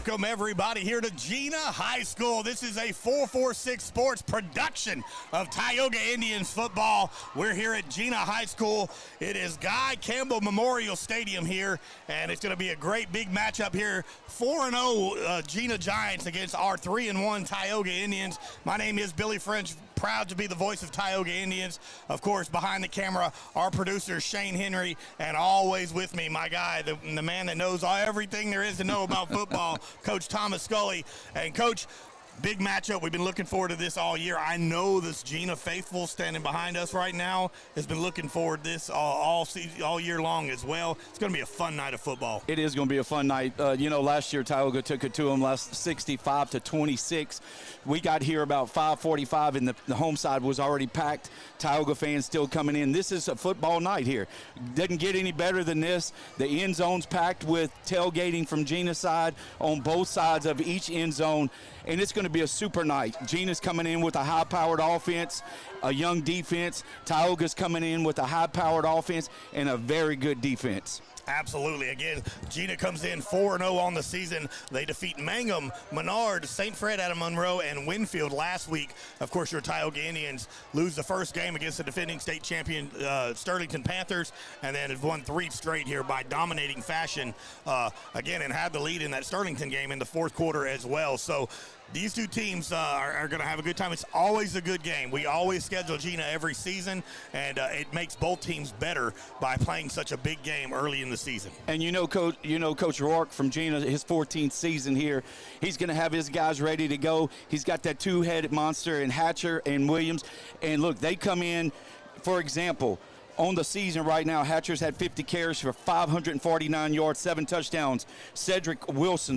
Welcome, everybody, here to Gina High School. This is a 446 Sports production of Tioga Indians Football. We're here at Gina High School. It is Guy Campbell Memorial Stadium here, and it's going to be a great big matchup here. 4-0 Gina Giants against our 3-1 Tioga Indians. My name is Billy French. Proud to be the voice of Tioga Indians. Of course, behind the camera, our producer, Shane Henry, and always with me, my guy, the man that knows everything there is to know about football, Coach Thomas Scully. And, Coach, big matchup. We've been looking forward to this all year. I know this Gina faithful standing behind us right now has been looking forward to this all year long as well. It's going to be a fun night of football. It is going to be a fun night. Last year Tioga took it to them, last 65-26. We got here about 5:45, and the home side was already packed. Tioga fans still coming in. This is a football night here. Doesn't get any better than this. The end zone's packed with tailgating from Gina's side on both sides of each end zone, and it's going to be a super night. Gina's coming in with a high-powered offense, a young defense. Tioga's coming in with a high-powered offense and a very good defense. Absolutely. Again, Gina comes in 4-0 on the season. They defeat Mangum, Menard, St. Fred out of Monroe, and Winfield last week. Of course, your Tioga Indians lose the first game against the defending state champion Sterlington Panthers, and then have won 3 straight here by dominating fashion again, and had the lead in that Sterlington game in the fourth quarter as well. So these two teams are going to have a good time. It's always a good game. We always schedule Gina every season, and it makes both teams better by playing such a big game early in the season. And Coach Rourke from Gina, his 14th season here, he's going to have his guys ready to go. He's got that two-headed monster in Hatcher and Williams. And look, they come in, for example, on the season right now, Hatcher's had 50 carries for 549 yards, 7 touchdowns. Wilson,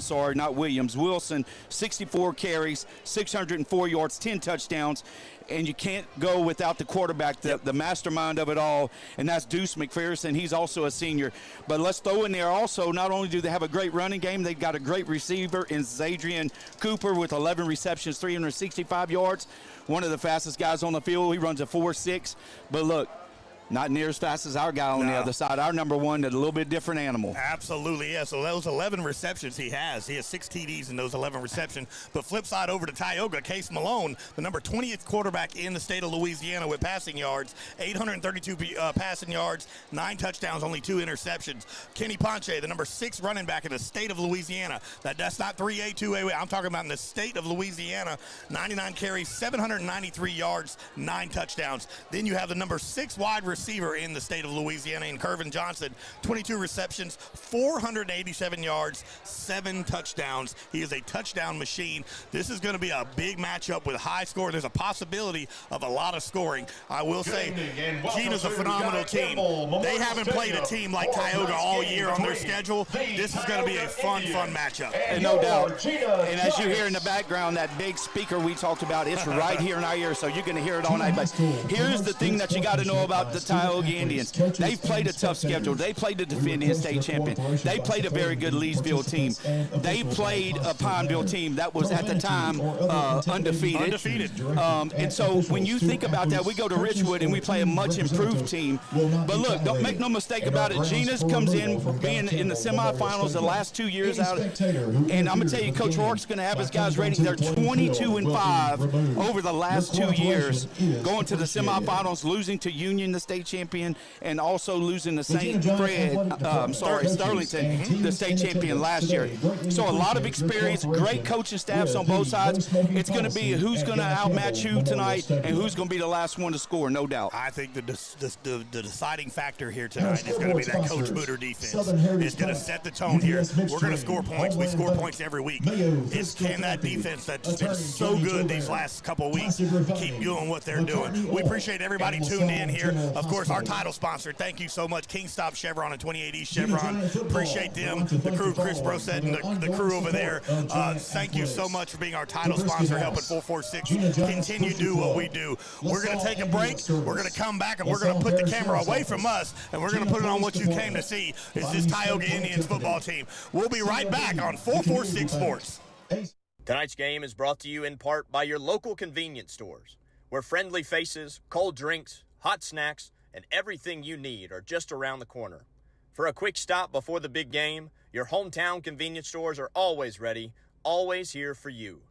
64 carries, 604 yards, 10 touchdowns. And you can't go without the quarterback, the mastermind of it all, and that's Deuce McPherson. He's also a senior. But let's throw in there also, not only do they have a great running game, they've got a great receiver in Zadrian Cooper with 11 receptions, 365 yards. One of the fastest guys on the field. He runs a 4.6. But look, not near as fast as our guy on the other side. Our number one, a little bit different animal. Absolutely, yeah. So those 11 receptions he has 6 TDs in those 11 receptions. But flip side over to Tyogga, Case Malone, the number 20th quarterback in the state of Louisiana with passing yards, 832 passing yards, 9 touchdowns, only 2 interceptions. Kenny Ponche, the number 6 running back in the state of Louisiana. That's not 3A, 2A. I'm talking about in the state of Louisiana, 99 carries, 793 yards, 9 touchdowns. Then you have the number 6 wide receiver in the state of Louisiana in Kervin Johnson, 22 receptions, 487 yards, 7 touchdowns. He is a touchdown machine. This is going to be a big matchup with high score. There's a possibility of a lot of scoring. I will say, Gina's a phenomenal team. They haven't played a team like Tioga all year on their schedule. This is going to be a fun matchup. And no doubt. And as you hear in the background, that big speaker we talked about, it's right here in our ear, so you're going to hear it all night. But here's the thing that you got to know about the Tioga Indians. They've played a tough schedule. They played the defending state champion. They played a very good Leesville team. They played a Pineville team that was at the time undefeated. And so when you think about that, we go to Richwood and we play a much improved team. But look, don't make no mistake about it. Gina's comes in being in the semifinals the last 2 years out. And I'm going to tell you, Coach Rourke's going to have his guys ready. They're 22-5 over the last 2 years, going to the semifinals, losing to Union, the state champion, and also losing to Sterlington, the state champion last year. So a lot of experience, great coaching staffs on both sides. It's going to be who's going to outmatch who tonight and who's going to be the last one to score, no doubt. I think the deciding factor here tonight is going to be that Coach Booter defense. It's going to set the tone here. We're going to score points. We score points every week. Can that defense that's been so good these last couple of weeks keep doing what they're doing? We appreciate everybody tuned in here. Of course, our title sponsor, thank you so much, Kingstop Chevron and 28 East Chevron. Appreciate them, the crew, Chris Brosette and the crew over there. Thank you so much for being our title sponsor, helping 446 continue to do what we do. We're going to take a break. We're going to come back, and we're going to put the camera away from us, and we're going to put it on what you came to see, is this Tioga Indians football team. We'll be right back on 446 Sports. Tonight's game is brought to you in part by your local convenience stores, where friendly faces, cold drinks, hot snacks, and everything you need are just around the corner. For a quick stop before the big game, your hometown convenience stores are always ready, always here for you.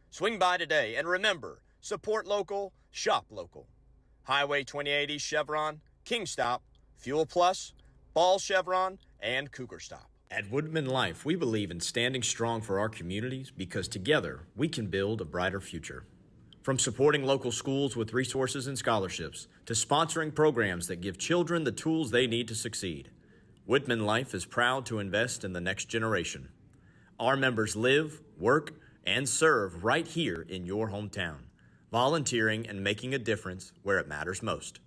Swing by today, and remember, support local, shop local. Highway 2080 Chevron, King Stop, Fuel Plus, Ball Chevron, and Cougar Stop. At Woodman Life, we believe in standing strong for our communities because together we can build a brighter future. From supporting local schools with resources and scholarships to sponsoring programs that give children the tools they need to succeed, Woodman Life is proud to invest in the next generation. Our members live, work, and serve right here in your hometown, volunteering and making a difference where it matters most.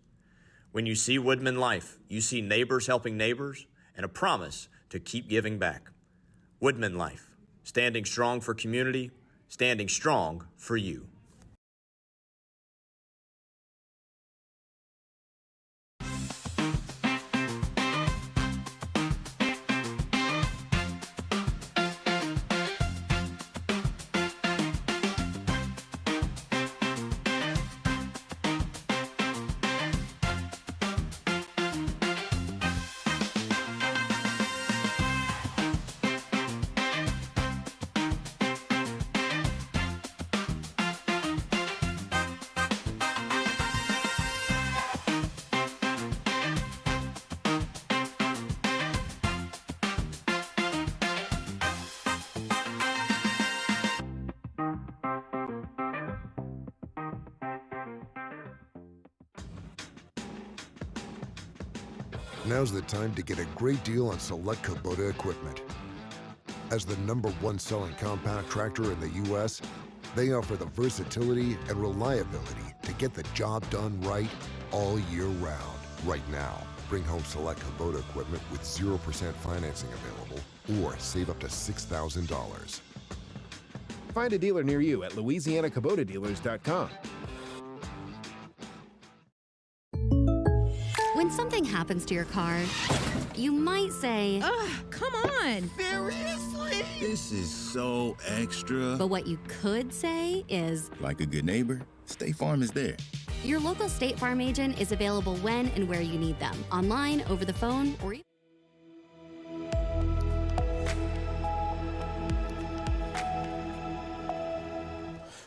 When you see Woodman Life, you see neighbors helping neighbors and a promise to keep giving back. Woodman Life, standing strong for community, standing strong for you. Now's the time to get a great deal on select Kubota equipment. As the #1 selling compact tractor in the U.S., they offer the versatility and reliability to get the job done right all year round. Right now, bring home select Kubota equipment with 0% financing available or save up to $6,000. Find a dealer near you at LouisianaKubotaDealers.com. When something happens to your car, you might say, ugh, come on. Seriously? This is so extra. But what you could say is, like a good neighbor, State Farm is there. Your local State Farm agent is available when and where you need them, online, over the phone, or even.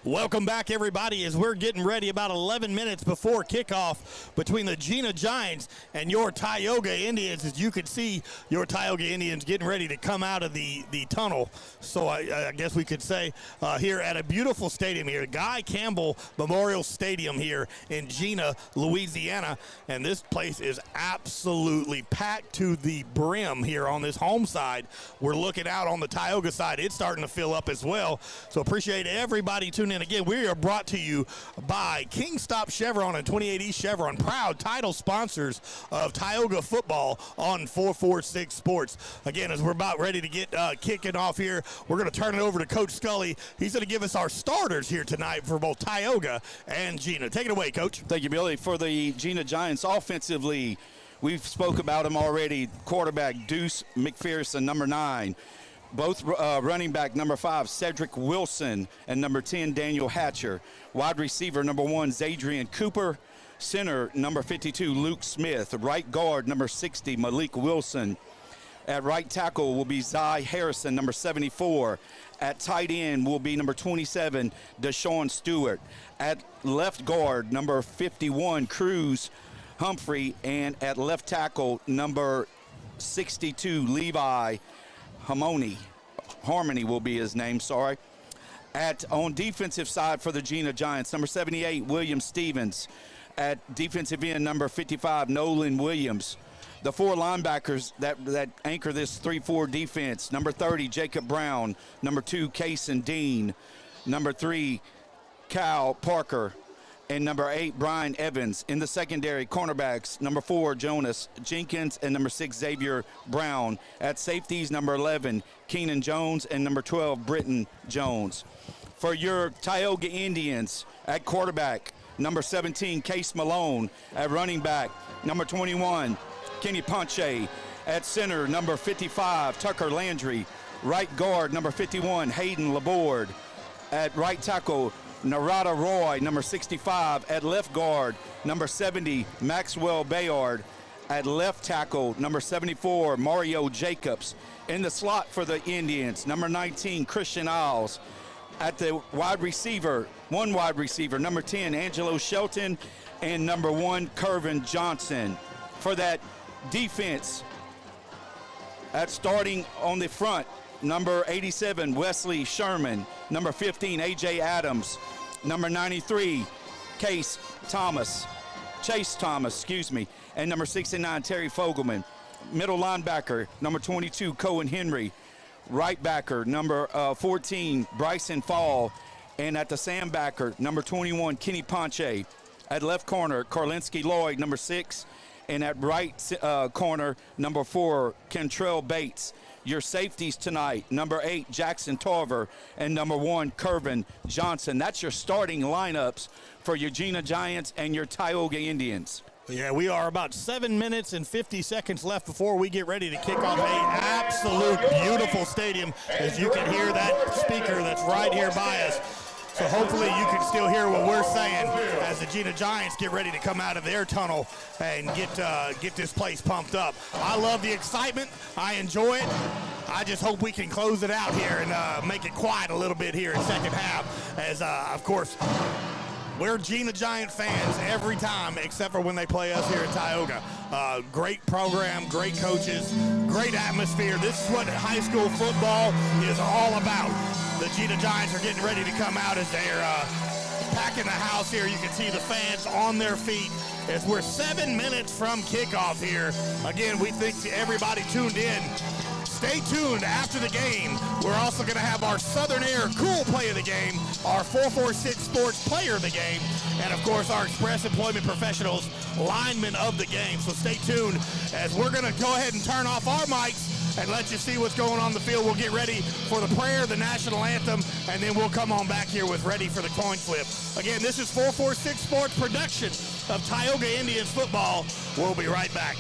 Welcome back, everybody, as we're getting ready about 11 minutes before kickoff between the Gina Giants and your Tioga Indians. As you can see, your Tioga Indians getting ready to come out of the tunnel. So I guess we could say here at a beautiful stadium here, Guy Campbell Memorial Stadium here in Gina, Louisiana. And this place is absolutely packed to the brim here on this home side. We're looking out on the Tioga side. It's starting to fill up as well. So appreciate everybody tuning in. Again, we are brought to you by King Stop Chevron and 2080 Chevron, proud title sponsors of Tioga football on 446 Sports. Again, as we're about ready to get kicking off here, we're going to turn it over to Coach Scully. He's going to give us our starters here tonight for both Tioga and Gina. Take it away, Coach. Thank you, Billy. For the Gina Giants offensively, we've spoke about them already. Quarterback Deuce McPherson, number 9. Both running back, number 5, Cedric Wilson, and number 10, Daniel Hatcher. Wide receiver, number 1, Zadrian Cooper. Center, number 52, Luke Smith. Right guard, number 60, Malik Wilson. At right tackle will be Zy Harrison, number 74. At tight end will be number 27, Deshaun Stewart. At left guard, number 51, Cruz Humphrey. And at left tackle, number 62, Levi Harmony will be his name, sorry. On defensive side for the Gina Giants, number 78, William Stevens. At defensive end, number 55, Nolan Williams. The 4 linebackers that anchor this 3-4 defense, number 30, Jacob Brown. Number 2, Kason Dean. Number 3, Cal Parker. And number 8, Brian Evans. In the secondary, cornerbacks, number 4, Jonas Jenkins, and number 6, Xavier Brown. At safeties, number 11, Keenan Jones, and number 12, Britton Jones. For your Tioga Indians, at quarterback, number 17, Case Malone. At running back, number 21, Kenny Ponche. At center, number 55, Tucker Landry. Right guard, number 51, Hayden Laborde. At right tackle, Narada Roy, number 65. At left guard, number 70, Maxwell Bayard. At left tackle, number 74, Mario Jacobs. In the slot for the Indians, number 19, Christian Isles. At the wide receiver, one wide receiver, number 10, Angelo Shelton, and number 1, Kervin Johnson. For that defense, at starting on the front, number 87, Wesley Sherman. Number 15, A.J. Adams. Number 93, Chase Thomas, and number 69, Terry Fogelman. Middle linebacker, number 22, Cohen Henry. Right backer, number 14, Bryson Fall. And at the sandbacker, number 21, Kenny Ponche. At left corner, Karlinski Lloyd, number 6. And at right corner, number 4, Kentrell Bates. Your safeties tonight, number 8, Jackson Tarver, and number 1, Kervin Johnson. That's your starting lineups for your Gina Giants and your Tioga Indians. Yeah, we are about 7 minutes and 50 seconds left before we get ready to kick off a absolute beautiful stadium. As you can hear that speaker that's right here by us. So hopefully you can still hear what we're saying as the Gina Giants get ready to come out of their tunnel and get this place pumped up. I love the excitement. I enjoy it. I just hope we can close it out here and make it quiet a little bit here in second half. As, of course, we're Gina Giant fans every time except for when they play us here at Tyogga. Great program, great coaches, great atmosphere. This is what high school football is all about. The Gina Giants are getting ready to come out as they're packing the house here. You can see the fans on their feet as we're 7 minutes from kickoff here. Again, we thank everybody tuned in. Stay tuned after the game. We're also going to have our Southern Air Cool Play of the Game, our 446Sports Player of the Game, and, of course, our Express Employment Professionals Lineman of the Game. So stay tuned as we're going to go ahead and turn off our mics and let you see what's going on the field. We'll get ready for the prayer, the national anthem, and then we'll come on back here with ready for the coin flip. Again, this is 446 Sports production of Tioga Indians Football. We'll be right back.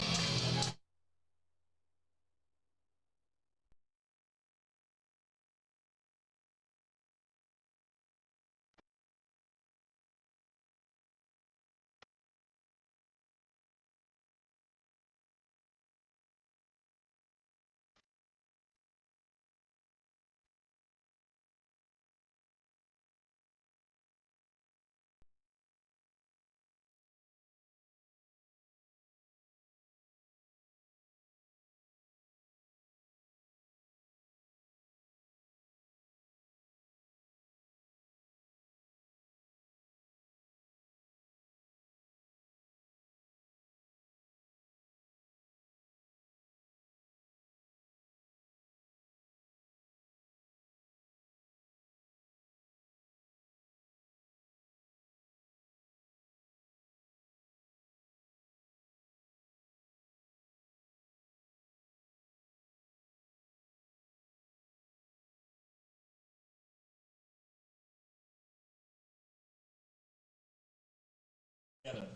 Together.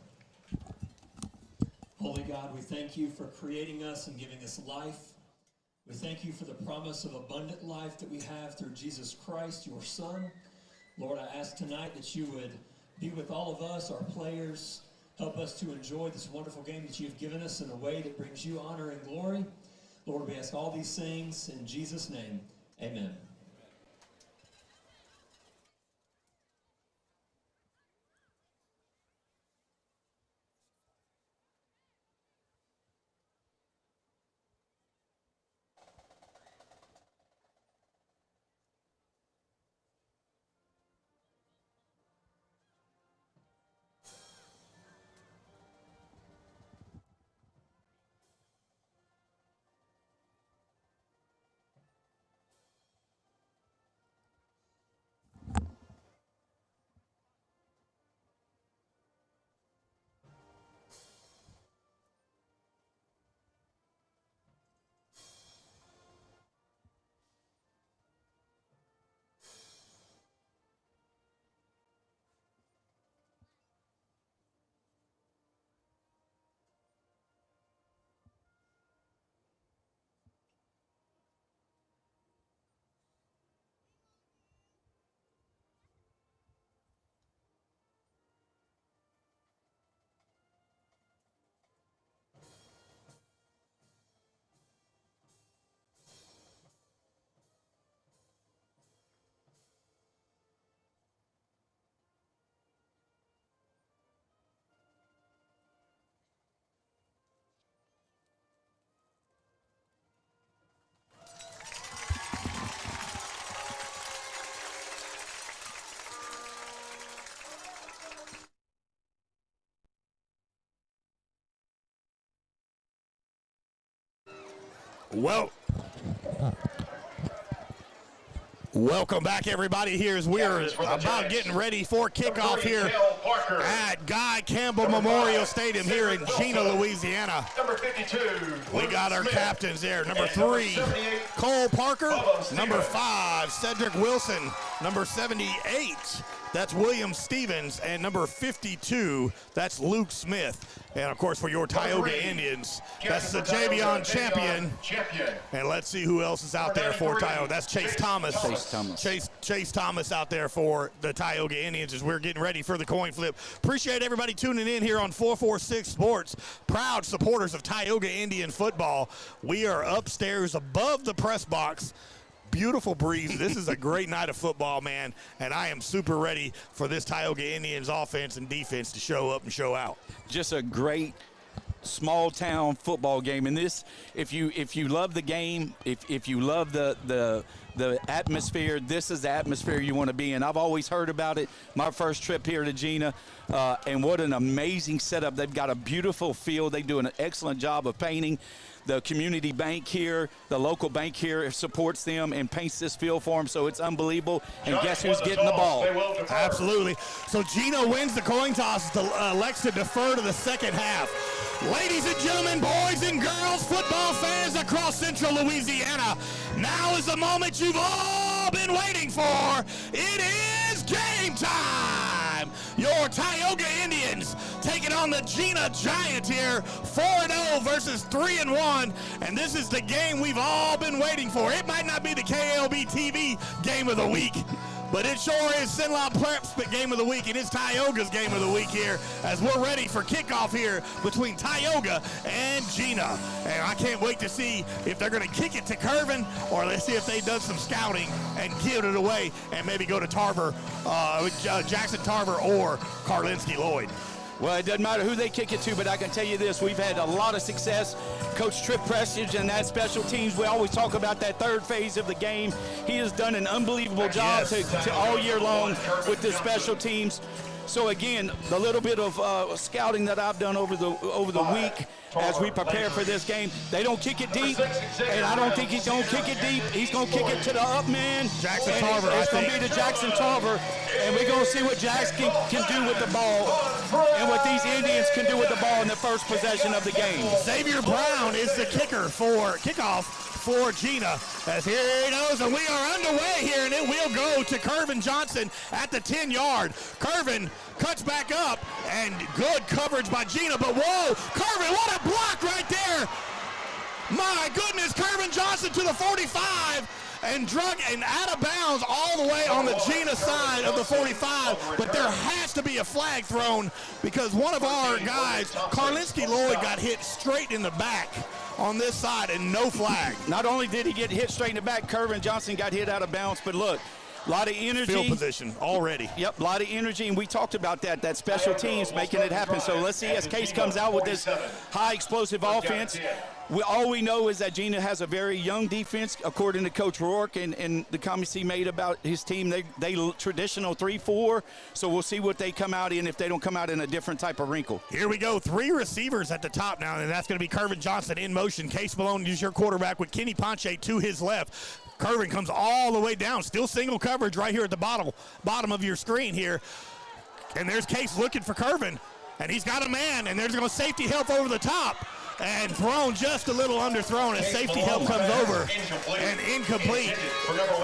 Holy God, we thank you for creating us and giving us life. We thank you for the promise of abundant life that we have through Jesus Christ, your Son. Lord, I ask tonight that you would be with all of us, our players. Help us to enjoy this wonderful game that you've given us in a way that brings you honor and glory. Lord, we ask all these things in Jesus' name. Amen. Well, welcome back, everybody. Here as we're about getting ready for kickoff here at Guy Campbell Memorial Stadium here in Gina, Louisiana. Number 52. We got our captains there. Number 3, Cole Parker. Number 5, Cedric Wilson. Number 78, that's William Stevens. And number 52, that's Luke Smith. And, of course, for your Tioga Indians, that's the Javion champion. And let's see who else is out there for Tioga. That's Chase Thomas. Chase Thomas out there for the Tioga Indians as we're getting ready for the coin flip. Appreciate everybody tuning in here on 446 Sports. Proud supporters of Tioga Indian Football. We are upstairs above the press box. Beautiful breeze. This is a great night of football, man, and I am super ready for this Tioga Indians offense and defense to show up and show out. Just a great small town football game. And this, if you love the game, if you love the atmosphere, this is the atmosphere you want to be in. I've always heard about it. My first trip here to Gina, and what an amazing setup. They've got a beautiful field. They do an excellent job of painting. The community bank here, the local bank here supports them and paints this field for them, so it's unbelievable. And guess who's getting the ball? Absolutely. So Gina wins the coin toss, elects to defer to the second half. Ladies and gentlemen, boys and girls, football fans across central Louisiana, now is the moment you've all been waiting for. It is game time. Your Tioga Indians taking on the Gina Giants here, 4-0 versus 3-1, and this is the game we've all been waiting for. It might not be the KLB TV game of the week, but it sure is Sinlob Prep's game of the week, and it's Tioga's game of the week here as we're ready for kickoff here between Tioga and Gina. And I can't wait to see if they're going to kick it to Curvin, or let's see if they've done some scouting and give it away and maybe go to Tarver, Jackson Tarver or Karlinski Lloyd. Well, it doesn't matter who they kick it to, but I can tell you this. We've had a lot of success. Coach Tripp Prestige and that special teams, we always talk about that third phase of the game. He has done an unbelievable job to all year long with the special teams. So, again, the little bit of scouting that I've done over the week as we prepare for this game, they don't kick it deep, and I don't think he's going to kick it deep. He's going to kick it to the up man. Jackson Tarver, it's going to be to Jackson Tarver, and we're going to see what Jackson can do with the ball and what these Indians can do with the ball in the first possession of the game. Xavier Brown is the kicker for kickoff for Gina, as here he goes, and we are underway here, and it will go to Curvin Johnson at the 10-yard. Curvin cuts back up, and good coverage by Gina, but whoa, Curvin, what a block right there. My goodness, Curvin Johnson to the 45, and drug and out of bounds all the way on the Gina side of the 45, but there has to be a flag thrown because one of our guys, Karlinski Lloyd, got hit straight in the back on this side and no flag. Not only did he get hit straight in the back, Curvin Johnson got hit out of bounds, but look, a lot of energy. Field position already. Yep, a lot of energy, and we talked about that special teams making it happen. So let's see as Case comes out with this high explosive offense. All we know is that Gina has a very young defense, according to Coach Rourke and the comments he made about his team. They traditional 3-4, so we'll see what they come out in if they don't come out in a different type of wrinkle. Here we go, 3 receivers at the top now, and that's going to be Curvin Johnson in motion. Case Malone is your quarterback with Kenny Ponche to his left. Curvin comes all the way down, still single coverage right here at the bottom of your screen here. And there's Case looking for Curvin, and he's got a man, and there's going to safety help over the top. And thrown just a little underthrown as safety help comes over and incomplete.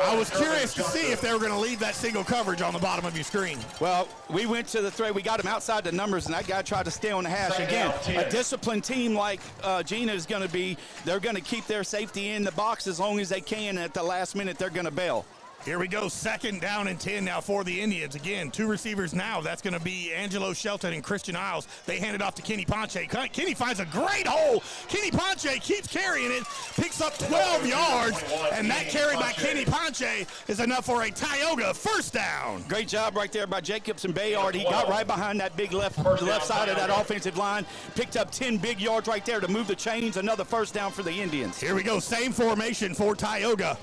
I was curious to see if they were going to leave that single coverage on the bottom of your screen. Well, we went to the thread. We got him outside the numbers, and that guy tried to stay on the hash. Again, a disciplined team like Gina is going to be, they're going to keep their safety in the box as long as they can, and at the last minute they're going to bail. Here we go, 2nd down and 10 now for the Indians. Again, 2 receivers now. That's going to be Angelo Shelton and Christian Isles. They hand it off to Kenny Ponche. Kenny finds a great hole. Kenny Ponche keeps carrying it, picks up 12 yards, and that carry by Kenny Ponche is enough for a Tioga first down. Great job right there by Jacobs and Bayard. He got right behind that big left side of that offensive line, picked up 10 big yards right there to move the chains. Another first down for the Indians. Here we go, same formation for Tioga.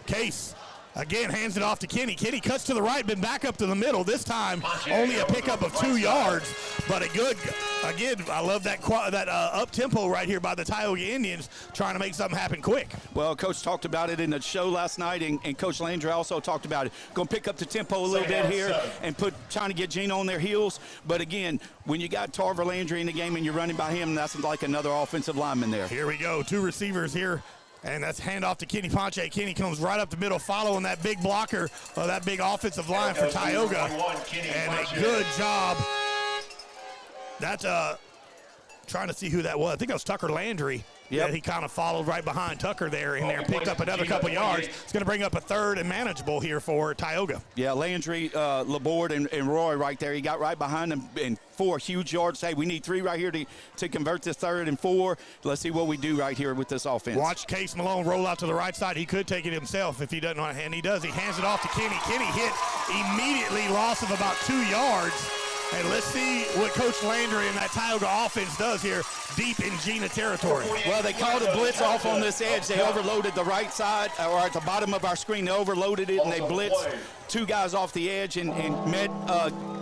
Case again hands it off to Kenny. Kenny cuts to the right, been back up to the middle. This time only a pickup of 2 yards, but a good Again, I love that up-tempo right here by the Tioga Indians, trying to make something happen quick. Well, Coach talked about it in the show last night, and Coach Landry also talked about it. Going to pick up the tempo a little bit here and trying to get Gina on their heels. But, again, when you got Tarver Landry in the game and you're running by him, that's like another offensive lineman there. Here we go. 2 receivers here. And that's handoff to Kenny Ponche. Kenny comes right up the middle, following that big blocker, that big offensive line for Tyogga. And a good job. That's trying to see who that was. I think it was Tucker Landry. Yep. Yeah, he kind of followed right behind Tucker there in there, picked up another couple yards. It's going to bring up a 3rd and manageable here for Tyogga. Yeah, Landry, Laborde, and Roy right there. He got right behind them and 4 huge yards. Hey, we need 3 right here to convert this 3rd and 4. Let's see what we do right here with this offense. Watch Case Malone roll out to the right side. He could take it himself if he doesn't want to, and he does. He hands it off to Kenny. Kenny hit immediately, loss of about 2 yards. And let's see what Coach Landry and that Tyogga offense does here deep in Gina territory. Well, they called a blitz off on this edge. They overloaded the right side, or at the bottom of our screen. They overloaded it, and they blitzed 2 guys off the edge and met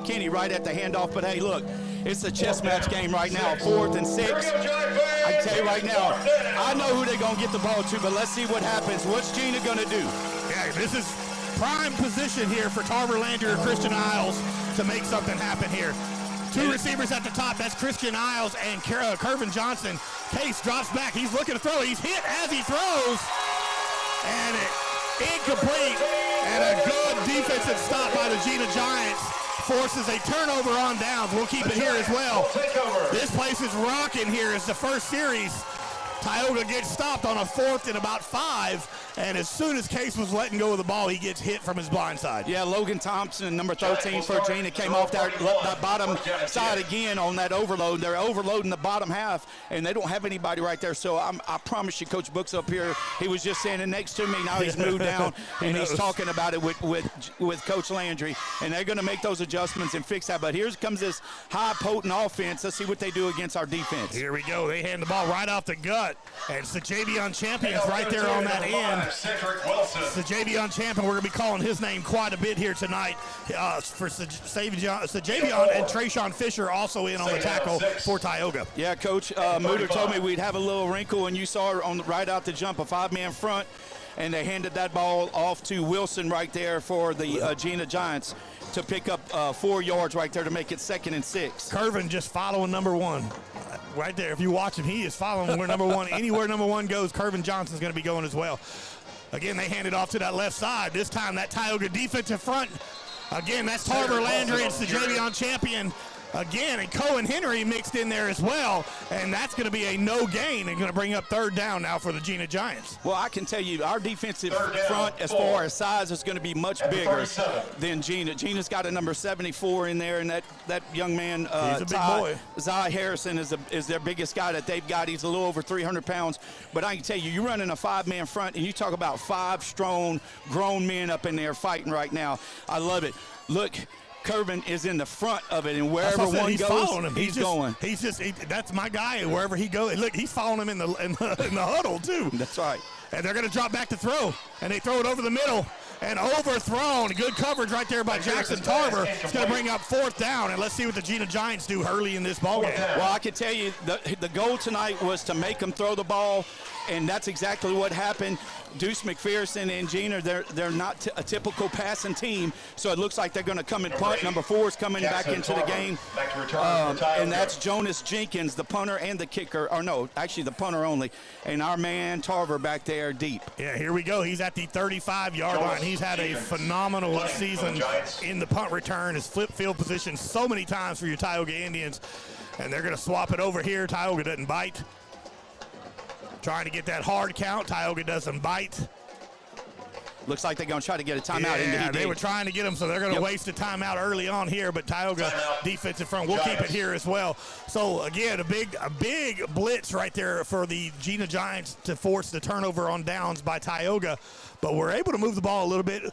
Kenny right at the handoff. But, hey, look, it's a chess match game right now, 4th and 6. I can tell you right now, I know who they're going to get the ball to, but let's see what happens. What's Gina going to do? Yeah, this is prime position here for Tarver Landry or Christian Isles to make something happen here. 2 receivers at the top. That's Christian Isles and Kervin Johnson. Case drops back. He's looking to throw. He's hit as he throws. And incomplete. And a good defensive stop by the Gina Giants forces a turnover on downs. We'll keep it here as well. This place is rocking here as the first series. Tyogga gets stopped on a 4th and about 5, and as soon as Case was letting go of the ball, he gets hit from his blind side. Yeah, Logan Thompson, number 13 for Gina, came off that bottom side again on that overload. They're overloading the bottom half, and they don't have anybody right there. So I promise you, Coach Book's up here. He was just standing next to me. Now he's moved down, and he's talking about it with Coach Landry, and they're going to make those adjustments and fix that. But here comes this high, potent offense. Let's see what they do against our defense. Here we go. They hand the ball right off the gut. And Sajavion Champion's right there on that end. Sajavion Champion, we're going to be calling his name quite a bit here tonight for Sajavion, and Trayshawn Fisher also in on the tackle for Tyogga. Yeah, Coach Mooter told me we'd have a little wrinkle, and you saw right out the jump, a 5-man front, and they handed that ball off to Wilson right there for the Gina Giants to pick up 4 yards right there to make it 2nd and 6. Kervin just following number 1. Right there, if you watch him, he is following where number 1. Anywhere number 1 goes, Kervin Johnson's going to be going as well. Again, they hand it off to that left side. This time, that Tyogga defensive front. Again, that's Tarver Landry and Sajavion Champion. Again, and Cohen Henry mixed in there as well, and that's going to be a no gain and going to bring up 3rd down now for the Gina Giants. Well, I can tell you our defensive front, as far as size, is going to be much bigger than Gina. Gina's got a number 74 in there, and that young man, he's a big boy. Zy Harrison is their biggest guy that they've got. He's a little over 300 pounds. But I can tell you, you're running a 5-man front, and you talk about 5 strong, grown men up in there fighting right now. I love it. Look, Kervin is in the front of it, and wherever one goes, he's going. That's my guy. Wherever he goes, look, he's following him in the huddle too. That's right. And they're going to drop back to throw, and they throw it over the middle, and overthrown. Good coverage right there by Jackson Tarver. It's going to bring up 4th down, and let's see what the Gina Giants do early in this ballgame. Well, I can tell you the goal tonight was to make them throw the ball, and that's exactly what happened. Deuce McPherson and Gina, they're not a typical passing team, so it looks like they're going to come and punt. Number 4 is coming back into the game, and that's Jonas Jenkins, the punter and the kicker. Or no, actually the punter only, and our man Tarver back there deep. Yeah, here we go. He's at the 35-yard line. He's had a phenomenal season in the punt return, his flip field position so many times for your Tioga Indians, and they're going to swap it over here. Tioga doesn't bite. Trying to get that hard count. Tioga doesn't bite. Looks like they're going to try to get a timeout. Yeah, they were trying to get him, so they're going to waste a timeout early on here, but Tyogga defensive front. We'll keep it here as well. So, again, a big blitz right there for the Gina Giants to force the turnover on downs by Tyogga, but we're able to move the ball a little bit.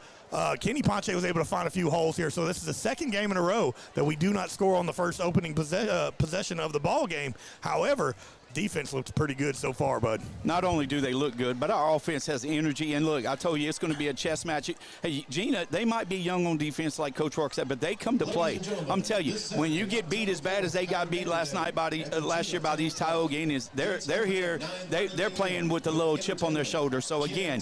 Kenny Ponche was able to find a few holes here, so this is the 2nd game in a row that we do not score on the first opening possession of the ball game. However, defense looks pretty good so far, bud. Not only do they look good, but our offense has energy. And look, I told you it's going to be a chess match. Hey, Gina, they might be young on defense like Coach Rourke said, but they come to play. I'm telling you, when you get beat as bad as they got beat last year by these Tioga Indians, they're here. They're playing with a little chip on their shoulder. So, again,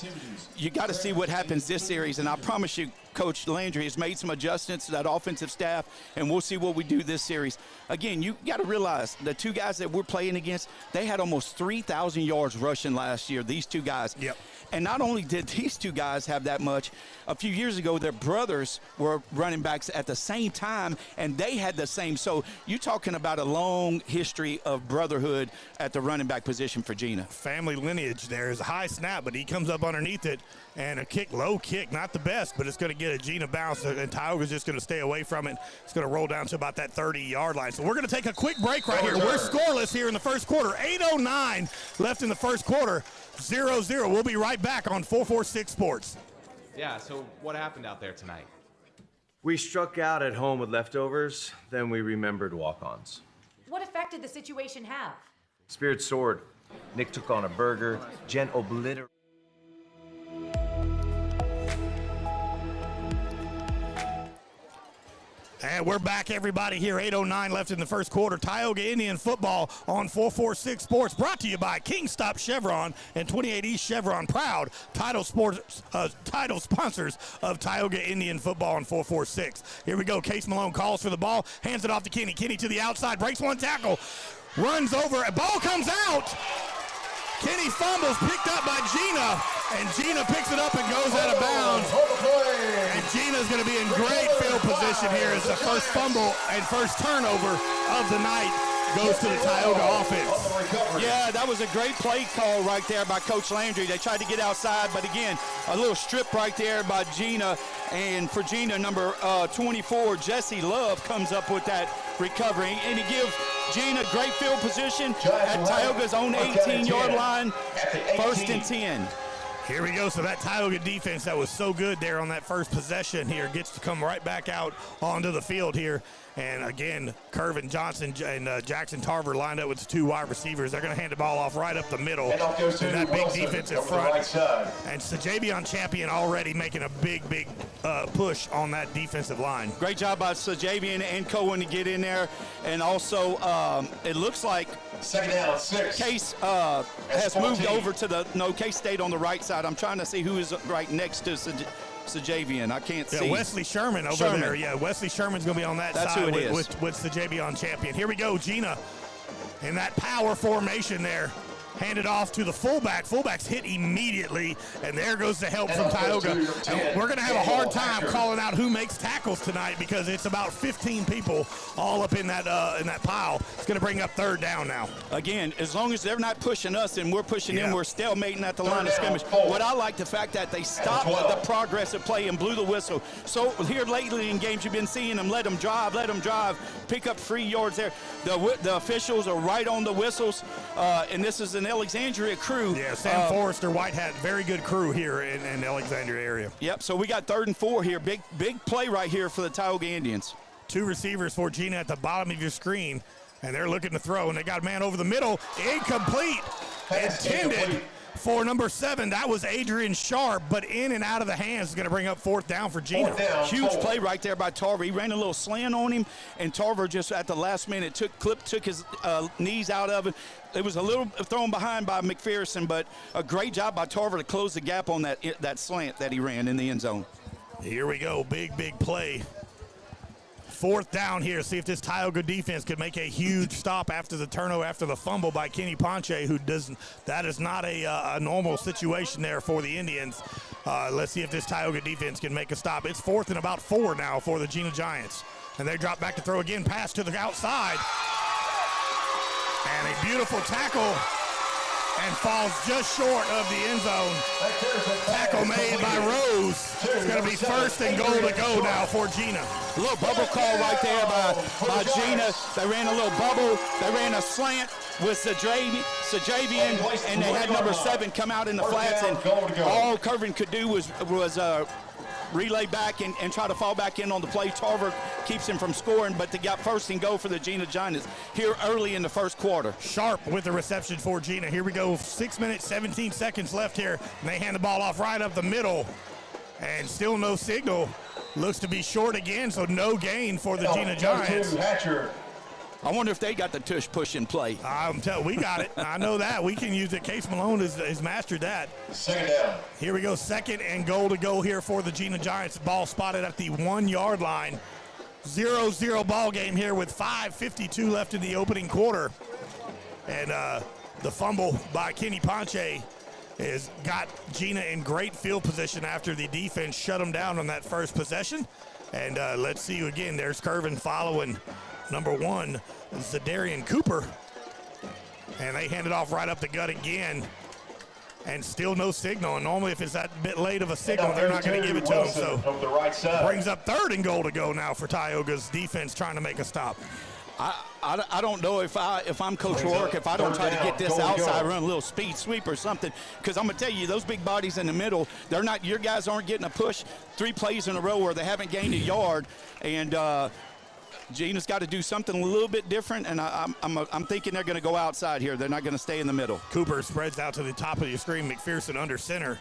you got to see what happens this series. And I promise you, Coach Landry has made some adjustments to that offensive staff, and we'll see what we do this series. Again, you got to realize the two guys that we're playing against, they had almost 3,000 yards rushing last year, these two guys. Yep. And not only did these two guys have that much, a few years ago their brothers were running backs at the same time, and they had the same. So you're talking about a long history of brotherhood at the running back position for Gina. Family lineage there is a high snap, but he comes up underneath it, and a kick, low kick, not the best, but it's going to get a Gina bounce, and Tioga's just going to stay away from it. It's going to roll down to about that 30-yard line. So we're going to take a quick break right here. We're scoreless here in the first quarter. 8:09 left in the first quarter. 0-0. We'll be right back on 446 Sports. Yeah, so what happened out there tonight? We struck out at home with leftovers, then we remembered walk-ons. What effect did the situation have? Spirit soared. Nick took on a burger. Jen obliterated. And we're back, everybody, here. 8:09 left in the first quarter. Tioga Indian Football on 446 Sports, brought to you by King Stop Chevron and 28 East Chevron, proud title sponsors of Tioga Indian Football on 446. Here we go. Case Malone calls for the ball, hands it off to Kenny. Kenny to the outside, breaks one tackle, runs over, a ball comes out. Kenny fumbles, picked up by Gina, and Gina picks it up and goes out of bounds. And Gina's going to be in great field position here as the first fumble and first turnover of the night goes to the Tioga offense. Yeah, that was a great play call right there by Coach Landry. They tried to get outside, but again, a little strip right there by Gina. And for Gina, number 24, Jesse Love comes up with that recovery. And he gives Gina great field position at Tioga's own 18-yard line, 1st and 10. Here we go. So that Tioga defense that was so good there on that first possession here gets to come right back out onto the field here. And again, Kervin Johnson and Jackson Tarver lined up with the two wide receivers. They're going to hand the ball off right up the middle. And that big defensive front. And Sajavion Champion already making a big push on that defensive line. Great job by Sajavion and Cohen to get in there. And also, it looks like second down, 6. Case has moved over to Case stayed on the right side. I'm trying to see who is right next to Sajavion. I can't see. Wesley Sherman over there. Yeah, Wesley Sherman's going to be on that That's side who it with Sajavion Champion. Here we go, Gina in that power formation there. Handed off to the fullback. Fullback's hit immediately, and there goes the help from Tioga. And we're going to have a hard time calling out who makes tackles tonight because it's about 15 people all up in that pile. It's going to bring up 3rd down now. Again, as long as they're not pushing us and we're pushing them, we're stalemating at the line of scrimmage. What I like the fact that they stopped the progress of play and blew the whistle. So here lately in games, you've been seeing them let them drive, pick up 3 yards there. The officials are right on the whistles, and this is an Alexandria crew. Yeah, Sam Forrester, White Hat, very good crew here in the Alexandria area. Yep, so we got 3rd and 4 here. Big play right here for the Tioga Indians. 2 receivers for Gina at the bottom of your screen, and they're looking to throw, and they got a man over the middle. Incomplete. Intended for number 7. That was Adrian Sharp, but in and out of the hands is going to bring up 4th down for Gina. Huge play right there by Tarver. He ran a little slant on him, and Tarver just at the last minute took his knees out of it. It was a little thrown behind by McPherson, but a great job by Tarver to close the gap on that slant that he ran in the end zone. Here we go. Big play. 4th down here. See if this Tioga defense could make a huge stop after the turnover, after the fumble by Kenny Ponche, who doesn't. That is not a normal situation there for the Indians. Let's see if this Tioga defense can make a stop. It's 4th and about 4 now for the Gina Giants. And they drop back to throw again. Pass to the outside. And a beautiful tackle. And falls just short of the end zone. Tackle made by Rose. It's going to be 1st and goal to go now for Gina. A little bubble call right there by Gina. They ran a little bubble. They ran a slant with Sajavion, and they had number 7 come out in the flats. And all Kervin could do was relay back and try to fall back in on the play. Tarver keeps him from scoring, but they got first and goal for the Gina Giants here early in the first quarter. Sharp with the reception for Gina. Here we go, 6 minutes, 17 seconds left here, and they hand the ball off right up the middle, and still no signal. Looks to be short again, so no gain for the Gina Giants. I wonder if they got the tush push in play. I'm telling, we got it. I know that. We can use it. Case Malone has mastered that. Second down. Here we go, second and goal to go here for the Gina Giants. Ball spotted at the 1 yard line. 0-0 ball game here with 5:52 left in the opening quarter. And the fumble by Kenny Ponche has got Gina in great field position after the defense shut them down on that first possession. And let's see you again. There's Curvin following number 1, Zadarian Cooper. And they hand it off right up the gut again. And still no signal. And normally if it's that bit late of a signal, they're not going to give it to him. So brings up third and goal to go now for Tioga's defense trying to make a stop. I don't know if I'm Coach Rourke, if I don't try to get this outside, run a little speed sweep or something, because I'm going to tell you, those big bodies in the middle, they're not, your guys aren't getting a push 3 plays in a row where they haven't gained a yard, and Gina's got to do something a little bit different, and I'm thinking they're going to go outside here. They're not going to stay in the middle. Cooper spreads out to the top of your screen. McPherson under center.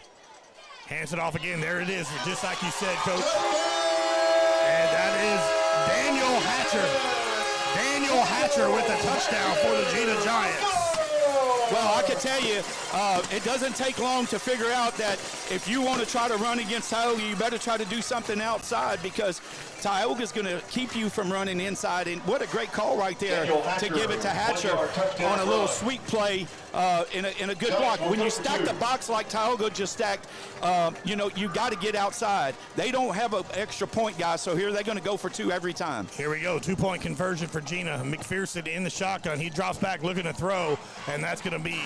Hands it off again. There it is, just like you said, Coach. And that is Daniel Hatcher. Daniel Hatcher with the touchdown for the Gina Giants. Well, I can tell you, it doesn't take long to figure out that if you want to try to run against Tioga, you better try to do something outside, because Tioga's going to keep you from running inside. And what a great call right there to give it to Hatcher on a little sweep play in a good block. When you stack the box like Tioga just stacked, you got to get outside. They don't have an extra point, guys, so here they're going to go for 2 every time. Here we go, 2-point conversion for Gina. McPherson in the shotgun. He drops back looking to throw, and that's going to be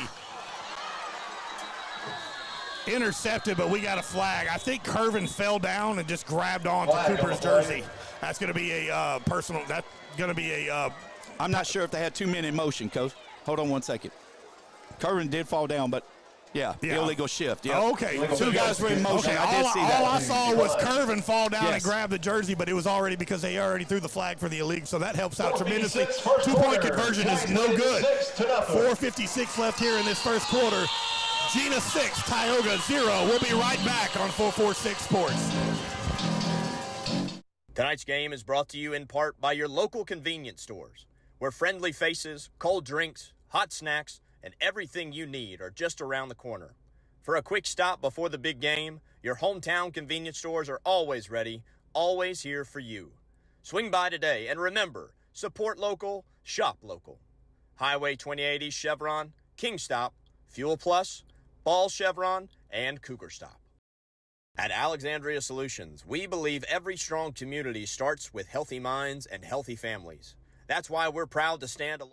intercepted, but we got a flag. I think Curvin fell down and just grabbed onto Cooper's jersey. That's going to be a personal. That's going to be a. I'm not sure if they had 2 men in motion, Coach. Hold on 1 second. Curvin did fall down, but yeah. Illegal shift. Yeah. Oh, okay. 2 guys were in motion. Okay. I did see that. All I saw was Curvin fall down and grab the jersey, but it was already because they already threw the flag for the illegal, so that helps out tremendously. 2-point conversion is no good. 4:56 left here in this first quarter. Gina 6, Tioga 0. We'll be right back on 446 Sports. Tonight's game is brought to you in part by your local convenience stores, where friendly faces, cold drinks, hot snacks, and everything you need are just around the corner. For a quick stop before the big game, your hometown convenience stores are always ready, always here for you. Swing by today, and remember, support local, shop local. Highway 2080 Chevron, King Stop, Fuel Plus, Ball Chevron, and Cougar Stop. At Alexandria Solutions, we believe every strong community starts with healthy minds and healthy families. That's why we're proud to stand alone.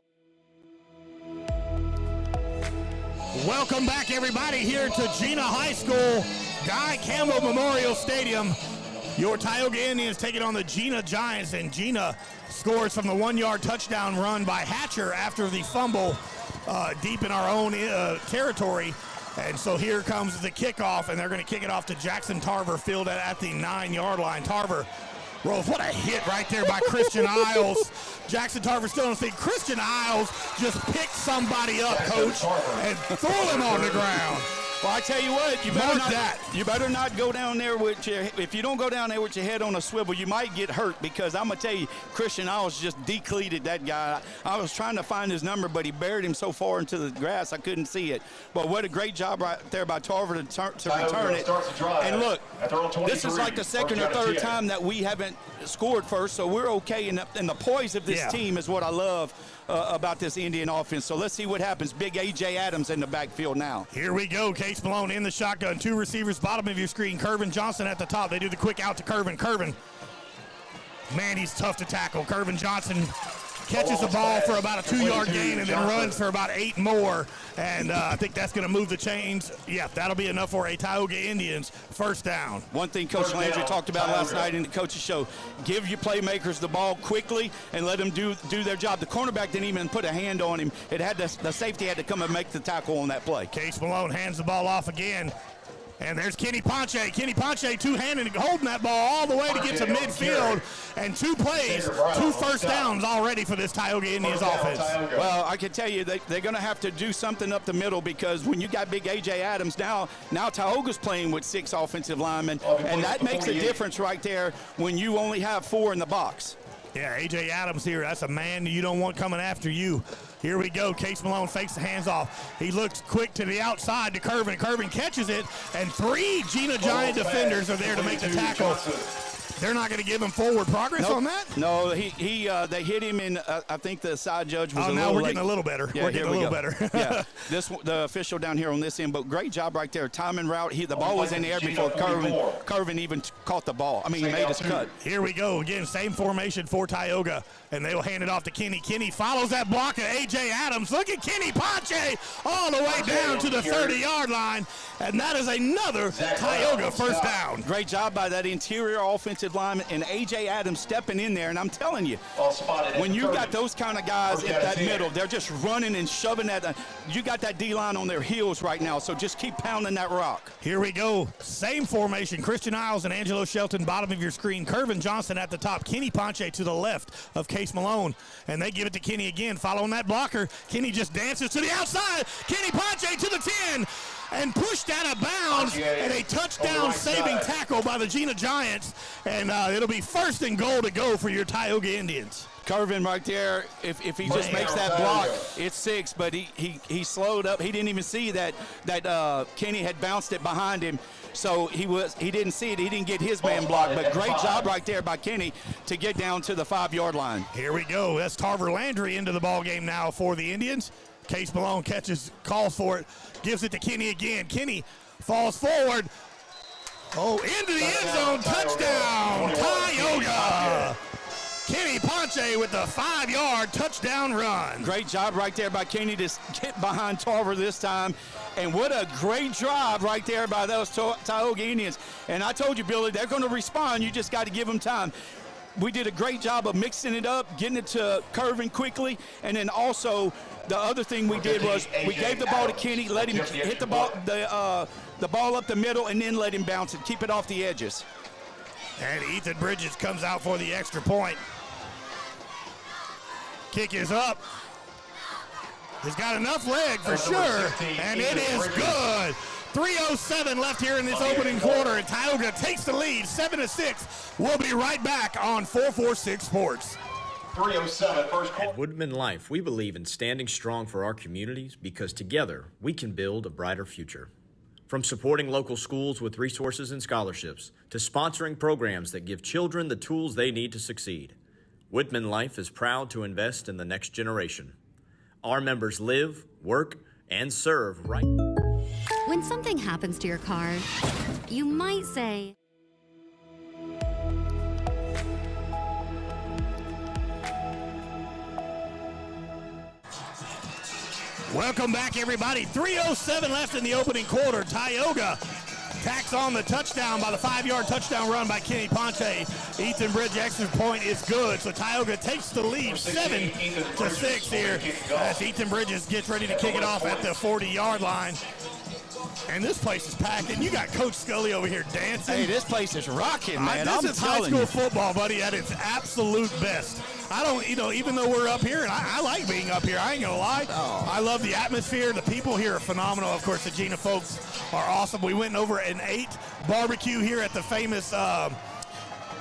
Welcome back, everybody, here to Gina High School, Guy Campbell Memorial Stadium. Your Tioga Indians taking on the Gina Giants, and Gina scores from the 1-yard touchdown run by Hatcher after the fumble deep in our own territory. And so here comes the kickoff, and they're going to kick it off to Jackson Tarver, fielded at the 9-yard line. Tarver rolls. What a hit right there by Christian Isles. Jackson Tarver still on his feet. Christian Isles just picked somebody up, Coach, and threw him on the ground. Well, I tell you what, you better not go down there with your, if you don't go down there with your head on a swivel, you might get hurt, because I'm going to tell you, Christian Isles just decleated that guy. I was trying to find his number, but he buried him so far into the grass I couldn't see it. But what a great job right there by Tarver to return it. And look, this is like the second or third time that we haven't scored first, so we're okay. And the poise of this team is what I love about this Indian offense. So let's see what happens. Big A.J. Adams in the backfield now. Here we go. Case Malone in the shotgun. 2 receivers, bottom of your screen. Curvin Johnson at the top. They do the quick out to Curvin. Curvin, man, he's tough to tackle. Curvin Johnson catches the ball for about a 2-yard gain and then runs for about 8 more. And I think that's going to move the chains. Yeah, that'll be enough for a Tioga Indians first down. One thing Coach Landry talked about last night in the coach's show, give your playmakers the ball quickly and let them do their job. The cornerback didn't even put a hand on him. It had the safety had to come and make the tackle on that play. Case Malone hands the ball off again. And there's Kenny Ponche. Kenny Ponche two-handed holding that ball all the way to get to midfield. And 2 plays, 2 first downs already for this Tioga Indians offense. Well, I can tell you they're going to have to do something up the middle, because when you got big A.J. Adams, now Tioga's playing with 6 offensive linemen, and that makes a difference right there when you only have 4 in the box. Yeah, A.J. Adams here. That's a man you don't want coming after you. Here we go. Case Malone fakes the hands off. He looks quick to the outside to Curvin. Curvin catches it, and 3 Gina Giant defenders are there to make the tackle. They're not going to give him forward progress on that? No, they hit him in, I think the side judge was a little now we're late. getting a little better. Yeah, we're getting a little better. Yeah, the official down here on this end, but great job right there. Timing route. The ball was in the air before Curvin even caught the ball. I mean, he made his cut. Here we go. Again, same formation for Tyogga, and they will hand it off to Kenny. Kenny follows that block of A.J. Adams. Look at Kenny Ponche all the way down to the 30-yard line, and that is another Tyogga first down. Great job by that interior offensive lineman and A.J. Adams stepping in there, and I'm telling you, when you got those kind of guys at that middle, they're just running and shoving that. You got that D-line on their heels right now, so just keep pounding that rock. Here we go. Same formation. Christian Isles and Angelo Shelton, bottom of your screen. Curvin Johnson at the top. Kenny Ponche to the left of Case Malone. And they give it to Kenny again. Following that blocker, Kenny just dances to the outside. Kenny Ponche to the 10. And pushed out of bounds, and a touchdown-saving tackle by the Gina Giants. And it'll be 1st and goal to go for your Tioga Indians. Curvin right there, if he just makes that block, it's 6, but he slowed up. He didn't even see that Kenny had bounced it behind him, so he didn't see it. He didn't get his man blocked, but great job right there by Kenny to get down to the 5-yard line. Here we go. That's Tarver Landry into the ball game now for the Indians. Case Malone calls for it, gives it to Kenny again. Kenny falls forward. Oh, into the end zone, touchdown, Tyogga. Kenny Ponche with the 5-yard touchdown run. Great job right there by Kenny to get behind Tarver this time. And what a great drive right there by those Tioga Indians. And I told you, Billy, they're going to respond. You just got to give them time. We did a great job of mixing it up, getting it to Curvin quickly, and then also the other thing we did was we gave the ball to Kenny, let him hit the ball up the middle, and then let him bounce it, keep it off the edges. And Ethan Bridges comes out for the extra point. Kick is up. He's got enough leg for sure, and it is good. 3:07 left here in this opening quarter, and Tioga takes the lead, 7-6. We'll be right back on 446 Sports. 3:07 first quarter. At Woodman Life, we believe in standing strong for our communities because together we can build a brighter future. From supporting local schools with resources and scholarships to sponsoring programs that give children the tools they need to succeed, Woodman Life is proud to invest in the next generation. Our members live, work, and serve right. When something happens to your car, you might say, welcome back, everybody. 3:07 left in the opening quarter. Tioga tacks on the touchdown by the 5-yard touchdown run by Kenny Ponche. Ethan Bridge extra point is good, so Tioga takes the lead 7-6 here as Ethan Bridges gets ready to kick it off at the 40-yard line. And this place is packed, and you got Coach Scully over here dancing. This place is rocking, man. This is high school football, buddy, at its absolute best. I don't, even though we're up here, and I like being up here, I ain't gonna lie. Oh. I love the atmosphere. The people here are phenomenal. Of course, the Gina folks are awesome. We went over and ate barbecue here at the famous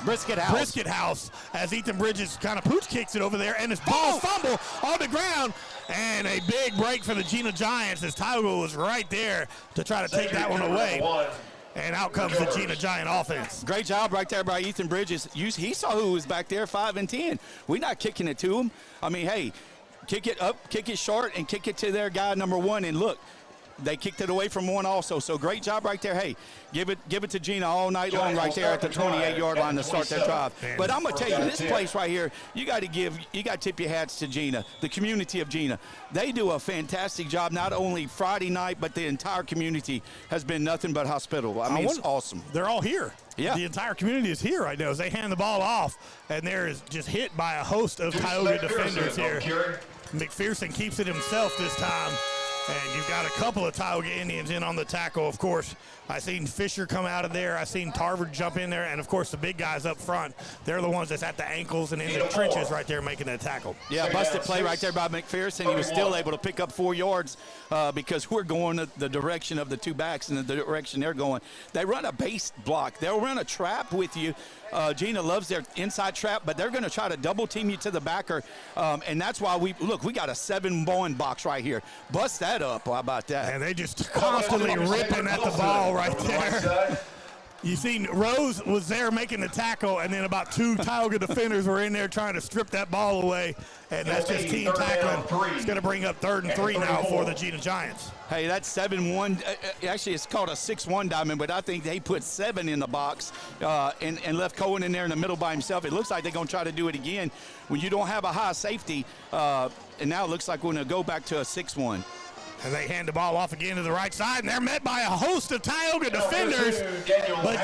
Brisket House as Ethan Bridges kind of pooch kicks it over there, and his ball fumble on the ground. And a big break for the Gina Giants as Tioga was right there to try to take that one away. And out comes the Gina Giant offense. Great job right there by Ethan Bridges. He saw who was back there, 5 and 10. We're not kicking it to him. I mean, hey, kick it up, kick it short, and kick it to their guy number 1. And look, they kicked it away from 1 also. So great job right there. Hey, give it to Gina all night long right there at the 28-yard line to start that drive. But I'm going to tell you, this place right here, you got to tip your hats to Gina, the community of Gina. They do a fantastic job, not only Friday night, but the entire community has been nothing but hospitable. I mean, it's awesome. They're all here. Yeah. The entire community is here right now as they hand the ball off, and there is just hit by a host of Tioga defenders here. McPherson keeps it himself this time. And you've got a couple of Tioga Indians in on the tackle, of course. I seen Fisher come out of there. I seen Tarver jump in there. And, of course, the big guys up front, they're the ones that's at the ankles and in the trenches right there making that tackle. Yeah, busted play right there by McPherson. He was still able to pick up 4 yards because we're going the direction of the two backs and the direction they're going. They run a base block. They'll run a trap with you. Gina loves their inside trap, but they're going to try to double team you to the backer. And that's why we got a 7-1 box right here. Bust that up. How about that? And they just constantly ripping at the ball right there. You seen Rose was there making the tackle, and then about 2 Tioga defenders were in there trying to strip that ball away, and that's just team tackling. It's going to bring up 3rd and 3 now for the Gina Giants. Hey, that's 7-1. Actually, it's called a 6-1 diamond, but I think they put 7 in the box and left Cohen in there in the middle by himself. It looks like they're going to try to do it again when you don't have a high safety, and now it looks like we're going to go back to a 6-1. And they hand the ball off again to the right side, and they're met by a host of Tioga defenders, but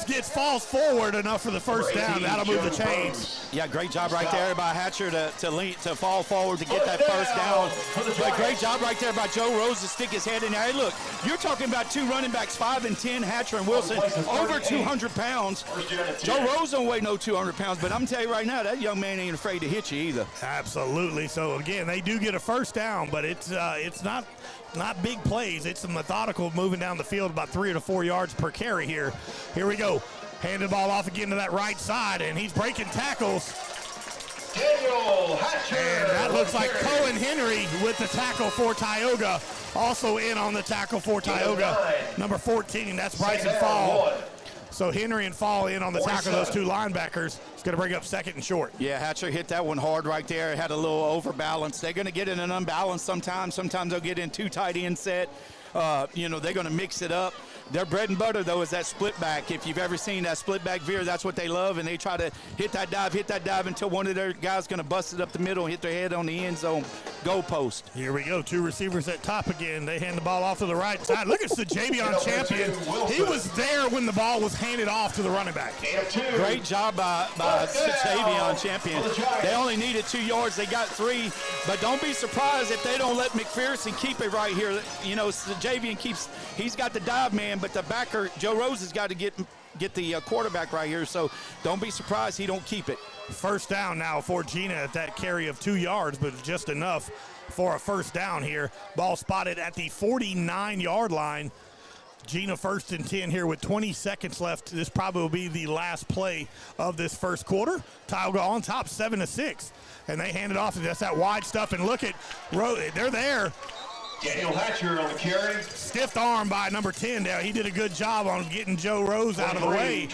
just falls forward enough for the first down. That'll move the chains. Yeah, great job right there by Hatcher to fall forward to get that first down. But great job right there by Joe Rose to stick his head in there. Hey, look, you're talking about 2 running backs, 5 and 10, Hatcher and Wilson, over 200 pounds. Joe Rose don't weigh no 200 pounds, but I'm telling you right now, that young man ain't afraid to hit you either. Absolutely. So, again, they do get a first down, but it's not big plays. It's a methodical moving down the field, about 3 to 4 yards per carry here. Here we go. Hand the ball off again to that right side, and he's breaking tackles. And that looks like Cohen Henry with the tackle for Tyogga. Also in on the tackle for Tyogga. Number 14, that's Bryson Fall. So Henry and Fall in on the tackle, those 2 linebackers. It's going to bring up 2nd and short. Yeah, Hatcher hit that one hard right there. Had a little overbalance. They're going to get in an unbalance sometimes. Sometimes they'll get in 2 tight end set. They're going to mix it up. Their bread and butter, though, is that split back. If you've ever seen that split back veer, that's what they love, and they try to hit that dive until one of their guys going to bust it up the middle and hit their head on the end zone goal post. Here we go. 2 receivers at top again. They hand the ball off to the right side. Look at Javion Champion. He was there when the ball was handed off to the running back. Great job by Javion Champion. They only needed 2 yards. They got 3, but don't be surprised if they don't let McPherson keep it right here. Javion he's got the dive man, but the backer, Joe Rose, has got to get the quarterback right here, so don't be surprised he don't keep it. First down now for Gina at that carry of 2 yards, but just enough for a first down here. Ball spotted at the 49-yard line. Gina 1st and 10 here with 20 seconds left. This probably will be the last play of this first quarter. Tioga on top 7-6, and they hand it off to just that wide stuff, and look at Rose. They're there. Daniel Hatcher on the carry. Stiff arm by number 10 there. He did a good job on getting Joe Rose out of the way.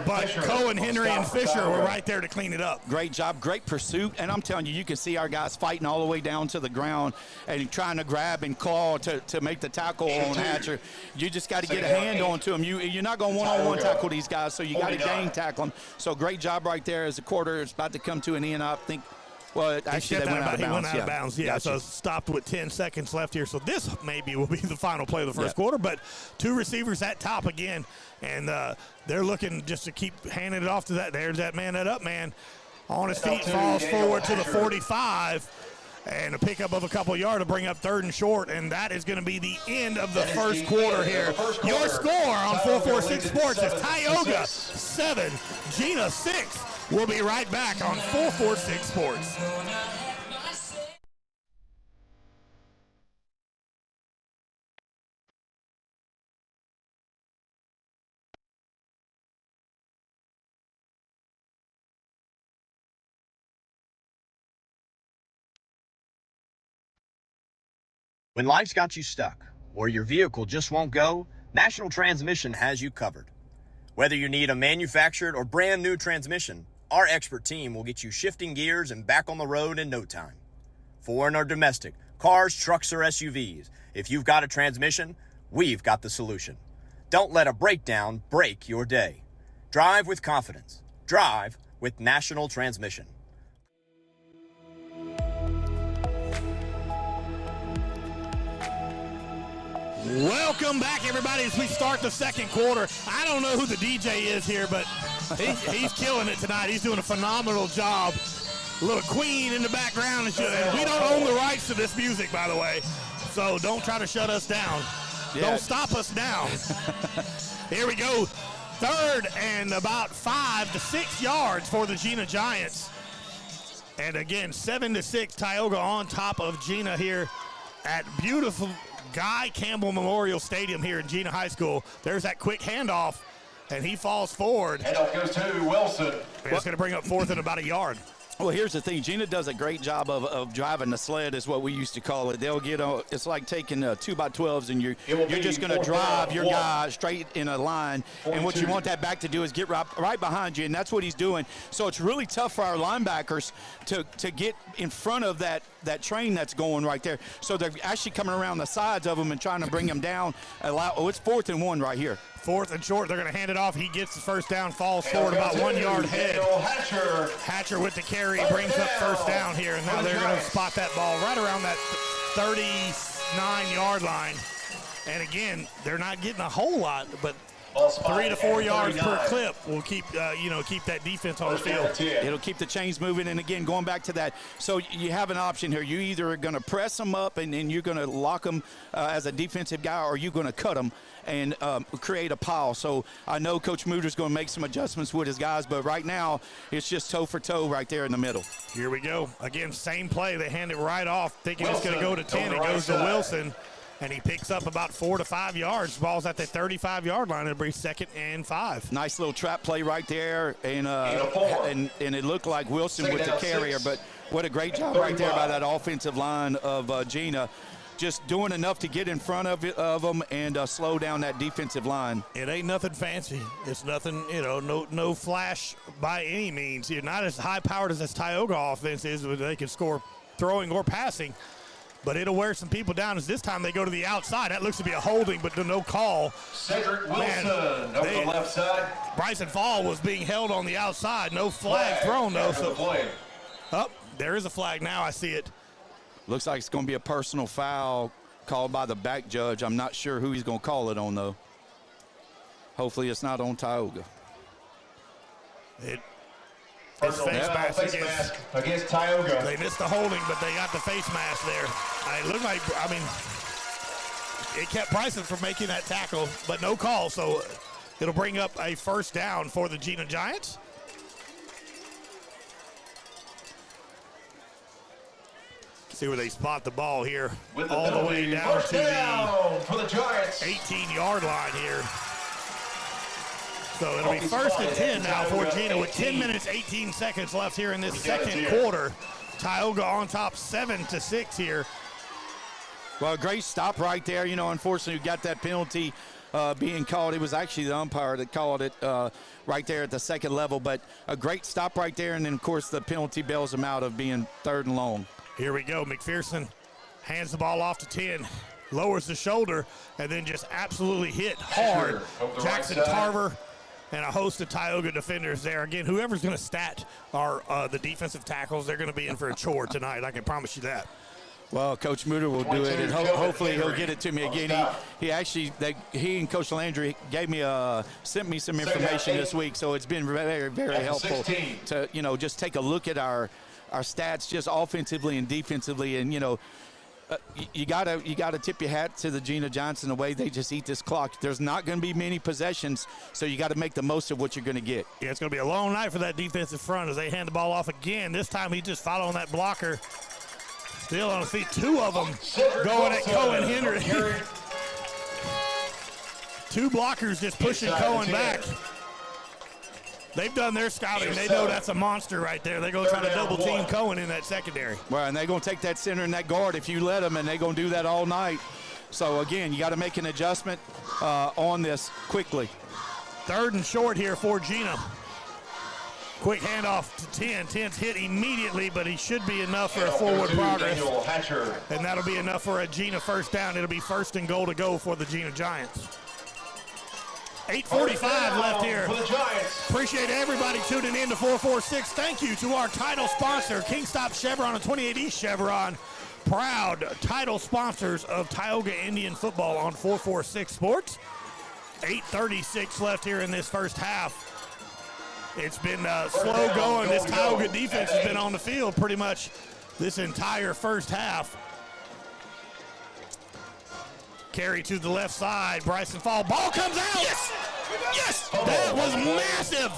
But Cohen, Henry, and Fisher were right there to clean it up. Great job, great pursuit. And I'm telling you, you can see our guys fighting all the way down to the ground and trying to grab and claw to make the tackle on Hatcher. You just got to get a hand onto him. You're not going to one-on-one tackle these guys, so you got to gang tackle them. So great job right there as the quarter is about to come to an end. I think. Well, actually, they went out of bounds. He went out of bounds, yeah. Gotcha. So stopped with 10 seconds left here. So this maybe will be the final play of the first quarter. But 2 receivers at top again, and they're looking just to keep handing it off to that. There's that man, that up man. On his feet, falls forward to the 45. And a pickup of a couple yards to bring up 3rd and short, and that is going to be the end of the first quarter here. Your score on 446 Sports is Tyogga 7, Gina 6. We'll be right back on 446 Sports. When life's got you stuck or your vehicle just won't go, National Transmission has you covered. Whether you need a manufactured or brand new transmission, our expert team will get you shifting gears and back on the road in no time. Foreign or domestic, cars, trucks, or SUVs, if you've got a transmission, we've got the solution. Don't let a breakdown break your day. Drive with confidence. Drive with National Transmission. Welcome back, everybody, as we start the second quarter. I don't know who the DJ is here, but he's killing it tonight. He's doing a phenomenal job. A little Queen in the background, and we don't own the rights to this music, by the way. So don't try to shut us down. Yeah. Don't stop us now. Here we go. 3rd and about 5 to 6 yards for the Gina Giants. And again, 7-6, Tyogga on top of Gina here at beautiful Guy Campbell Memorial Stadium here in Gina High School. There's that quick handoff, and he falls forward. Handoff goes to Wilson. It's going to bring up 4th and about a yard. Well, here's the thing. Gina does a great job of driving the sled, is what we used to call it. They'll get on. It's like taking 2x12s, and you're just going to drive your guy straight in a line. And what you want that back to do is get right behind you, and that's what he's doing. So it's really tough for our linebackers to get in front of that train that's going right there. So they're actually coming around the sides of them and trying to bring them down. It's 4th and 1 right here. 4th and short. They're going to hand it off. He gets the first down, falls forward about 1 yard ahead. Hatcher with the carry brings up first down here, and now they're going to spot that ball right around that 39-yard line. And again, they're not getting a whole lot, but 3 to 4 yards per clip will keep that defense on the field. It'll keep the chains moving. And again, going back to that, so you have an option here. You either are going to press them up and you're going to lock them as a defensive guy, or you're going to cut them and create a pile. So I know Coach Mooter's going to make some adjustments with his guys, but right now it's just toe for toe right there in the middle. Here we go. Again, same play. They hand it right off, thinking it's going to go to 10. It goes to Wilson, and he picks up about 4 to 5 yards. Ball's at the 35-yard line. It'll be 2nd and 5. Nice little trap play right there, and it looked like Wilson with the carrier, but what a great job right there by that offensive line of Gina. Just doing enough to get in front of them and slow down that defensive line. It ain't nothing fancy. It's nothing, no flash by any means. You're not as high-powered as this Tyogga offense is, where they can score throwing or passing. But it'll wear some people down as this time they go to the outside. That looks to be a holding, but no call. Cedric Wilson over the left side. Bryson Fall was being held on the outside. No flag thrown, though. So, there is a flag now. I see it. Looks like it's going to be a personal foul called by the back judge. I'm not sure who he's going to call it on, though. Hopefully it's not on Tyogga. It's face mask against Tyogga. They missed the holding, but they got the face mask there. It looked like, it kept Bryson from making that tackle, but no call. So it'll bring up a first down for the Gina Giants. See where they spot the ball here. All the way down to the 18-yard line here. So it'll be 1st and 10 now for Gina with 10 minutes, 18 seconds left here in this second quarter. Tyogga on top 7-6 here. Well, a great stop right there. Unfortunately, we got that penalty being called. It was actually the umpire that called it right there at the second level. But a great stop right there. And then, of course, the penalty bails them out of being 3rd and long. Here we go. McPherson hands the ball off to 10, lowers the shoulder, and then just absolutely hit hard. Jackson Tarver and a host of Tyogga defenders there. Again, whoever's going to stat our the defensive tackles, they're going to be in for a chore tonight. I can promise you that. Well, Coach Mooter will do it, and hopefully he'll get it to me again. He and Coach Landry sent me some information this week, so it's been very, very helpful to just take a look at our stats, just offensively and defensively, and you gotta tip your hat to the Gina Giants in the way they just eat this clock. There's not going to be many possessions, so you got to make the most of what you're going to get. Yeah, it's going to be a long night for that defensive front as they hand the ball off again. This time he's just following that blocker. Still on his feet, 2 of them going at Cohen Henry. 2 blockers just pushing Cohen back. They've done their scouting. They know that's a monster right there. They're going to try to double-team Cohen in that secondary. Well, and they're going to take that center and that guard if you let them, and they're going to do that all night. So, again, you got to make an adjustment on this quickly. 3rd and short here for Gina. Quick handoff to 10. 10's hit immediately, but he should be enough for a forward progress. And that'll be enough for a Gina first down. It'll be 1st and goal to go for the Gina Giants. 8:45 left here. Appreciate everybody tuning in to 446. Thank you to our title sponsor, Kingstop Chevron and 28 East Chevron. Proud title sponsors of Tioga Indian Football on 446 Sports. 8:36 left here in this first half. It's been slow going. This Tioga defense has been on the field pretty much this entire first half. Carry to the left side. Bryson Fall. Ball comes out. Yes! Yes! That was massive.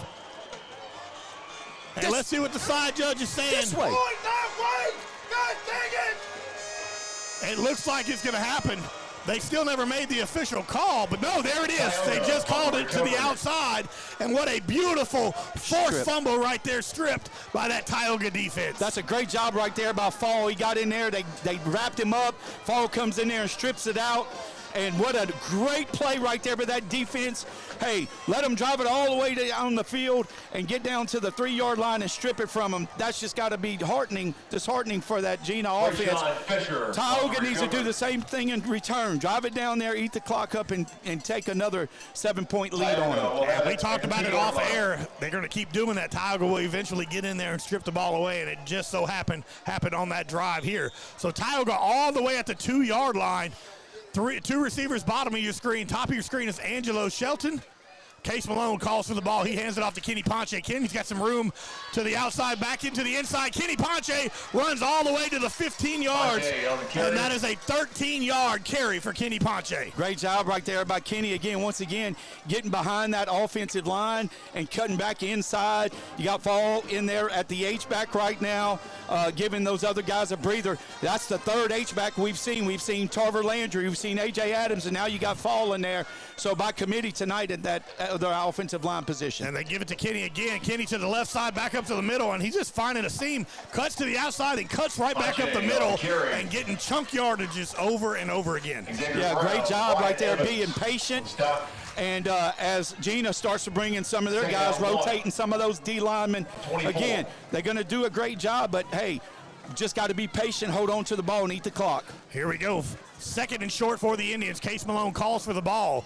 Hey, let's see what the side judge is saying. This way. God dang it! It looks like it's going to happen. They still never made the official call, but no, there it is. They just called it to the outside, and what a beautiful forced fumble right there, stripped by that Tioga defense. That's a great job right there by Fall. He got in there. They wrapped him up. Fall comes in there and strips it out. And what a great play right there by that defense. Hey, let them drive it all the way down the field and get down to the 3-yard line and strip it from them. That's just got to be disheartening for that Gina offense. Tioga needs to do the same thing in return. Drive it down there, eat the clock up, and take another 7-point lead on them. Yeah, we talked about it off air. They're going to keep doing that. Tioga will eventually get in there and strip the ball away, and it just so happened on that drive here. So Tioga all the way at the 2-yard line. Two receivers bottom of your screen. Top of your screen is Angelo Shelton. Case Malone calls for the ball. He hands it off to Kenny Ponche. Kenny's got some room to the outside, back into the inside. Kenny Ponche runs all the way to the 15 yards, and that is a 13-yard carry for Kenny Ponche. Great job right there by Kenny once again, getting behind that offensive line and cutting back inside. You got Fall in there at the H-back right now, giving those other guys a breather. That's the third H-back we've seen. We've seen Tarver Landry, we've seen A.J. Adams, and now you got Fall in there. So by committee tonight at that their offensive line position. And they give it to Kenny again. Kenny to the left side, back up to the middle, and he's just finding a seam, cuts to the outside and cuts right back up the middle and getting chunk yardages over and over again. Yeah, great job right there, being patient. And as Gina starts to bring in some of their guys, rotating some of those D linemen, again, they're going to do a great job, but hey, just got to be patient, hold on to the ball, and eat the clock. Here we go. 2nd and short for the Indians. Case Malone calls for the ball.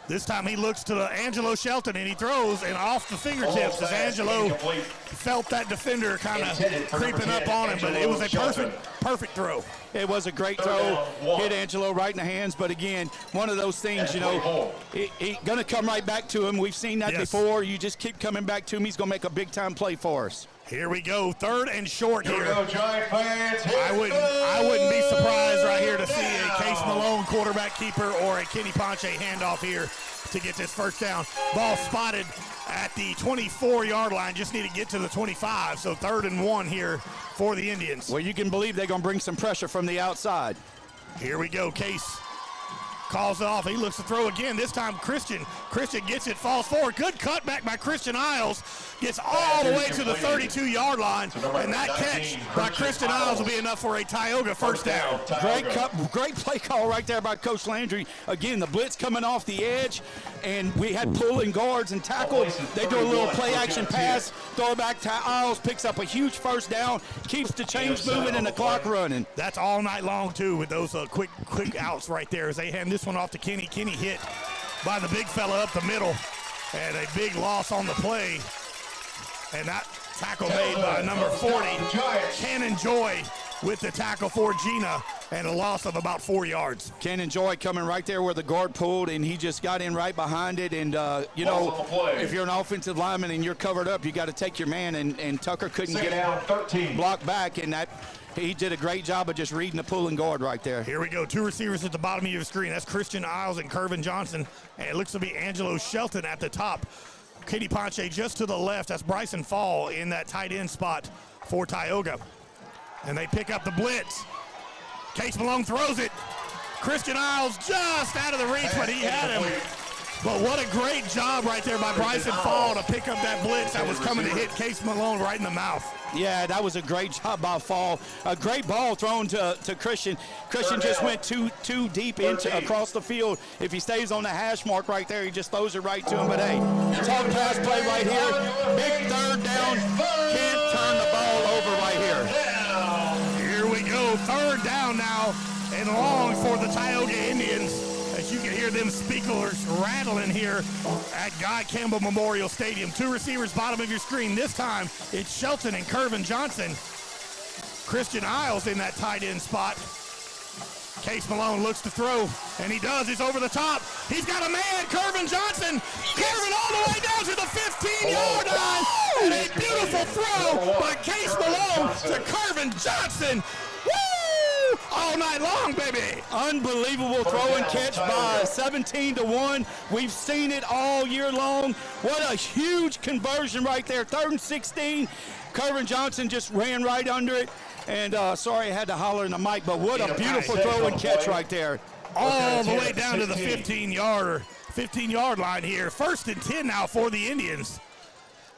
This time he looks to Angelo Shelton, and he throws, and off the fingertips as Angelo felt that defender kind of creeping up on him, but it was a perfect throw. It was a great throw. Hit Angelo right in the hands, but again, one of those things, you know, he's going to come right back to him. We've seen that before. You just keep coming back to him. He's going to make a big-time play for us. Here we go, 3rd and short here. Giant fans. I wouldn't be surprised right here to see a Case Malone quarterback keeper or a Kenny Ponche handoff here to get this first down. Ball spotted at the 24-yard line. Just need to get to the 25. So 3rd and 1 here for the Indians. Well, you can believe they're going to bring some pressure from the outside. Here we go. Case calls it off. He looks to throw again. This time Christian gets it, falls forward. Good cutback by Christian Isles. Gets all the way to the 32-yard line. And that catch by Christian Isles will be enough for a Tioga first down. Great play call right there by Coach Landry. Again, the blitz coming off the edge, and we had pulling guards and tackle. They do a little play-action pass, throw it back to Isles, picks up a huge first down, keeps the chains moving and the clock running. That's all night long, too, with those quick outs right there as they hand this one off to Kenny. Kenny hit by the big fella up the middle, and a big loss on the play. And that tackle made by number 40, Cannon Joy, with the tackle for Gina, and a loss of about 4 yards. Cannon Joy coming right there where the guard pulled, and he just got in right behind it. And, you know, if you're an offensive lineman and you're covered up, you got to take your man, and Tucker couldn't get blocked back, and he did a great job of just reading the pulling guard right there. Here we go. 2 receivers at the bottom of your screen. That's Christian Isles and Kervin Johnson, and it looks to be Angelo Shelton at the top. Kenny Ponche just to the left. That's Bryson Fall in that tight end spot for Tyogga. And they pick up the blitz. Case Malone throws it. Christian Isles just out of the reach, but he had him. But what a great job right there by Bryson Fall to pick up that blitz that was coming to hit Case Malone right in the mouth. Yeah, that was a great job by Fall. A great ball thrown to Christian. Christian just went too deep across the field. If he stays on the hash mark right there, he just throws it right to him. But hey, tough pass play right here. Big 3rd down. Can't turn the ball over right here. Here we go. 3rd down now and long for the Tioga Indians. As you can hear them speakers rattling here at Guy Campbell Memorial Stadium. 2 receivers bottom of your screen. This time it's Shelton and Kervin Johnson. Christian Isles in that tight end spot. Case Malone looks to throw, and he does. He's over the top. He's got a man, Kervin Johnson. Kervin all the way down to the 15-yard line. And a beautiful throw by Case Malone to Kervin Johnson. Woo! all night long, baby. Unbelievable throw and catch by 17-1. We've seen it all year long. What a huge conversion right there. 3rd and 16. Kervin Johnson just ran right under it. And sorry I had to holler in the mic, but what a beautiful throw and catch right there. All the way down to the 15-yard line here. 1st and 10 now for the Indians.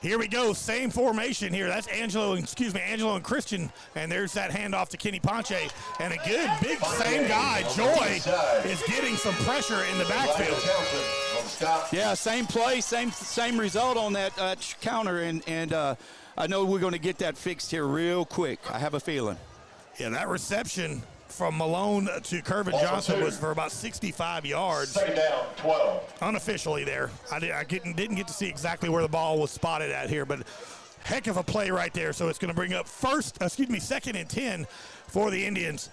Here we go, same formation here. That's Angelo and Christian, and there's that handoff to Kenny Ponche. And a good, big, same guy, Joy, is getting some pressure in the backfield. Yeah, same play, same result on that counter, and I know we're going to get that fixed here real quick. I have a feeling. Yeah, that reception from Malone to Kervin Johnson was for about 65 yards. 2nd down, 12. Unofficially there. I didn't get to see exactly where the ball was spotted at here, but heck of a play right there. So it's going to bring up 2nd and 10 for the Indians.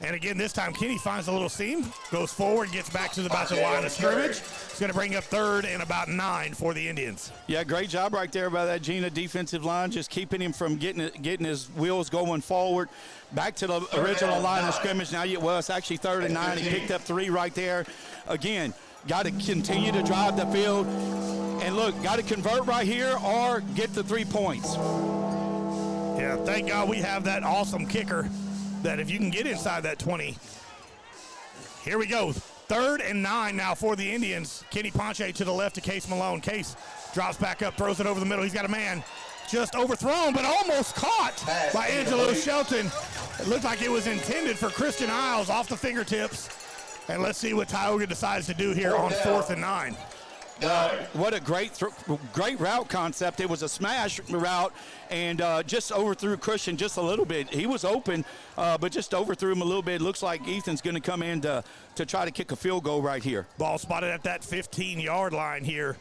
And again, this time Kenny finds a little seam, goes forward, gets back to about the line of scrimmage. It's going to bring up 3rd and about 9 for the Indians. Yeah, great job right there by that Gina defensive line, just keeping him from getting his wheels going forward. Back to the original line of scrimmage. Now, it's actually 3rd and 9. He picked up 3 right there. Again, got to continue to drive the field. And look, got to convert right here or get the 3 points. Yeah, thank God we have that awesome kicker that if you can get inside that 20. Here we go. 3rd and 9 now for the Indians. Kenny Ponche to the left to Case Malone. Case drops back up, throws it over the middle. He's got a man just overthrown, but almost caught by Angelo Shelton. It looked like it was intended for Christian Isles off the fingertips. And let's see what Tioga decides to do here on 4th and 9. What a great route concept. It was a smash route and just overthrew Christian just a little bit. He was open, but just overthrew him a little bit. Looks like Ethan's going to come in to try to kick a field goal right here. Ball spotted at that 15-yard line here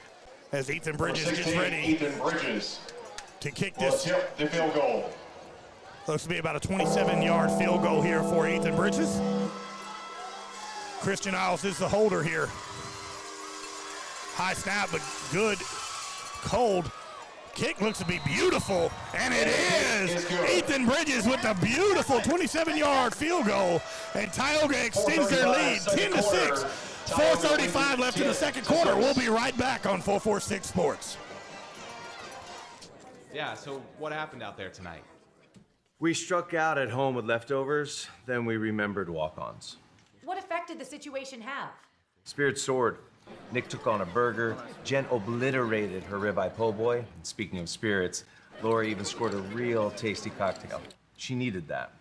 as Ethan Bridges gets ready. Ethan Bridges to kick this. The field goal. Looks to be about a 27-yard field goal here for Ethan Bridges. Christian Isles is the holder here. High snap, but good, cold kick looks to be beautiful, and it is. Ethan Bridges with the beautiful 27-yard field goal, and Tioga extends their lead 10-6. 4:35 left in the second quarter. We'll be right back on 446 Sports. Yeah, so what happened out there tonight? We struck out at home with leftovers, then we remembered walk-ons. What effect did the situation have? Spirit soared. Nick took on a burger. Jen obliterated her ribeye po' boy. And speaking of spirits, Laura even scored a real tasty cocktail. She needed that.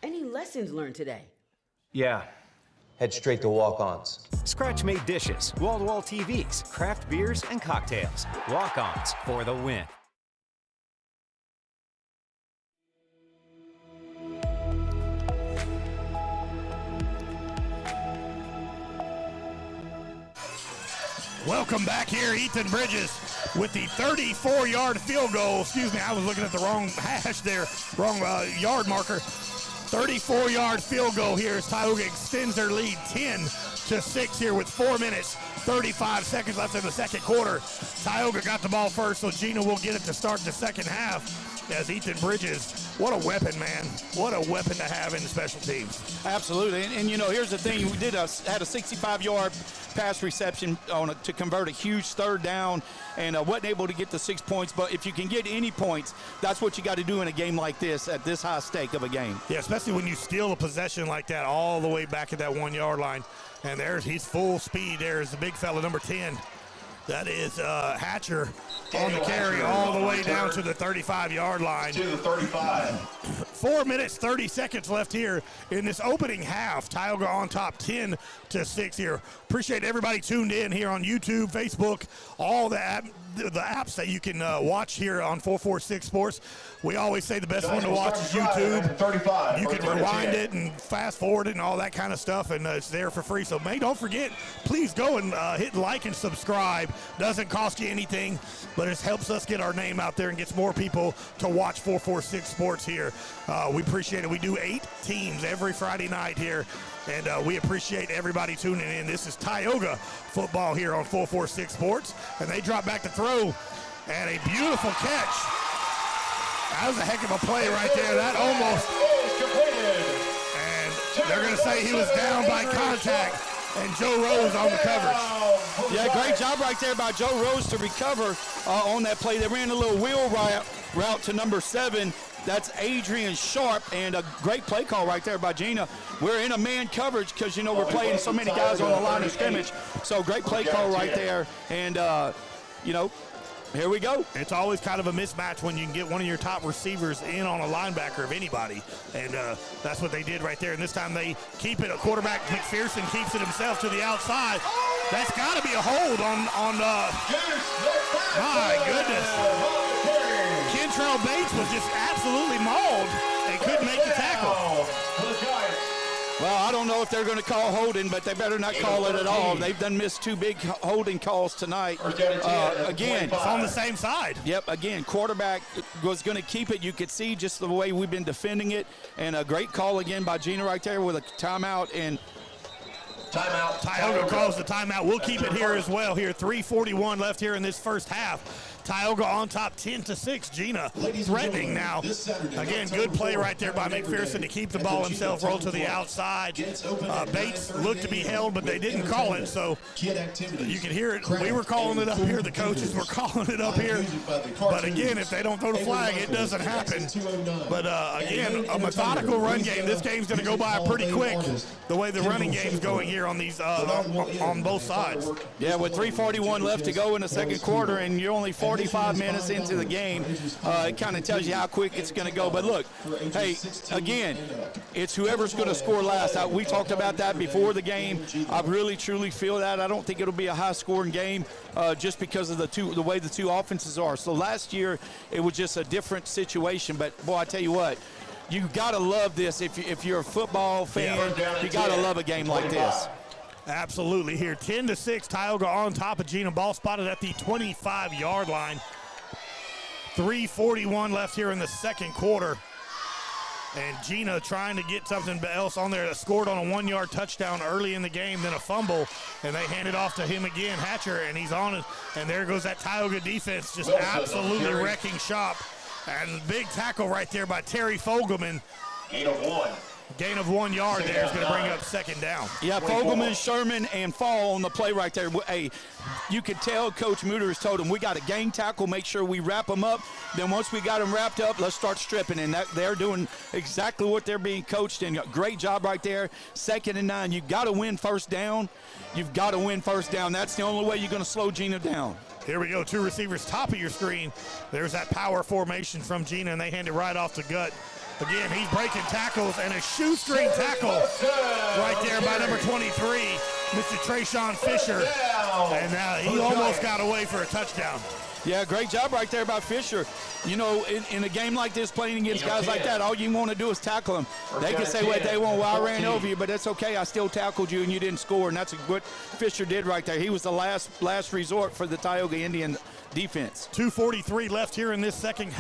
Any lessons learned today? Yeah. Head straight to walk-ons. Scratch-made dishes, wall-to-wall TVs, craft beers, and cocktails. Walk-ons for the win. Welcome back here, Ethan Bridges with the 34-yard field goal. Excuse me, I was looking at the wrong hash there, wrong yard marker. 34-yard field goal here as Tioga extends their lead 10-6 here with 4 minutes, 35 seconds left in the second quarter. Tioga got the ball first, so Gina will get it to start the second half. As Ethan Bridges, what a weapon, man. What a weapon to have in the special teams. Absolutely, and you know, here's the thing. We had a 65-yard pass reception to convert a huge 3rd down and wasn't able to get the 6 points. But if you can get any points, that's what you got to do in a game like this at this high stake of a game. Yeah, especially when you steal a possession like that all the way back at that 1-yard line. And he's full speed. There's the big fella, number 10. That is Hatcher on the carry all the way down to the 35-yard line. To the 35. 4 minutes, 30 seconds left here in this opening half. Tioga on top 10-6 here. Appreciate everybody tuned in here on YouTube, Facebook, all the apps that you can watch here on 446 Sports. We always say the best one to watch is YouTube. 35. You can rewind it and fast forward it and all that kind of stuff, and it's there for free. So, don't forget, please go and hit like and subscribe. Doesn't cost you anything, but it helps us get our name out there and gets more people to watch 446 Sports here. We appreciate it. We do 8 teams every Friday night here, and we appreciate everybody tuning in. This is Tioga football here on 446 Sports, and they drop back to throw, and a beautiful catch. That was a heck of a play right there. That almost. And They're going to say he was down by contact, and Joe Rose on the coverage. Yeah, great job right there by Joe Rose to recover on that play. They ran a little wheel route to number 7. That's Adrian Sharp, and a great play call right there by Gina. We're in a man coverage because, you know, we're playing so many guys on the line of scrimmage. So great play call right there. And, you know, here we go. It's always kind of a mismatch when you can get one of your top receivers in on a linebacker of anybody. And that's what they did right there. And this time they keep it. A quarterback, McPherson, keeps it himself to the outside. That's got to be a hold on my goodness. Kentrell Bates was just absolutely mauled and couldn't make the tackle. Well, I don't know if they're going to call holding, but they better not call it at all. They've done missed 2 big holding calls tonight. Again, it's on the same side. Yep, again, quarterback was going to keep it. You could see just the way we've been defending it. And a great call again by Gina right there with a timeout. And timeout. Tioga calls the timeout. We'll keep it here as well. Here, 3:41 left here in this first half. Tioga on top 10-6. Gina threatening now. Again, good play right there by McPherson to keep the ball himself, roll to the outside. Bates looked to be held, but they didn't call it, so you can hear it. We were calling it up here. The coaches were calling it up here. But again, if they don't throw the flag, it doesn't happen. But again, a methodical run game. This game's going to go by pretty quick, the way the running game's going here on these on both sides. Yeah, with 3:41 left to go in the second quarter, and you're only 45 minutes into the game, it kind of tells you how quick it's going to go. But look, hey, again, it's whoever's going to score last. We talked about that before the game. I really, truly feel that. I don't think it'll be a high-scoring game just because of the way the two offenses are. So last year, it was just a different situation. But, boy, I tell you what, you got to love this. If you're a football fan, you got to love a game like this. Absolutely. Here, 10-6, Tioga on top of Gina. Ball spotted at the 25-yard line. 3:41 left here in the second quarter. And Gina trying to get something else on there. That scored on a 1-yard touchdown early in the game, then a fumble, and they hand it off to him again, Hatcher, and he's on it. And there goes that Tioga defense, just absolutely wrecking shop. And big tackle right there by Terry Fogelman. Gain of 1. Gain of 1 yard there is going to bring up second down. Yeah, Fogelman, Sherman, and Fall on the play right there. Hey, you could tell Coach Muter has told them we got a gang tackle, make sure we wrap them up. Then once we got them wrapped up, let's start stripping. And they're doing exactly what they're being coached in. Great job right there. 2nd and 9. You've got to win first down. You've got to win first down. That's the only way you're going to slow Gina down. Here we go, 2 receivers top of your screen. There's that power formation from Gina, and they hand it right off the gut. Again, he's breaking tackles, and a shoestring tackle right there by number 23, Mr. Trayshawn Fisher. And he almost got away for a touchdown. Yeah, great job right there by Fisher. You know, in a game like this, playing against guys like that, all you want to do is tackle them. They can say what they want, well, I ran over you, but that's okay. I still tackled you, and you didn't score, and that's what Fisher did right there. He was the last resort for the Tioga Indian defense. 2:43 left here in this second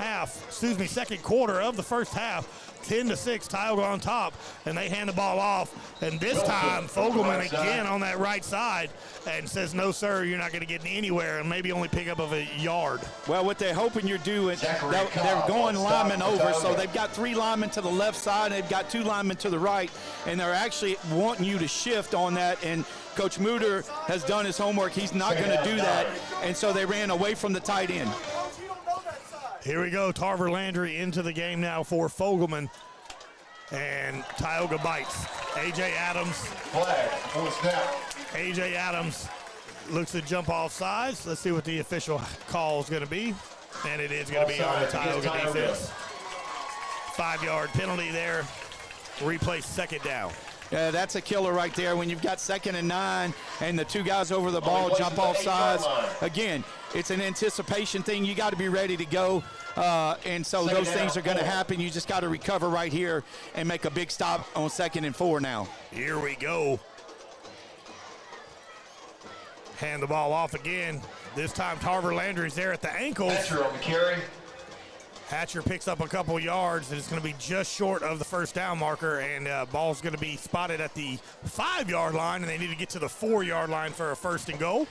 quarter of the first half. 10-6, Tioga on top, and they hand the ball off. And this time, Fogelman again on that right side and says, no, sir, you're not going to get anywhere, and maybe only pick up of a yard. Well, what they're hoping you're doing, they're going linemen over, so they've got 3 linemen to the left side, and they've got 2 linemen to the right, and they're actually wanting you to shift on that, and Coach Muter has done his homework. He's not going to do that, and so they ran away from the tight end. Here we go, Tarver Landry into the game now for Fogelman. And Tyogga bites. A.J. Adams. Flag on the snap. A.J. Adams looks to jump off sides. Let's see what the official call is going to be. And it is going to be on the Tioga defense. 5-yard penalty there. Replay second down. Yeah, that's a killer right there. When you've got 2nd and 9 and the 2 guys over the ball jump off sides. Again, it's an anticipation thing. You got to be ready to go. And so those things are going to happen. You just got to recover right here and make a big stop on 2nd and 4 now. Here we go. Hand the ball off again. This time Tarver Landry's there at the ankles. Hatcher on the carry. Hatcher picks up a couple yards, and it's going to be just short of the first down marker, and ball's going to be spotted at the 5-yard line, and they need to get to the 4-yard line for a first and goal.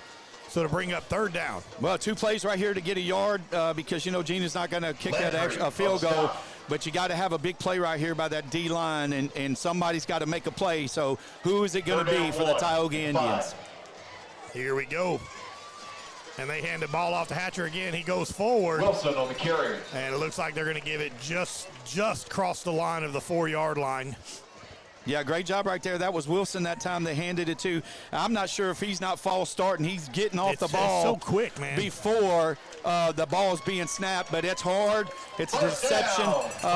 So to bring up 3rd down. Well, 2 plays right here to get a yard because, you know, Gina's not going to kick that extra field goal. but you got to have a big play right here by that D-line, and somebody's got to make a play. So who is it going to be for the Tioga Indians? Here we go. And they hand the ball off to Hatcher again. He goes forward. Wilson on the carry. And it looks like they're going to give it just cross the line of the 4-yard line. Yeah, great job right there. That was Wilson that time they handed it to. I'm not sure if he's not false starting. He's getting off the ball so quick, man. Before the ball's being snapped, but it's hard. It's a deception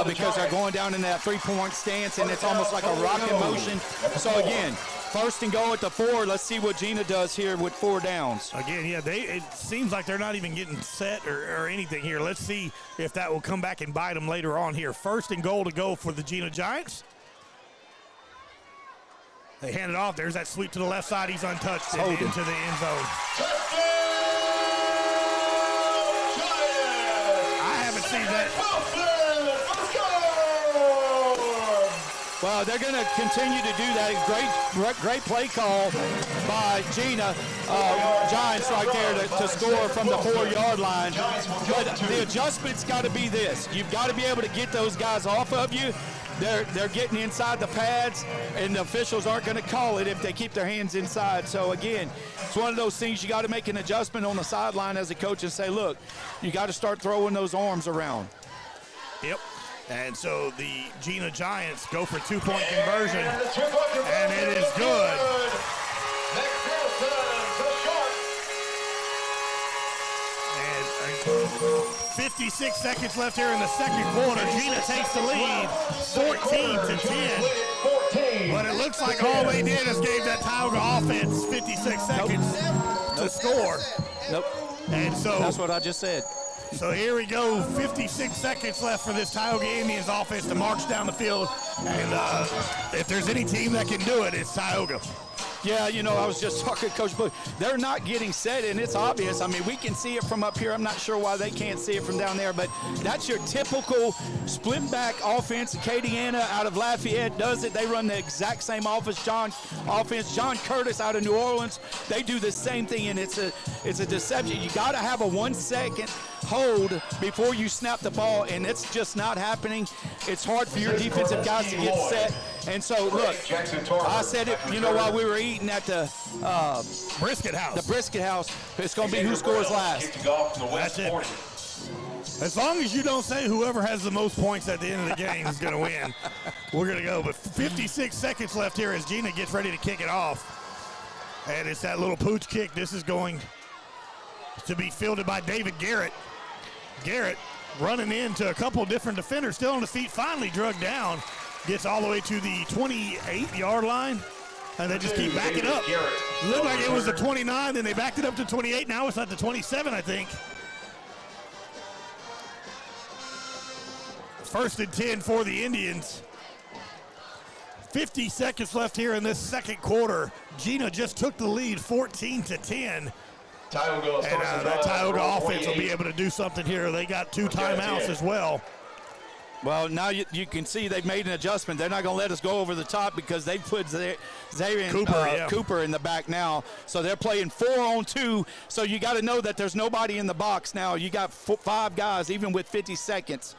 because they're going down in that three-point stance, and it's almost like a rocket motion. So, again, first and goal at the 4. Let's see what Gina does here with 4 downs. Again, yeah, it seems like they're not even getting set or anything here. Let's see if that will come back and bite them later on here. First and goal to go for the Gina Giants. They hand it off. There's that sweep to the left side. He's untouched into the end zone. I haven't seen that. Well, they're going to continue to do that. Great play call by Gina. Giants right there to score from the 4-yard line. But the adjustment's got to be this. You've got to be able to get those guys off of you. They're getting inside the pads, and the officials aren't going to call it if they keep their hands inside. So, again, it's one of those things you got to make an adjustment on the sideline as a coach and say, look, you got to start throwing those arms around. Yep. And so the Gina Giants go for 2-point conversion, and it is good. 56 seconds left here in the second quarter. Gina takes the lead, 14-10. But it looks like all they did is gave that Tioga offense 56 seconds to score. Nope. And so that's what I just said. So here we go, 56 seconds left for this Tioga Indians offense to march down the field. And if there's any team that can do it, it's Tioga. Yeah, you know, I was just talking to Coach Bush. They're not getting set, and it's obvious. I mean, we can see it from up here. I'm not sure why they can't see it from down there, but that's your typical split-back offense. Acadiana out of Lafayette does it. They run the exact same offense. John Curtis out of New Orleans, they do the same thing, and it's a deception. You got to have a 1-second hold before you snap the ball, and it's just not happening. It's hard for your defensive guys to get set. And so, look, I said it, you know, while we were eating at the Brisket House. The Brisket House, it's going to be who scores last. That's it. As long as you don't say whoever has the most points at the end of the game is going to win, we're going to go. But 56 seconds left here as Gina gets ready to kick it off. And it's that little pooch kick. This is going to be fielded by David Garrett. Garrett running into a couple different defenders, still on his feet, finally drugged down. Gets all the way to the 28-yard line, and they just keep backing up. Looked like it was the 29, then they backed it up to 28. Now it's at the 27, I think. First and 10 for the Indians. 50 seconds left here in this second quarter. Gina just took the lead 14-10. Tioga and that Tioga offense will be able to do something here. They got 2 timeouts as well. Well, now you can see they've made an adjustment. They're not going to let us go over the top because they put Cooper in the back now. So they're playing 4-on-2. So you got to know that there's nobody in the box now. You got 5 guys, even with 50 seconds,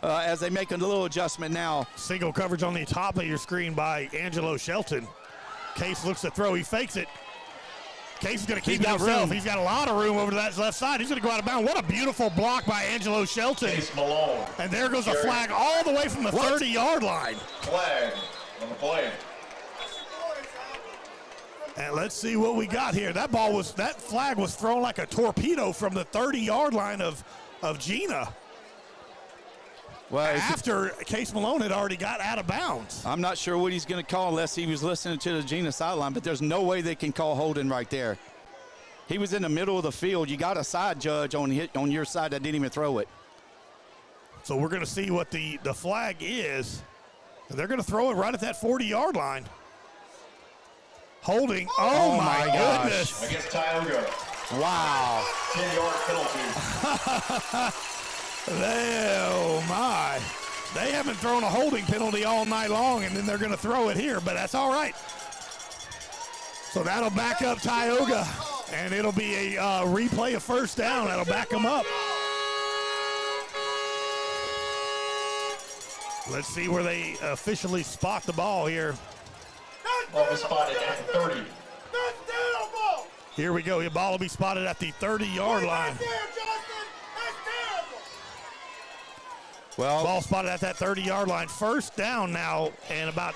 as they make a little adjustment now. Single coverage on the top of your screen by Angelo Shelton. Case looks to throw. He fakes it. Case is going to keep it himself. He's got a lot of room over to that left side. He's going to go out of bounds. What a beautiful block by Angelo Shelton. Case Malone. And there goes a flag all the way from the 30-yard line. Flag on the play. And let's see what we got here. That flag was thrown like a torpedo from the 30-yard line of Gina. Well, after Case Malone had already got out of bounds. I'm not sure what he's going to call unless he was listening to the Gina sideline, but there's no way they can call holding right there. He was in the middle of the field. You got a side judge on your side that didn't even throw it. So we're going to see what the flag is. And they're going to throw it right at that 40-yard line. Holding. Oh my goodness. Against Tyogga. Wow. 10-yard penalty. Oh, my. They haven't thrown a holding penalty all night long, and then they're going to throw it here, but that's all right. So that'll back up Tyogga, and it'll be a replay of first down. That'll back them up. Let's see where they officially spot the ball here. Ball is spotted at 30. Here we go. The ball will be spotted at the 30-yard line. Well, ball spotted at that 30-yard line. First down now, and about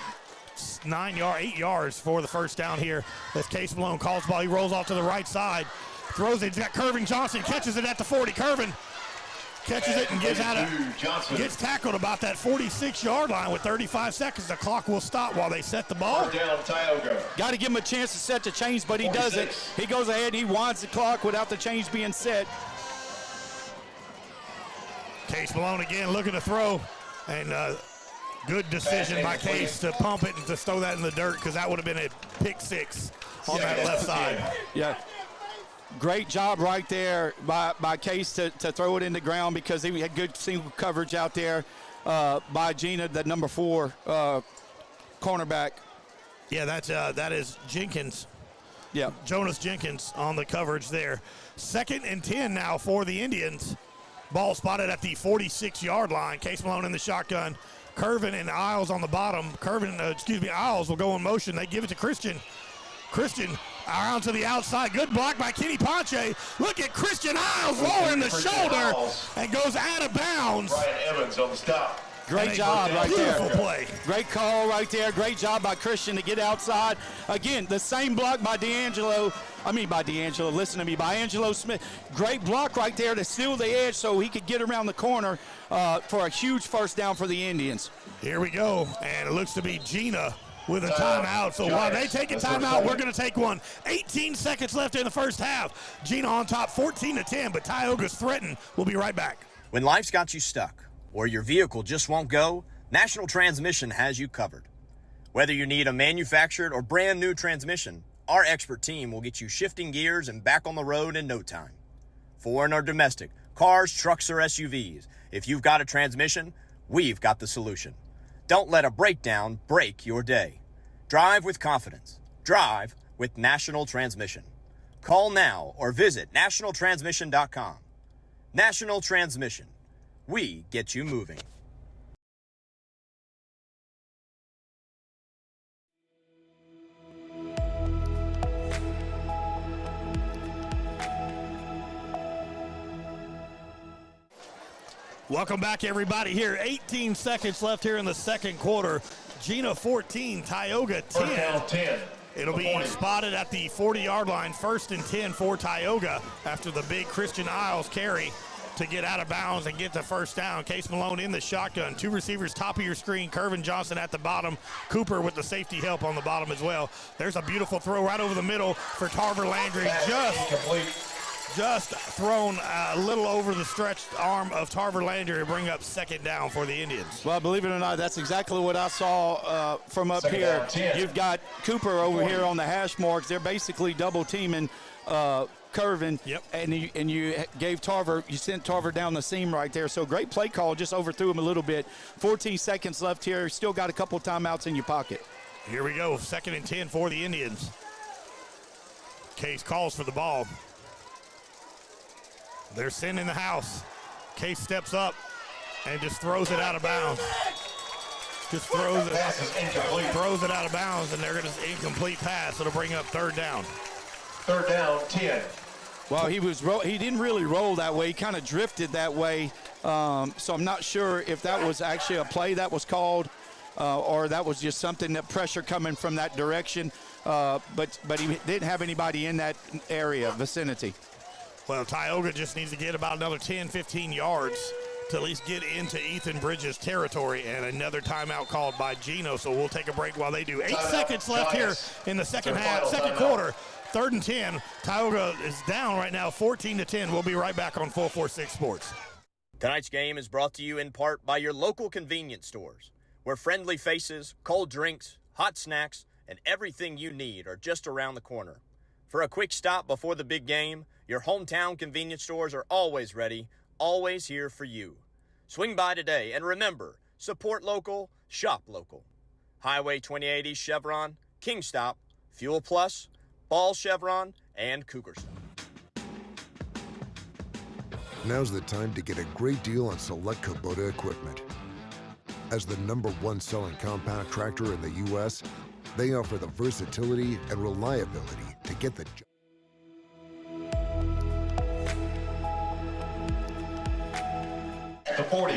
8 yards for the first down here. As Case Malone calls the ball, he rolls off to the right side, throws it. He's got Curvin Johnson, catches it at the 40. Curvin catches it and gets tackled about that 46-yard line with 35 seconds. The clock will stop while they set the ball. Down, Tioga. Got to give him a chance to set the chains, but he doesn't. He goes ahead and he winds the clock without the chains being set. Case Malone again looking to throw, and good decision by Case to pump it and to throw that in the dirt, because that would have been a pick six on that left side. Yeah. Great job right there by Case to throw it in the ground, because he had good single coverage out there by Gina, the number 4 cornerback. Yeah, that is Jenkins. Yeah. Jonas Jenkins on the coverage there. 2nd and 10 now for the Indians. Ball spotted at the 46-yard line. Case Malone in the shotgun. Curvin and Isles on the bottom. Isles will go in motion. They give it to Christian. Christian around to the outside. Good block by Kenny Ponche. Look at Christian Isles rolling the shoulder and goes out of bounds. Brian Evans on the stop. Great job right there. Beautiful play. Great call right there. Great job by Christian to get outside. Again, the same block by D'Angelo. Listen to me, by Angelo Smith. Great block right there to seal the edge so he could get around the corner for a huge first down for the Indians. Here we go, and it looks to be Gina with a timeout. So while they take a timeout, we're going to take one. 18 seconds left in the first half. Gina on top, 14-10, but Tioga's threatened. We'll be right back. When life's got you stuck or your vehicle just won't go, National Transmission has you covered. Whether you need a manufactured or brand new transmission, our expert team will get you shifting gears and back on the road in no time. Foreign or domestic, cars, trucks, or SUVs, if you've got a transmission, we've got the solution. Don't let a breakdown break your day. Drive with confidence. Drive with National Transmission. Call now or visit nationaltransmission.com. National Transmission. We get you moving. Welcome back, everybody. Here, 18 seconds left here in the second quarter. Gina 14, Tioga 10. It'll be spotted at the 40-yard line. 1st and 10 for Tyogga after the big Christian Isles carry to get out of bounds and get the first down. Case Malone in the shotgun. 2 receivers top of your screen. Curvin Johnson at the bottom. Cooper with the safety help on the bottom as well. There's a beautiful throw right over the middle for Tarver Landry. Just thrown a little over the stretched arm of Tarver Landry to bring up 2nd down for the Indians. Well, believe it or not, that's exactly what I saw from up here. You've got Cooper over here on the hash marks. They're basically double teaming Curvin. Yep. And you gave Tarver, you sent Tarver down the seam right there. So great play call, just overthrew him a little bit. 14 seconds left here. Still got a couple timeouts in your pocket. Here we go, 2nd and 10 for the Indians. Case calls for the ball. They're sending the house. Case steps up and just throws it out of bounds. Just throws it out of bounds, and they're going to incomplete pass. It'll bring up 3rd down. 3rd down, 10. Well, he didn't really roll that way. He kind of drifted that way. So I'm not sure if that was actually a play that was called or that was just something, that pressure coming from that direction. But he didn't have anybody in that area, vicinity. Well, Tyogga just needs to get about another 10, 15 yards to at least get into Ethan Bridges' territory, and another timeout called by Gino. So we'll take a break while they do. 8 seconds left here in the second quarter. 3rd and 10. Tyogga is down right now, 14-10. We'll be right back on 446 Sports. Tonight's game is brought to you in part by your local convenience stores, where friendly faces, cold drinks, hot snacks, and everything you need are just around the corner. For a quick stop before the big game, your hometown convenience stores are always ready, always here for you. Swing by today, and remember, support local, shop local. Highway 2080 Chevron, Kingstop, Fuel Plus, Ball Chevron, and Cougar Stop. Now's the time to get a great deal on select Kubota equipment. As the #1 selling compact tractor in the U.S., they offer the versatility and reliability to get the job.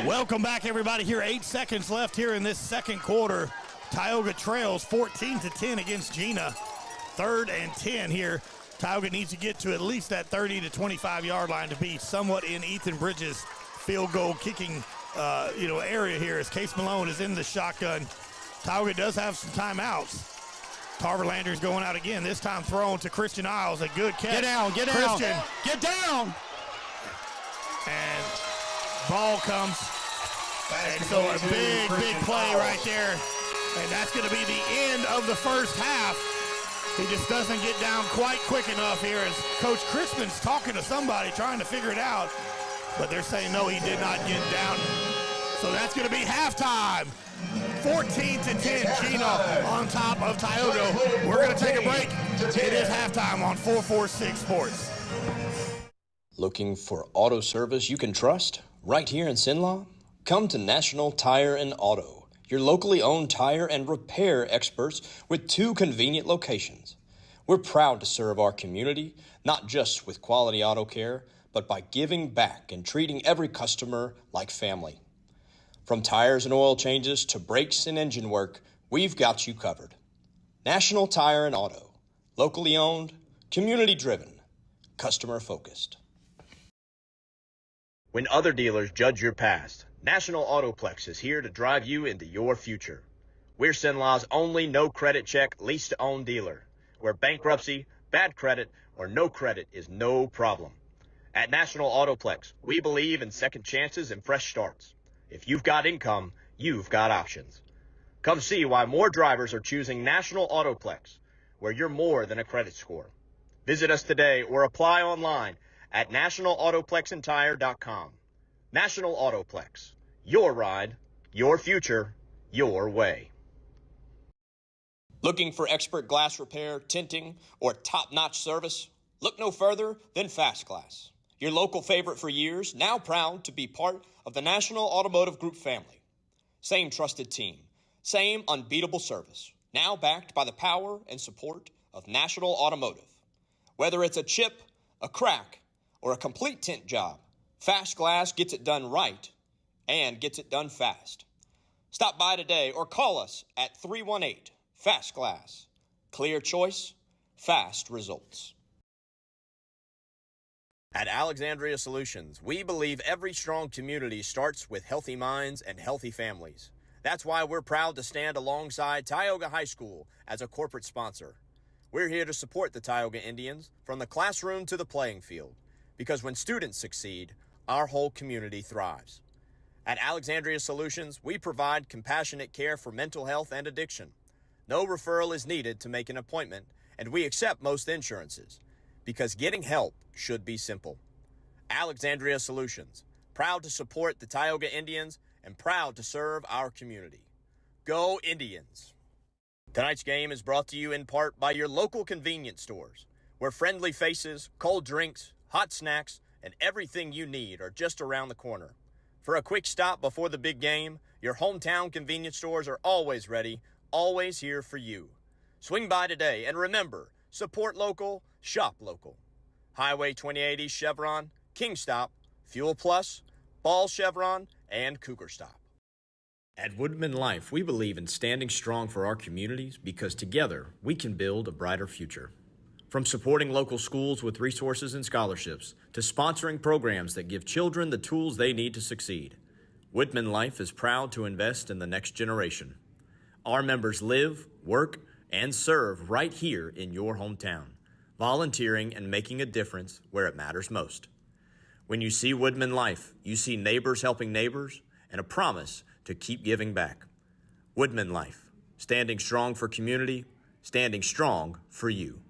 Welcome back, everybody. Here, 8 seconds left here in this second quarter. Tioga trails 14-10 against Gina. 3rd and 10 here. Tioga needs to get to at least that 30 to 25-yard line to be somewhat in Ethan Bridges' field goal kicking area here as Case Malone is in the shotgun. Tioga does have some timeouts. Tarver Landry's going out again, this time thrown to Christian Isles. A good catch. Get down, get down. Christian. Get down. And ball comes. And so a big play right there. And that's going to be the end of the first half. He just doesn't get down quite quick enough here as Coach Crispin's talking to somebody, trying to figure it out. But they're saying, no, he did not get down. So that's going to be halftime. 14-10, Gina on top of Tioga. We're going to take a break. It is halftime on 446 Sports. Looking for auto service you can trust right here in Sinlaw? Come to National Tire and Auto, your locally owned tire and repair experts with 2 convenient locations. We're proud to serve our community, not just with quality auto care, but by giving back and treating every customer like family. From tires and oil changes to brakes and engine work, we've got you covered. National Tire and Auto, locally owned, community-driven, customer-focused. When other dealers judge your past, National Autoplex is here to drive you into your future. We're Sinlaw's only no-credit check lease-to-own dealer, where bankruptcy, bad credit, or no credit is no problem. At National Autoplex, we believe in second chances and fresh starts. If you've got income, you've got options. Come see why more drivers are choosing National Autoplex, where you're more than a credit score. Visit us today or apply online at nationalautoplex.com. National Autoplex, your ride, your future, your way. Looking for expert glass repair, tinting, or top-notch service? Look no further than Fast Glass. Your local favorite for years, now proud to be part of the National Automotive Group family. Same trusted team, same unbeatable service, now backed by the power and support of National Automotive. Whether it's a chip, a crack, or a complete tint job, Fast Glass gets it done right and gets it done fast. Stop by today or call us at 318-FAST-GLASS. Clear choice, fast results. At Alexandria Solutions, we believe every strong community starts with healthy minds and healthy families. That's why we're proud to stand alongside Tioga High School as a corporate sponsor. We're here to support the Tioga Indians from the classroom to the playing field, because when students succeed, our whole community thrives. At Alexandria Solutions, we provide compassionate care for mental health and addiction. No referral is needed to make an appointment, and we accept most insurances, because getting help should be simple. Alexandria Solutions, proud to support the Tioga Indians and proud to serve our community. Go Indians! Tonight's game is brought to you in part by your local convenience stores, where friendly faces, cold drinks, hot snacks, and everything you need are just around the corner. For a quick stop before the big game, your hometown convenience stores are always ready, always here for you. Swing by today and remember, support local, shop local. Highway 2080 Chevron, King Stop, Fuel Plus, Ball Chevron, and Cougar Stop. At Woodman Life, we believe in standing strong for our communities because together we can build a brighter future. From supporting local schools with resources and scholarships to sponsoring programs that give children the tools they need to succeed, Woodman Life is proud to invest in the next generation. Our members live, work, and serve right here in your hometown, volunteering and making a difference where it matters most. When you see Woodman Life, you see neighbors helping neighbors and a promise to keep giving back. Woodman Life, standing strong for community, standing strong for you.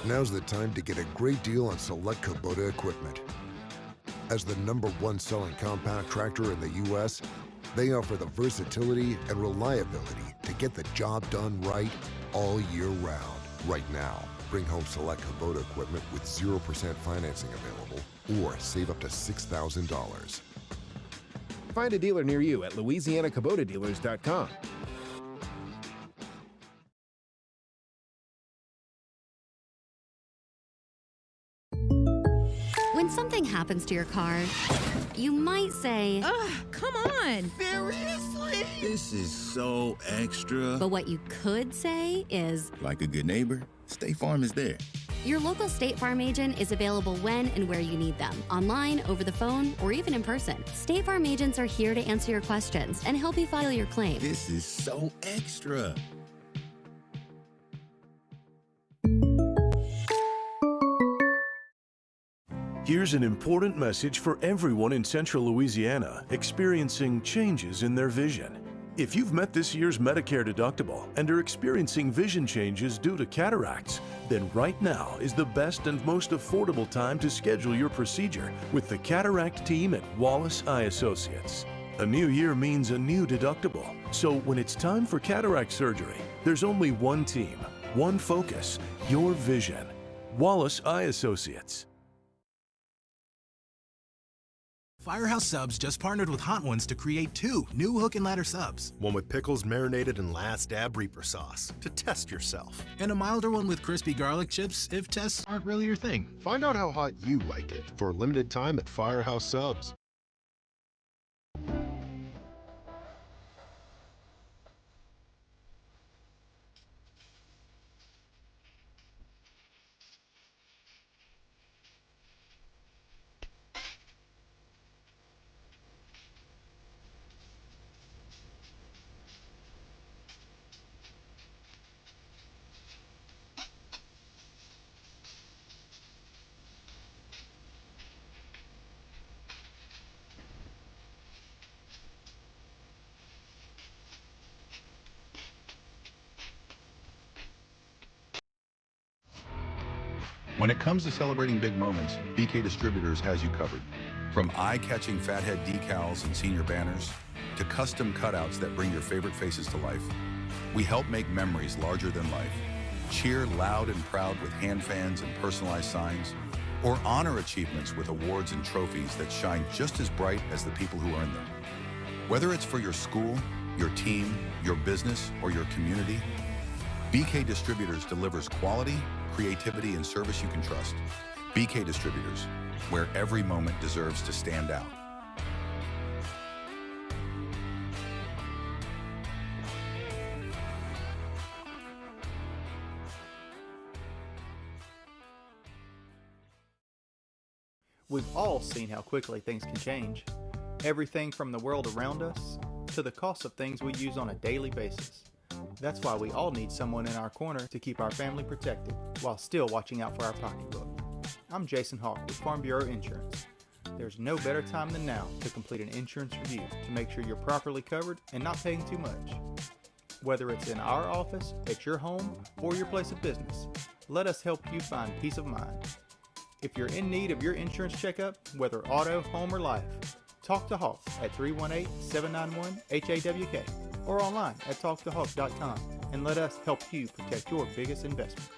Now's the time to get a great deal on select Kubota equipment. As the #1 selling compact tractor in the U.S., they offer the versatility and reliability to get the job done right all year round. Right now, bring home select Kubota equipment with 0% financing available or save up to $6,000. Find a dealer near you at LouisianaKubotaDealers.com. When something happens to your car, you might say, ugh, come on. Seriously? This is so extra. But what you could say is, Like a good neighbor, State Farm is there. your local State Farm agent is available when and where you need them, online, over the phone, or even in person. State Farm agents are here to answer your questions and help you file your claim. This is so extra. Here's an important message for everyone in Central Louisiana experiencing changes in their vision. If you've met this year's Medicare deductible and are experiencing vision changes due to cataracts, then right now is the best and most affordable time to schedule your procedure with the cataract team at Wallace Eye Associates. A new year means a new deductible, so when it's time for cataract surgery, there's only one team, one focus, your vision. Wallace Eye Associates. Firehouse Subs just partnered with Hot Ones to create 2 new hook and ladder subs. One with pickles marinated in Last Dab Reaper sauce to test yourself. And a milder one with crispy garlic chips if tests aren't really your thing. Find out how hot you like it for a limited time at Firehouse Subs. When it comes to celebrating big moments, BK Distributors has you covered. From eye-catching fathead decals and senior banners, to custom cutouts that bring your favorite faces to life, we help make memories larger than life. Cheer loud and proud with hand fans and personalized signs, or honor achievements with awards and trophies that shine just as bright as the people who earn them. Whether it's for your school, your team, your business, or your community, BK Distributors delivers quality, creativity, and service you can trust. BK Distributors, where every moment deserves to stand out. We've all seen how quickly things can change. Everything from the world around us to the cost of things we use on a daily basis. That's why we all need someone in our corner to keep our family protected while still watching out for our pocketbook. I'm Jason Hawk with Farm Bureau Insurance. There's no better time than now to complete an insurance review to make sure you're properly covered and not paying too much. Whether it's in our office, at your home, or your place of business, let us help you find peace of mind. If you're in need of your insurance checkup, whether auto, home, or life, talk to Hawk at 318-791-HAWK or online at talktohawk.com and let us help you protect your biggest investments.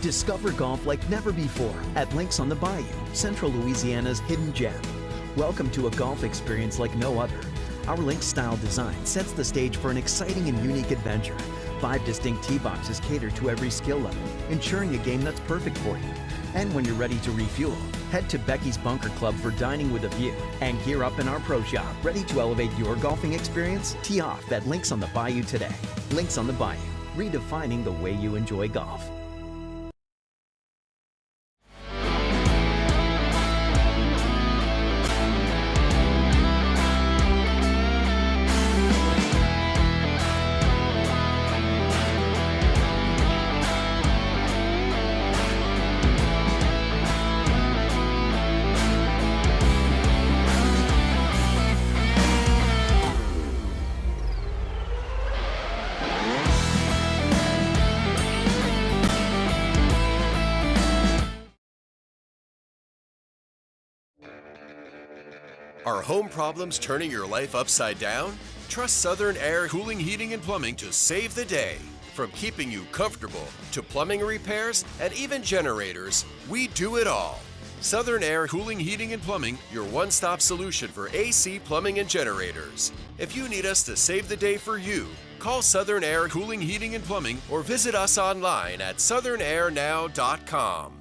Discover golf like never before at Links on the Bayou, Central Louisiana's hidden gem. Welcome to a golf experience like no other. Our Links-style design sets the stage for an exciting and unique adventure. 5 distinct tee boxes cater to every skill level, ensuring a game that's perfect for you. And when you're ready to refuel, head to Becky's Bunker Club for dining with a view and gear up in our pro shop. Ready to elevate your golfing experience? Tee off at Links on the Bayou today. Links on the Bayou, redefining the way you enjoy golf. Are home problems turning your life upside down? Trust Southern Air Cooling, Heating, and Plumbing to save the day. From keeping you comfortable to plumbing repairs and even generators, we do it all. Southern Air Cooling, Heating, and Plumbing, your one-stop solution for AC, plumbing, and generators. If you need us to save the day for you, call Southern Air Cooling, Heating, and Plumbing or visit us online at southernairnow.com.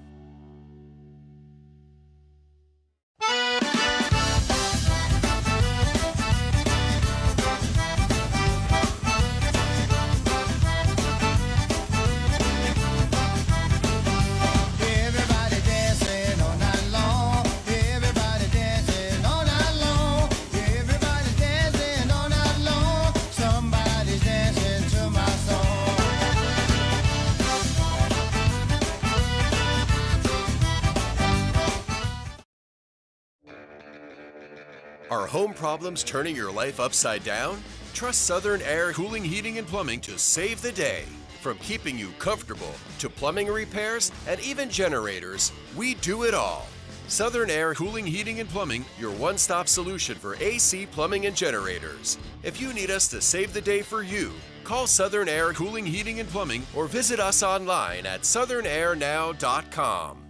Are home problems turning your life upside down? Trust Southern Air Cooling, Heating, and Plumbing to save the day. From keeping you comfortable to plumbing repairs and even generators, we do it all. Southern Air Cooling, Heating, and Plumbing, your one-stop solution for AC, plumbing, and generators. If you need us to save the day for you, call Southern Air Cooling, Heating, and Plumbing or visit us online at southernairnow.com.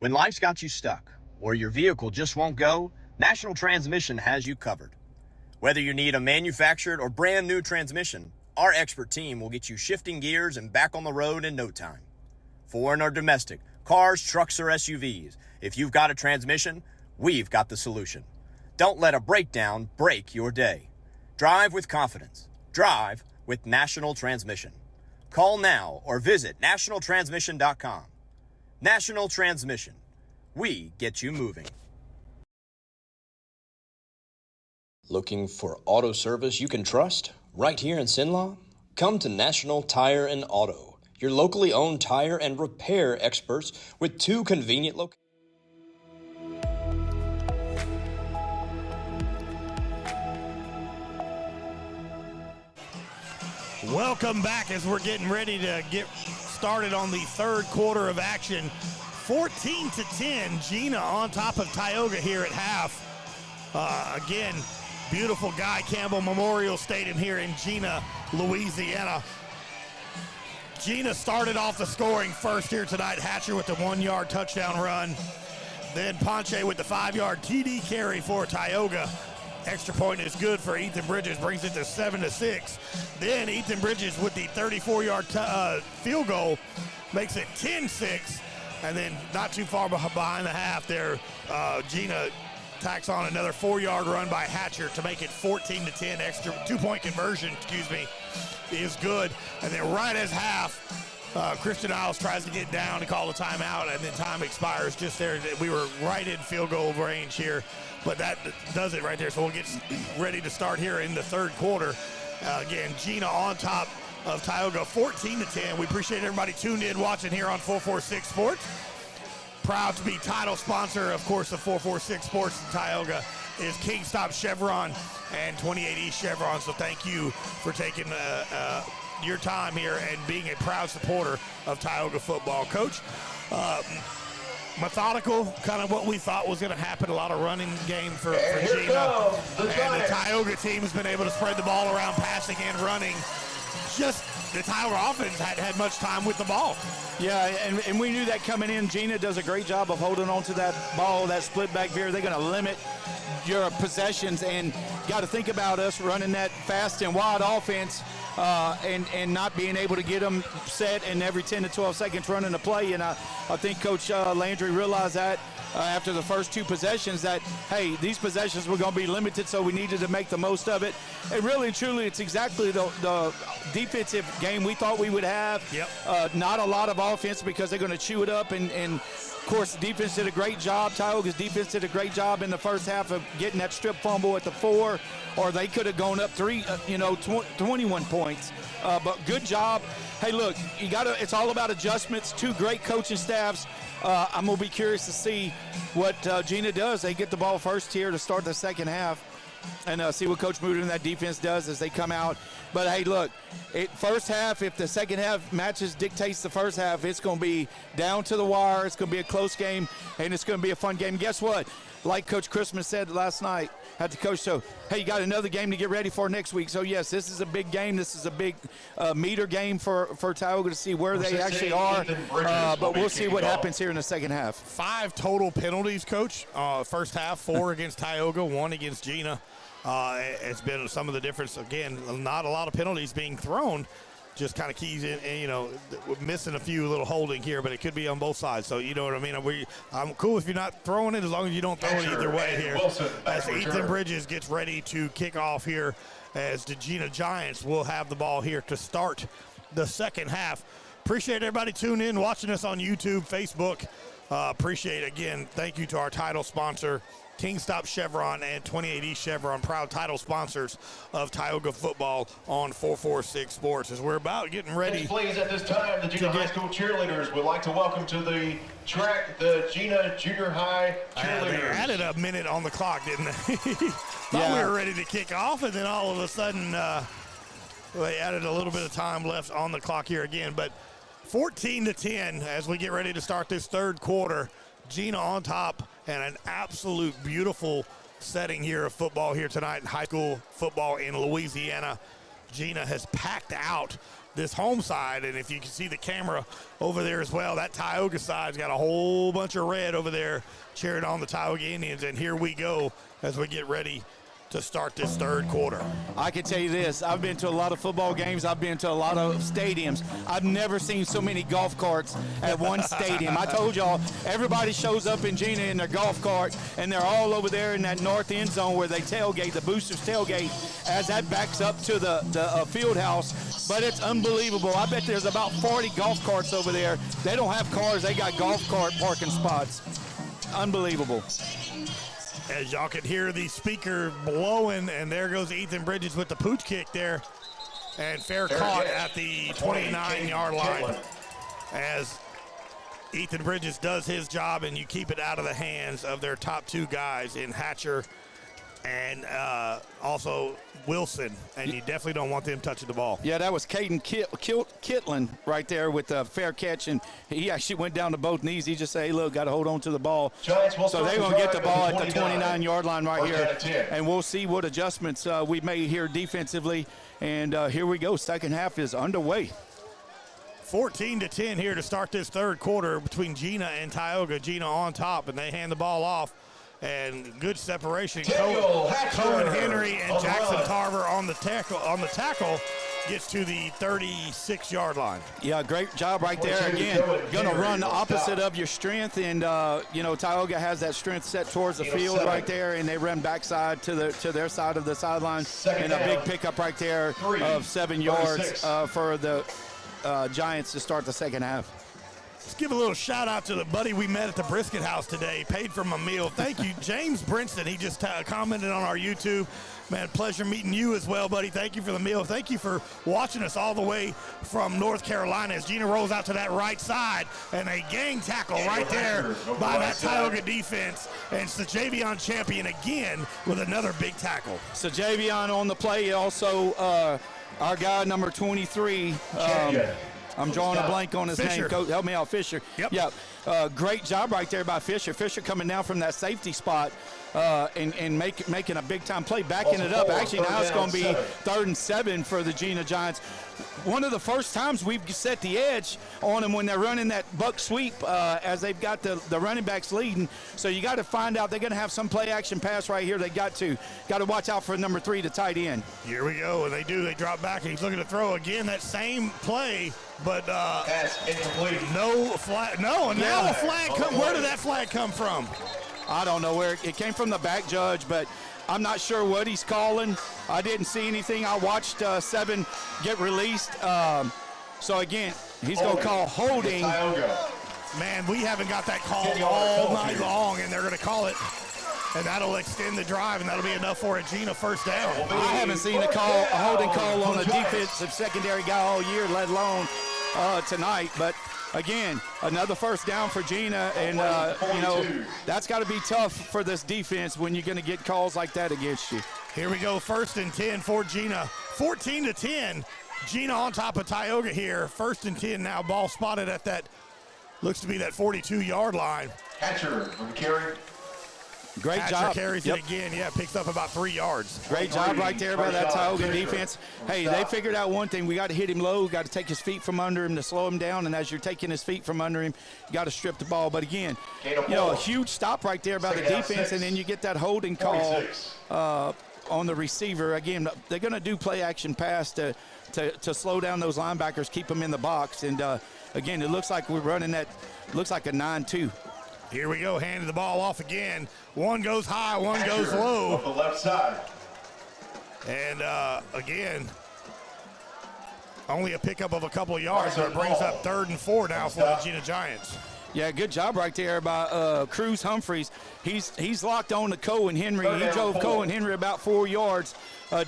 When life's got you stuck or your vehicle just won't go, National Transmission has you covered. Whether you need a manufactured or brand new transmission, our expert team will get you shifting gears and back on the road in no time. Foreign or domestic, cars, trucks, or SUVs, if you've got a transmission, we've got the solution. Don't let a breakdown break your day. Drive with confidence. Drive with National Transmission. Call now or visit nationaltransmission.com. National Transmission. We get you moving. Looking for auto service you can trust right here in Sinlaw? Come to National Tire and Auto, your locally owned tire and repair experts with 2 convenient locations. Welcome back as we're getting ready to get started on the third quarter of action. 14-10, Gina on top of Tyogga here at half. Again, beautiful Guy Campbell Memorial Stadium here in Gina, Louisiana. Gina started off the scoring first here tonight. Hatcher with the 1-yard touchdown run. Then Ponche with the 5-yard TD carry for Tyogga. Extra point is good for Ethan Bridges, brings it to 7-6. Then Ethan Bridges with the 34-yard field goal makes it 10-6. And then not too far behind the half there, Gina tacks on another 4-yard run by Hatcher to make it 14-10. Extra 2-point conversion, is good. And then right as half, Christian Isles tries to get down to call a timeout, and then time expires just there. We were right in field goal range here, but that does it right there. So we'll get ready to start here in the third quarter. Again, Gina on top of Tyogga, 14-10. We appreciate everybody tuned in watching here on 446 Sports. Proud to be title sponsor, of course, of 446 Sports in Tyogga is King Stop Chevron and 28 East Chevron. So thank you for taking your time here and being a proud supporter of Tyogga football. Coach, methodical, kind of what we thought was going to happen. A lot of running game for Gina. And the Tyogga team has been able to spread the ball around, passing and running. Just the Tyogga offense had much time with the ball. Yeah, and we knew that coming in. Gina does a great job of holding on to that ball, that split back veer. They're going to limit your possessions, and got to think about us running that fast and wide offense and not being able to get them set in every 10 to 12 seconds running the play. And I think Coach Landry realized that after the first 2 possessions that, hey, these possessions were going to be limited, so we needed to make the most of it. And really, truly, it's exactly the defensive game we thought we would have. Yep. Not a lot of offense because they're going to chew it up. And of course, the defense did a great job. Tyogga's defense did a great job in the first half of getting that strip fumble at the 4, or they could have gone up 21 points. But good job. Hey, look, it's all about adjustments. 2 great coaching staffs. I'm going to be curious to see what Gina does. They get the ball first here to start the second half, and see what Coach Moody and that defense does as they come out. But, hey, look, first half, if the second half dictates the first half, it's going to be down to the wire. It's going to be a close game, and it's going to be a fun game. And guess what? Like Coach Christmas said last night at the coach show, hey, you got another game to get ready for next week. So, yes, this is a big game. This is a big meter game for Tyogga to see where they actually are. But we'll see what happens here in the second half. 5 total penalties, Coach. First half, 4 against Tyogga, 1 against Gina. It's been some of the difference. Again, not a lot of penalties being thrown. Just kind of keys in, and, we're missing a few little holding here, but it could be on both sides. So, you know what I mean? I'm cool if you're not throwing it, as long as you don't throw it either way here. As Ethan Bridges gets ready to kick off here, as the Gina Giants will have the ball here to start the second half. Appreciate everybody tuning in, watching us on YouTube, Facebook. Appreciate, again, thank you to our title sponsor, King Stop Chevron and 28 East Chevron, proud title sponsors of Tyogga football on 446 Sports. As we're about getting ready. Please, at this time, the Gina High School cheerleaders would like to welcome to the track the Gina Junior High cheerleaders. They added a minute on the clock, didn't they? Thought we were ready to kick off, and then all of a sudden they added a little bit of time left on the clock here again. But 14-10 as we get ready to start this third quarter. Gina on top, and an absolute beautiful setting here of football here tonight in high school football in Louisiana. Gina has packed out this home side, and if you can see the camera over there as well, that Tyogga side's got a whole bunch of red over there cheering on the Tioga Indians, and here we go as we get ready to start this third quarter. I can tell you this, I've been to a lot of football games, I've been to a lot of stadiums. I've never seen so many golf carts at one stadium. I told y'all, everybody shows up in Gina in their golf cart, and they're all over there in that north end zone where they tailgate, the boosters tailgate, as that backs up to the field house. But it's unbelievable. I bet there's about 40 golf carts over there. They don't have cars, they got golf cart parking spots. Unbelievable. As y'all can hear the speaker blowing, and there goes Ethan Bridges with the pooch kick there. And fair caught at the 29-yard line as Ethan Bridges does his job, and you keep it out of the hands of their top two guys in Hatcher and also Wilson, and you definitely don't want them touching the ball. Yeah, that was Caden Kitlin right there with a fair catch, and he actually went down to both knees. He just said, hey, look, got to hold on to the ball. So they're going to get the ball at the 29-yard line right here, and we'll see what adjustments we made here defensively. And here we go. Second half is underway. 14-10 here to start this third quarter between Gina and Tyogga. Gina on top, and they hand the ball off. And good separation. Cohen Henry and Jackson Tarver on the tackle gets to the 36-yard line. Yeah, great job right there. Again, going to run the opposite of your strength, and Tyogga has that strength set towards the field right there, and they run backside to their side of the sideline, and a big pickup right there of 7 yards for the Giants to start the second half. Let's give a little shout out to the buddy we met at the Brisket House today, paid for my meal. Thank you, James Brinson. He just commented on our YouTube. Man, pleasure meeting you as well, buddy. Thank you for the meal. Thank you for watching us all the way from North Carolina as Gina rolls out to that right side, and a gang tackle right there by that Tyogga defense. And Sajavion Champion again with another big tackle. Sajavion on the play. Also, our guy number 23. I'm drawing a blank on his name. Coach, help me out, Fisher. Yep. Great job right there by Fisher. Fisher coming down from that safety spot and making a big-time play, backing it up. Actually, now it's going to be 3rd and 7 for the Gina Giants. One of the first times we've set the edge on them when they're running that buck sweep as they've got the running backs leading. So you got to find out. They're going to have some play-action pass right here. They got to watch out for number 3, the tight end. Here we go, and they do. They drop back, and he's looking to throw again. That same play, but no flag. No, and now a flag come. Where did that flag come from? I don't know where it came from. The back judge, but I'm not sure what he's calling. I didn't see anything. I watched 7 get released. So again, he's going to call holding. Man, we haven't got that call all night long, and they're going to call it. And that'll extend the drive, and that'll be enough for a Gina first down. I haven't seen a holding call on a defensive secondary guy all year, let alone tonight. But again, another first down for Gina, and that's got to be tough for this defense when you're going to get calls like that against you. Here we go, 1st and 10 for Gina. 14-10. Gina on top of Tyogga here. 1st and 10 now. Ball spotted at that, looks to be that 42-yard line. Hatcher on the carry. Great job. Carries it again. Yeah, picks up about 3 yards. Great job right there by that Tyogga defense. Hey, they figured out one thing. We got to hit him low. Got to take his feet from under him to slow him down. And as you're taking his feet from under him, you got to strip the ball. But again, a huge stop right there by the defense, and then you get that holding call on the receiver. Again, they're going to do play action pass to slow down those linebackers, keep them in the box. And again, it looks like we're running that. Looks like a 9-2. Here we go, handing the ball off again. One goes high, one goes low. Off the left side. And again, only a pickup of a couple of yards, so it brings up 3rd and 4 now for the Gina Giants. Yeah, good job right there by Cruz Humphreys. He's locked on to Cohen Henry. He drove Cohen Henry about 4 yards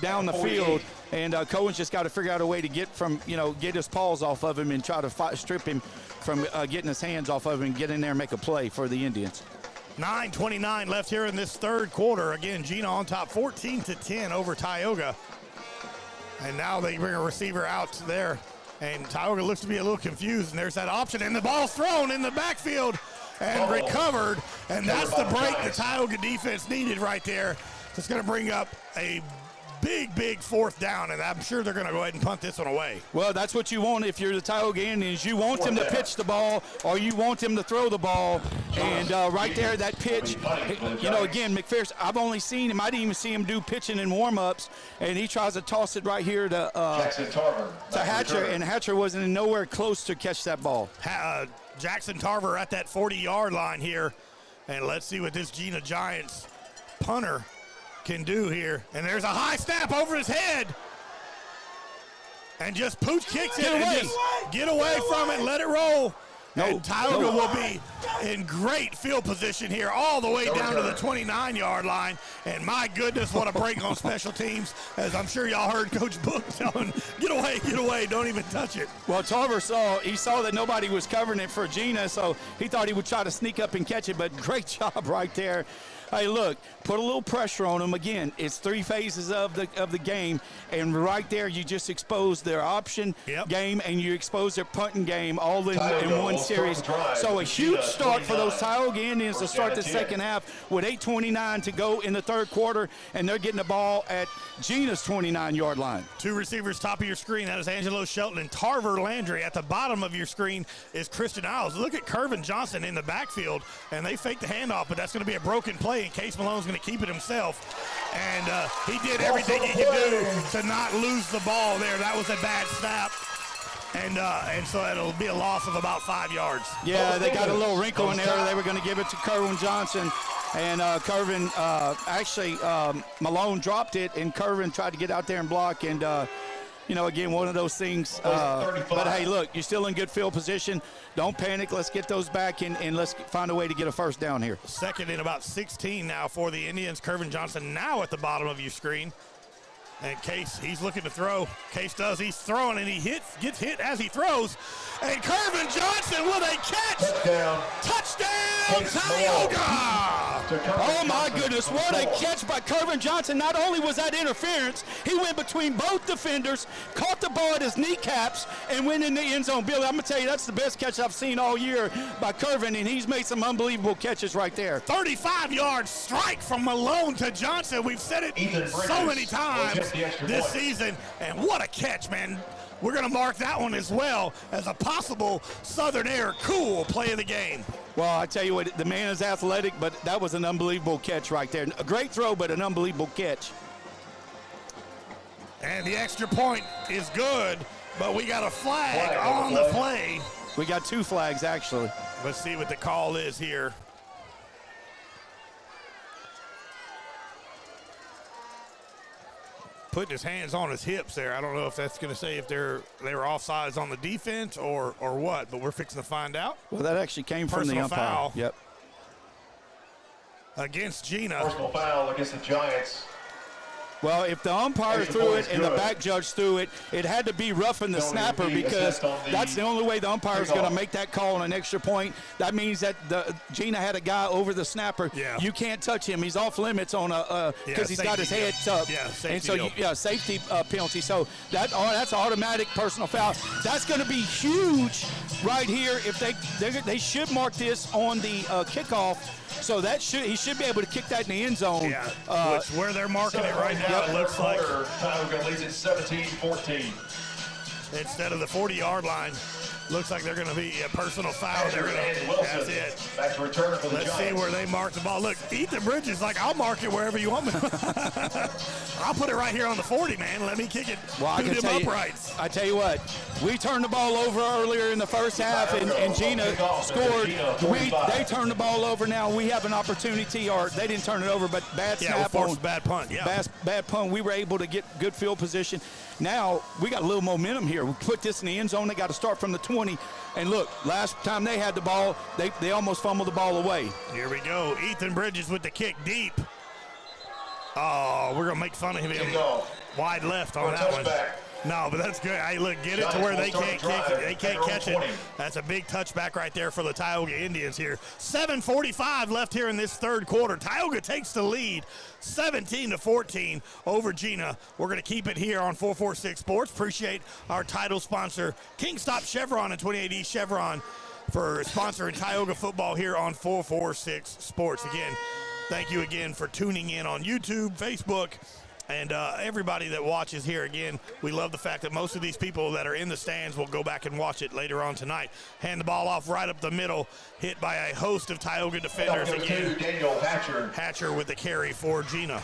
down the field, and Cohen's just got to figure out a way to get his paws off of him and try to strip him from getting his hands off of him and get in there and make a play for the Indians. 9:29 left here in this third quarter. Again, Gina on top, 14-10 over Tyogga. And now they bring a receiver out there. And Tyogga looks to be a little confused, and there's that option, and the ball's thrown in the backfield and recovered, and that's the break the Tyogga defense needed right there. It's going to bring up a big 4th down, and I'm sure they're going to go ahead and punt this one away. Well, that's what you want if you're the Tioga Indians. You want them to pitch the ball, or you want them to throw the ball. And right there, that pitch, again, McPherson, I've only seen him. I didn't even see him do pitching in warm-ups, and he tries to toss it right here to Hatcher, and Hatcher wasn't nowhere close to catch that ball. Jackson Tarver at that 40-yard line here, and let's see what this Gina Giants punter can do here. And there's a high snap over his head, and just pooch kicks it and just get away from it, let it roll. And Tyogga will be in great field position here all the way down to the 29-yard line. And my goodness, what a break on special teams, as I'm sure y'all heard Coach Book telling, get away, don't even touch it. Well, Tarver saw that nobody was covering it for Gina, so he thought he would try to sneak up and catch it, but great job right there. Hey, look, put a little pressure on them. Again, it's 3 phases of the game, and right there you just expose their option game and you expose their punting game all in one series. So a huge start for those Tioga Indians to start the second half with 8:29 to go in the third quarter, and they're getting the ball at Gina's 29-yard line. 2 receivers top of your screen. That is Angelo Shelton and Tarver Landry. At the bottom of your screen is Christian Isles. Look at Kervin Johnson in the backfield, and they fake the handoff, but that's going to be a broken play, and Case Malone's going to keep it himself. And he did everything he could do to not lose the ball there. That was a bad snap. And so it'll be a loss of about 5 yards. Yeah, they got a little wrinkle in there. They were going to give it to Kervin Johnson. And Kervin, Malone dropped it, and Kervin tried to get out there and block. And, again, one of those things. But, hey, look, you're still in good field position. Don't panic. Let's get those back, and let's find a way to get a first down here. Second and about 16 now for the Indians. Kervin Johnson now at the bottom of your screen. And Case, he's looking to throw. Case does. He's throwing, and he gets hit as he throws. And Kervin Johnson with a catch. Touchdown, Tyogga! Oh, my goodness. What a catch by Kervin Johnson. Not only was that interference, he went between both defenders, caught the ball at his kneecaps, and went in the end zone. Billy, I'm going to tell you, that's the best catch I've seen all year by Kervin, and he's made some unbelievable catches right there. 35-yard strike from Malone to Johnson. We've said it so many times this season, and what a catch, man. We're going to mark that one as well as a possible Southern Air cool play of the game. Well, I tell you what, the man is athletic, but that was an unbelievable catch right there. A great throw, but an unbelievable catch. And the extra point is good, but we got a flag on the play. We got 2 flags, actually. Let's see what the call is here. Putting his hands on his hips there. I don't know if that's going to say if they were offsides on the defense or what, but we're fixing to find out. Well, that actually came from the umpire. Foul. Yep. Against Gina. Personal foul against the Giants. Well, if the umpire threw it and the back judge threw it, it had to be roughing the snapper because that's the only way the umpire is going to make that call on an extra point. That means that Gina had a guy over the snapper. Yeah. You can't touch him. He's off limits on because he's got his head tucked. Yeah, safety and so deal. safety penalty. So that's automatic personal foul. That's going to be huge right here. If they should mark this on the kickoff. So he should be able to kick that in the end zone. Yeah, which where they're marking it right now, it looks like. Tyogga leads it 17-14. Instead of the 40-yard line, looks like they're going to be a personal foul. That's it. Back to return for the Let's Giants. see where they mark the ball. Look, Ethan Bridges like, I'll mark it wherever you want me. I'll put it right here on the 40, man. Let me kick it. Well, I tell you what, we turned the ball over earlier in the first half, and Gina scored. They turned the ball over now. We have an opportunity, or they didn't turn it over, but bad snap on bad punt. Yeah, bad punt. We were able to get good field position. Now we got a little momentum here. We put this in the end zone. They got to start from the 20. And look, last time they had the ball, they almost fumbled the ball away. Here we go. Ethan Bridges with the kick deep. Oh, we're going to make fun of him. Wide left on that one. No, but that's good. Hey, look, get it to where they can't kick it. They can't catch it. That's a big touchback right there for the Tioga Indians here. 7:45 left here in this third quarter. Tioga takes the lead, 17-14 over Gina. We're going to keep it here on 446 Sports. Appreciate our title sponsor, Kingstop Chevron and 28 East Chevron, for sponsoring Tioga football here on 446 Sports. Again, thank you again for tuning in on YouTube, Facebook, and everybody that watches here. Again, we love the fact that most of these people that are in the stands will go back and watch it later on tonight. Hand the ball off right up the middle, hit by a host of Tioga defenders. Again, Daniel Hatcher with the carry for Gina.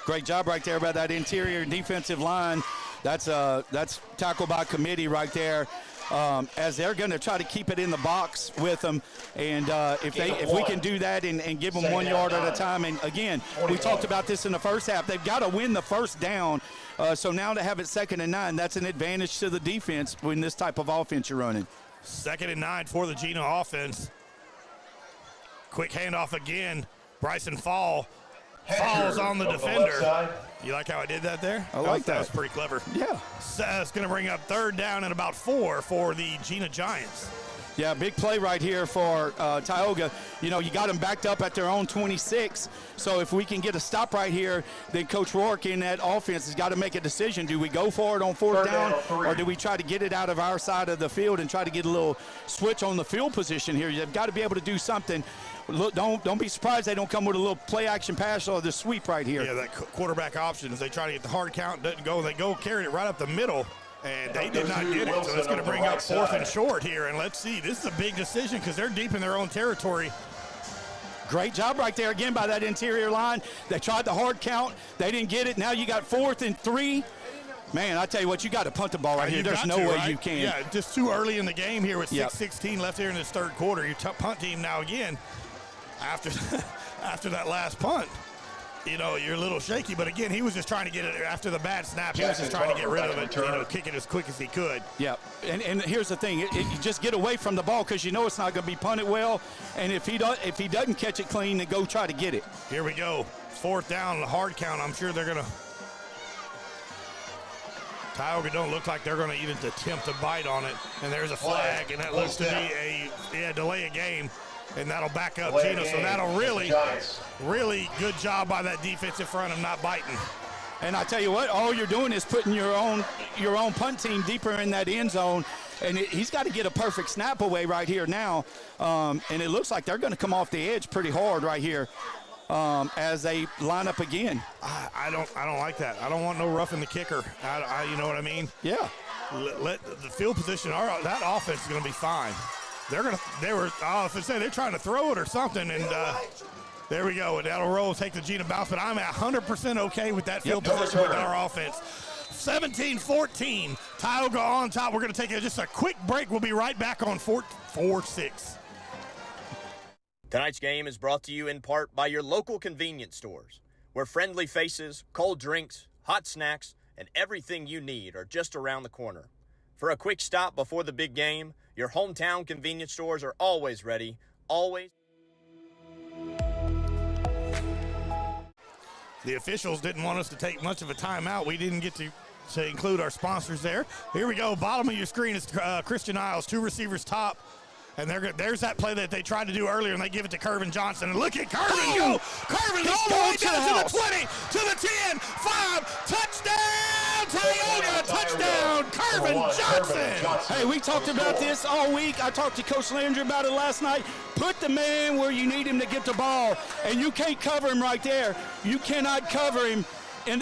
Great job right there by that interior defensive line. That's tackled by committee right there. As they're going to try to keep it in the box with them, and if we can do that and give them 1 yard at a time, and again, we talked about this in the first half, they've got to win the first down, so now to have it 2nd and 9, that's an advantage to the defense when this type of offense you're running. 2nd and 9 for the Gina offense. Quick handoff again. Bryson falls on the defender. You like how I did that there? I like that. That was pretty clever. Yeah. So it's going to bring up 3rd down and about 4 for the Gina Giants. Yeah, big play right here for Tyogga. You know, you got them backed up at their own 26. So if we can get a stop right here, then Coach Rourke in that offense has got to make a decision. Do we go for it on 4th down, or do we try to get it out of our side of the field and try to get a little switch on the field position here? You've got to be able to do something. Look, don't be surprised they don't come with a little play action pass or the sweep right here. Yeah, that quarterback option is they try to get the hard count, doesn't go, they go carry it right up the middle. And they did not get it, so it's going to bring up 4th and short here. And let's see, this is a big decision because they're deep in their own territory. Great job right there again by that interior line. They tried the hard count. They didn't get it. Now you got 4th and 3. Man, I tell you what, you got to punt the ball right here. There's no way you can. Yeah, just too early in the game here with 6:16 left here in this 3rd quarter. Your punt team now again after that last punt. You know, you're a little shaky, but again, he was just trying to get it after the bad snap. He was just trying to get rid of it, kick it as quick as he could. Yeah, and here's the thing: you just get away from the ball because you know it's not going to be punted well. And if he doesn't catch it clean, then go try to get it. Here we go, 4th down, the hard count. I'm sure they're going to. Tyogga don't look like they're going to even attempt to bite on it, and there's a flag, and that looks to be a delay a game. And that'll back up Gina, so that'll really good job by that defensive front of not biting. And I tell you what, all you're doing is putting your own punt team deeper in that end zone, and he's got to get a perfect snap away right here now. And it looks like they're going to come off the edge pretty hard right here as they line up again. I don't like that. I don't want no roughing the kicker. You know what I mean? Yeah. Let the field position. That offense is going to be fine. They're trying to throw it or something, and there we go. That'll roll, take the Gina bounce, but I'm 100% okay with that field position with our offense. 17-14, Tyogga on top. We're going to take just a quick break. We'll be right back on 446. Tonight's game is brought to you in part by your local convenience stores, where friendly faces, cold drinks, hot snacks, and everything you need are just around the corner. For a quick stop before the big game, your hometown convenience stores are always ready, always. The officials didn't want us to take much of a timeout. We didn't get to include our sponsors there. Here we go. Bottom of your screen is Christian Isles, 2 receivers top. And there's that play that they tried to do earlier, and they give it to Kervin Johnson. And look at Kervin go! Kervin is going down to the 20, to the 10, 5, touchdown! Tioga, touchdown! Kervin Johnson! Hey, we talked about this all week. I talked to Coach Landry about it last night. Put the man where you need him to get the ball, and you can't cover him right there. You cannot cover him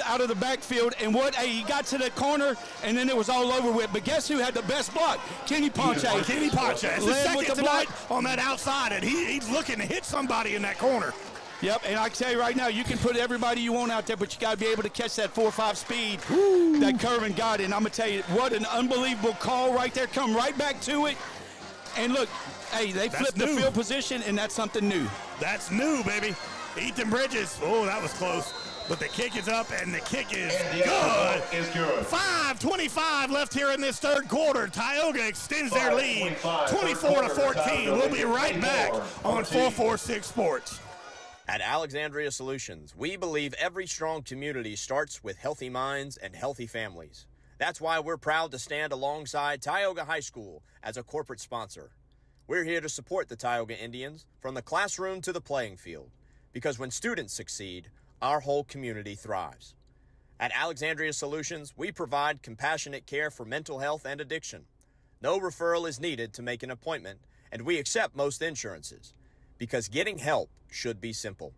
out of the backfield, and he got to the corner, and then it was all over with. But guess who had the best block? Kenny Ponche. Kenny Ponche. It's his second tonight on that outside, and he's looking to hit somebody in that corner. Yep, and I can tell you right now, you can put everybody you want out there, but you got to be able to catch that 4.5 speed that Kervin got. And I'm going to tell you, what an unbelievable call right there. Come right back to it. And look, hey, they flipped the field position, and that's something new. That's new, baby. Ethan Bridges. Oh, that was close. But the kick is up, and the kick is good. 5:25 left here in this 3rd quarter. Tioga extends their lead, 24-14. We'll be right back on 446 Sports. At Alexandria Solutions, we believe every strong community starts with healthy minds and healthy families. That's why we're proud to stand alongside Tioga High School as a corporate sponsor. We're here to support the Tioga Indians from the classroom to the playing field, because when students succeed, our whole community thrives. At Alexandria Solutions, we provide compassionate care for mental health and addiction. No referral is needed to make an appointment, and we accept most insurances, because getting help should be simple.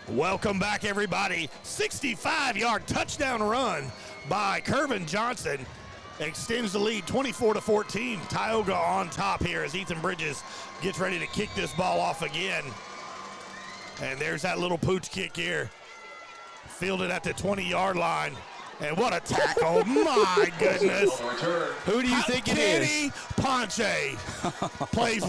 Welcome back, everybody. 65-yard touchdown run by Kervin Johnson extends the lead 24-14. Tioga on top here as Ethan Bridges gets ready to kick this ball off again. And there's that little pooch kick here. Fielded at the 20-yard line. And what a tackle. My goodness. Who do you think it is? Kenny Ponche plays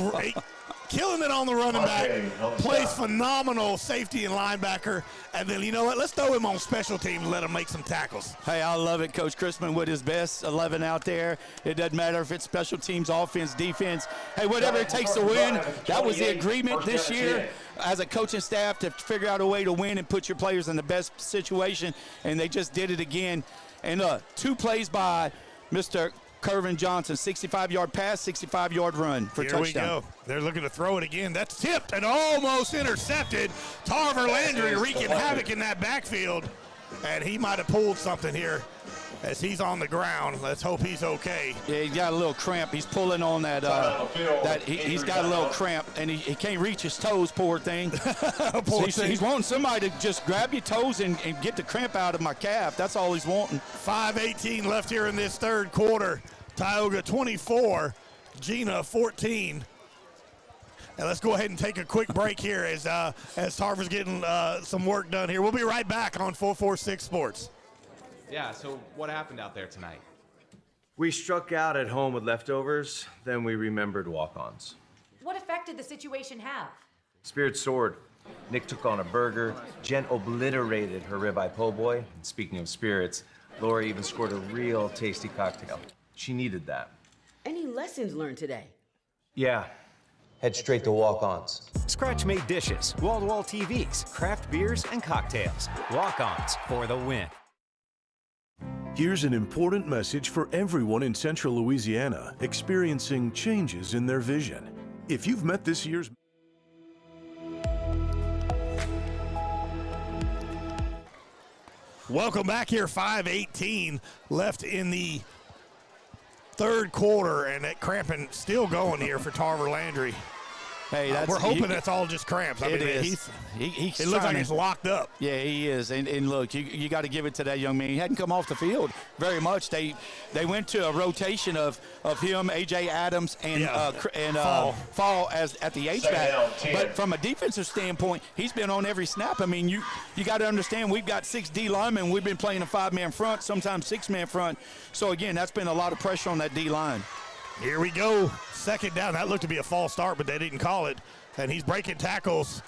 killing it on the running back, plays phenomenal safety and linebacker, and then you know what? Let's throw him on special teams and let him make some tackles. Hey, I love it. Coach Chrisman with his best 11 out there. It doesn't matter if it's special teams, offense, defense. Hey, whatever it takes to win. That was the agreement this year as a coaching staff to figure out a way to win and put your players in the best situation, and they just did it again. And 2 plays by Mr. Kervin Johnson, 65-yard pass, 65-yard run for touchdown. Here we go. They're looking to throw it again. That's tipped and almost intercepted. Tarver Landry wreaking havoc in that backfield, and he might have pulled something here as he's on the ground. Let's hope he's okay. Yeah, he's got a little cramp. He's pulling on that. He's got a little cramp, and he can't reach his toes, poor thing. He's wanting somebody to just grab your toes and get the cramp out of my calf. That's all he's wanting. 5:18 left here in this third quarter. Tyogga 24, Gina 14. And let's go ahead and take a quick break here as Tarver's getting some work done here. We'll be right back on 446 Sports. Yeah, so what happened out there tonight? We struck out at home with leftovers, then we remembered walk-ons. What effect did the situation have? Spirit soared. Nick took on a burger. Jen obliterated her ribeye po' boy. And speaking of spirits, Lori even scored a real tasty cocktail. She needed that. Any lessons learned today? Yeah. Head straight to walk-ons. Scratch-made dishes, wall-to-wall TVs, craft beers, and cocktails. Walk-ons for the win. Here's an important message for everyone in Central Louisiana experiencing changes in their vision. If you've met this year's Welcome back here. 5:18 left in the third quarter, and that cramping still going here for Tarver Landry. Hey, we're hoping that's all just cramps. I mean, it looks like he's locked up. Yeah, he is. And look, you got to give it to that young man. He hadn't come off the field very much. They went to a rotation of him, A.J. Adams, and Fall as at the H-back. But from a defensive standpoint, he's been on every snap. I mean, you got to understand we've got 6 D linemen. We've been playing a 5-man front, sometimes 6-man front. So, again, that's been a lot of pressure on that D line. Here we go. Second down. That looked to be a false start, but they didn't call it. And he's breaking tackles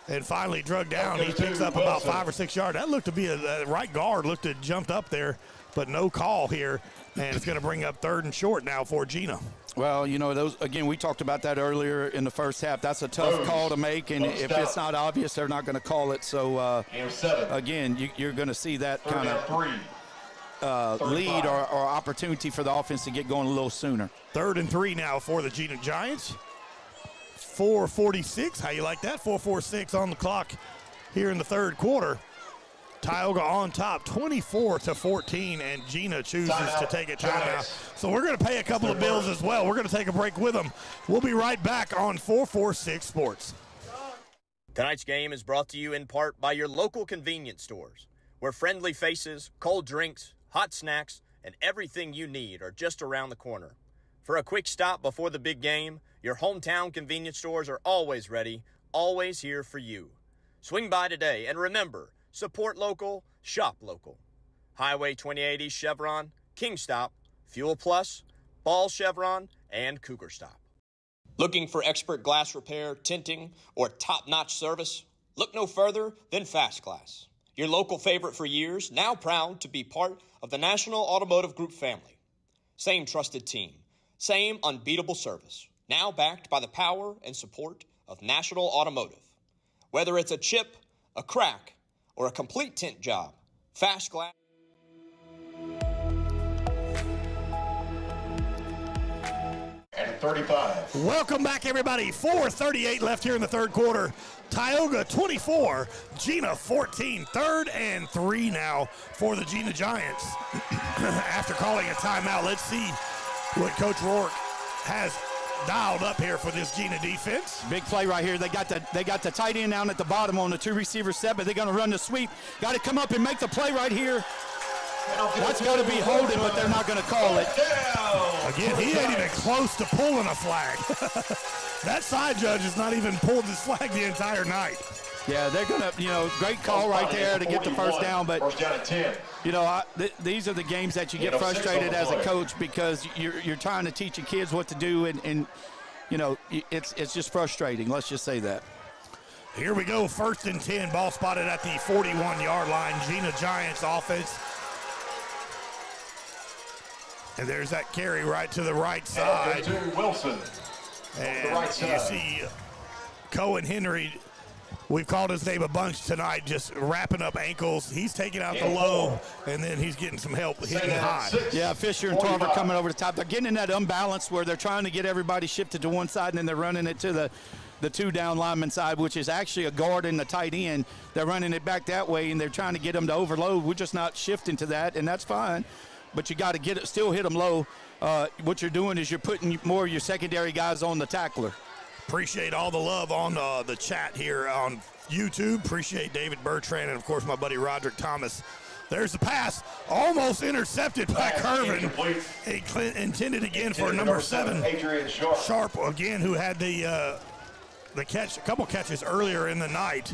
and finally drug down. He picks up about 5 or 6 yards. That looked to be a right guard. Looked to have jumped up there, but no call here. And it's going to bring up 3rd and short now for Gina. Well, you know, those again, we talked about that earlier in the first half. That's a tough call to make, and if it's not obvious, they're not going to call it. So, again, you're going to see that kind of lead or opportunity for the offense to get going a little sooner. 3rd and 3 now for the Gina Giants. 4:46. How you like that? 4:46 on the clock here in the third quarter. Tioga on top, 24-14, and Gina chooses to take a timeout. So we're going to pay a couple of bills as well. We're going to take a break with them. We'll be right back on 446 Sports. Tonight's game is brought to you in part by your local convenience stores, where friendly faces, cold drinks, hot snacks, and everything you need are just around the corner. For a quick stop before the big game, your hometown convenience stores are always ready, always here for you. Swing by today, and remember, support local, shop local. Highway 2080 Chevron, King Stop, Fuel Plus, Ball Chevron, and Cougar Stop. Looking for expert glass repair, tinting, or top-notch service? Look no further than Fast Glass. Your local favorite for years, now proud to be part of the National Automotive Group family. Same trusted team, same unbeatable service, now backed by the power and support of National Automotive. Whether it's a chip, a crack, or a complete tint job, Fast Glass. And 35. Welcome back, everybody. 4:38 left here in the third quarter. Tyogga 24, Gina 14. 3rd and 3 now for the Gina Giants. After calling a timeout, let's see what Coach Rourke has dialed up here for this Gina defense. Big play right here. They got the tight end down at the bottom on the 2-receiver set, but they're going to run the sweep. Got to come up and make the play right here. That's got to be holding, but they're not going to call it. Again, he ain't even close to pulling a flag. That side judge has not even pulled his flag the entire night. Yeah, they're going to, great call right there to get the first down. But, these are the games that you get frustrated as a coach because you're trying to teach your kids what to do. And you know, it's just frustrating. Let's just say that. Here we go, 1st and 10, ball spotted at the 41-yard line. Gina Giants offense. And there's that carry right to the right side. To Wilson. And the right side. You see Cohen Henry, we've called his name a bunch tonight, just wrapping up ankles. He's taking out the low, and then he's getting some help hitting high. Yeah, Fisher and Tarver coming over the top. They're getting in that unbalance where they're trying to get everybody shifted to one side, and then they're running it to the 2 down lineman side, which is actually a guard and the tight end. They're running it back that way, and they're trying to get them to overload. We're just not shifting to that, and that's fine. But you got to get it, still hit them low. What you're doing is you're putting more of your secondary guys on the tackler. Appreciate all the love on the chat here on YouTube. Appreciate David Bertrand and, of course, my buddy Roderick Thomas. There's the pass, almost intercepted by Curvin. Intended again for number 7, Adrian Sharp again, who had the catch, a couple catches earlier in the night.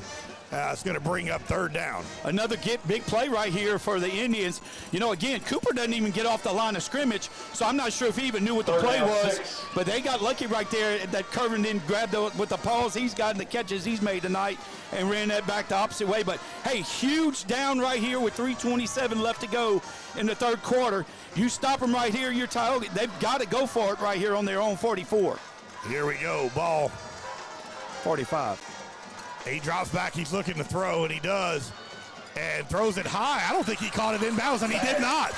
It's going to bring up 3rd down. Another big play right here for the Indians. You know, again, Cooper doesn't even get off the line of scrimmage, so I'm not sure if he even knew what the play was. 6. But they got lucky right there that Curvin didn't grab with the paws he's got and the catches he's made tonight and ran that back the opposite way. But, hey, huge down right here with 3:27 left to go in the 3rd quarter. You stop them right here, you're Tioga. They've got to go for it right here on their own 44. Here we go, ball. 45. He drops back, he's looking to throw, and he does. And throws it high. I don't think he caught it inbounds, and he did not.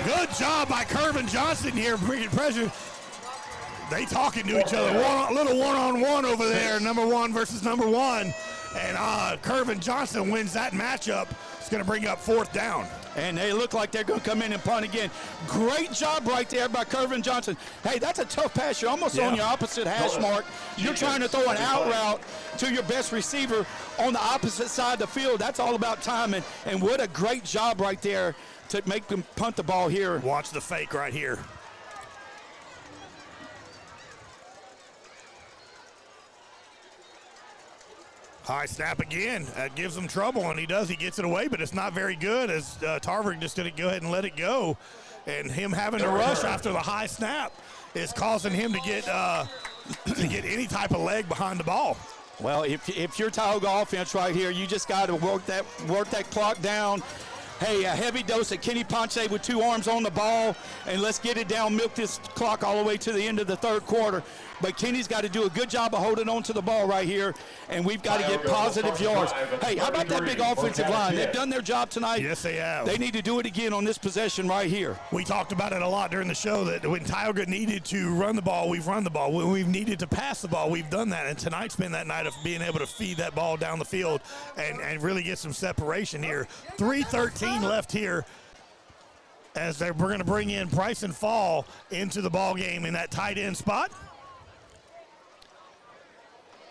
Good job by Curvin Johnson here, bringing pressure. They talking to each other. A little one-on-one over there, number 1 versus number 1. And Curvin Johnson wins that matchup. It's going to bring up 4th down. And they look like they're going to come in and punt again. Great job right there by Curvin Johnson. Hey, that's a tough pass. You're almost on your opposite hash mark. You're trying to throw an out route to your best receiver on the opposite side of the field. That's all about timing. And what a great job right there to make them punt the ball here. Watch the fake right here. High snap again. That gives him trouble, and he does. He gets it away, but it's not very good as Tarver just going to go ahead and let it go. And him having to rush after the high snap is causing him to get any type of leg behind the ball. Well, if you're Tioga offense right here, you just got to work that clock down. Hey, a heavy dose of Kenny Ponce with 2 arms on the ball, and let's get it down, milk this clock all the way to the end of the 3rd quarter. But Kenny's got to do a good job of holding on to the ball right here, and we've got to get positive yards. Hey, how about that big offensive line? They've done their job tonight. Yes, they have. They need to do it again on this possession right here. We talked about it a lot during the show that when Tioga needed to run the ball, we've run the ball. When we've needed to pass the ball, we've done that. And tonight's been that night of being able to feed that ball down the field and really get some separation here. 3:13 left here as we're going to bring in Bryson Fall into the ball game in that tight end spot.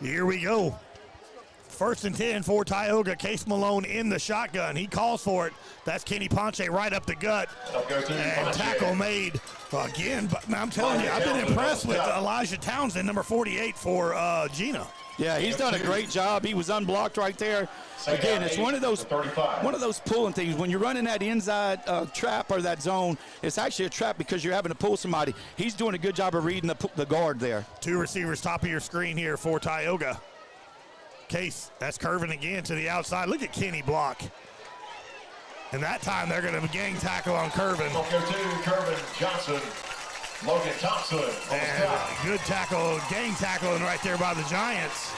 Here we go. 1st and 10 for Tyogga. Case Malone in the shotgun. He calls for it. That's Kenny Ponce right up the gut. And tackle made again. But I'm telling you, I've been impressed with Elijah Townsend, number 48 for Gina. Yeah, he's done a great job. He was unblocked right there. Again, it's one of those pulling things. When you're running that inside trap or that zone, it's actually a trap because you're having to pull somebody. He's doing a good job of reading the guard there. 2 receivers top of your screen here for Tyogga. Case, that's curving again to the outside. Look at Kenny block. And that time they're going to gang tackle on Curvin. Curvin Johnson. Logan Thompson. And good tackle, gang tackling right there by the Giants.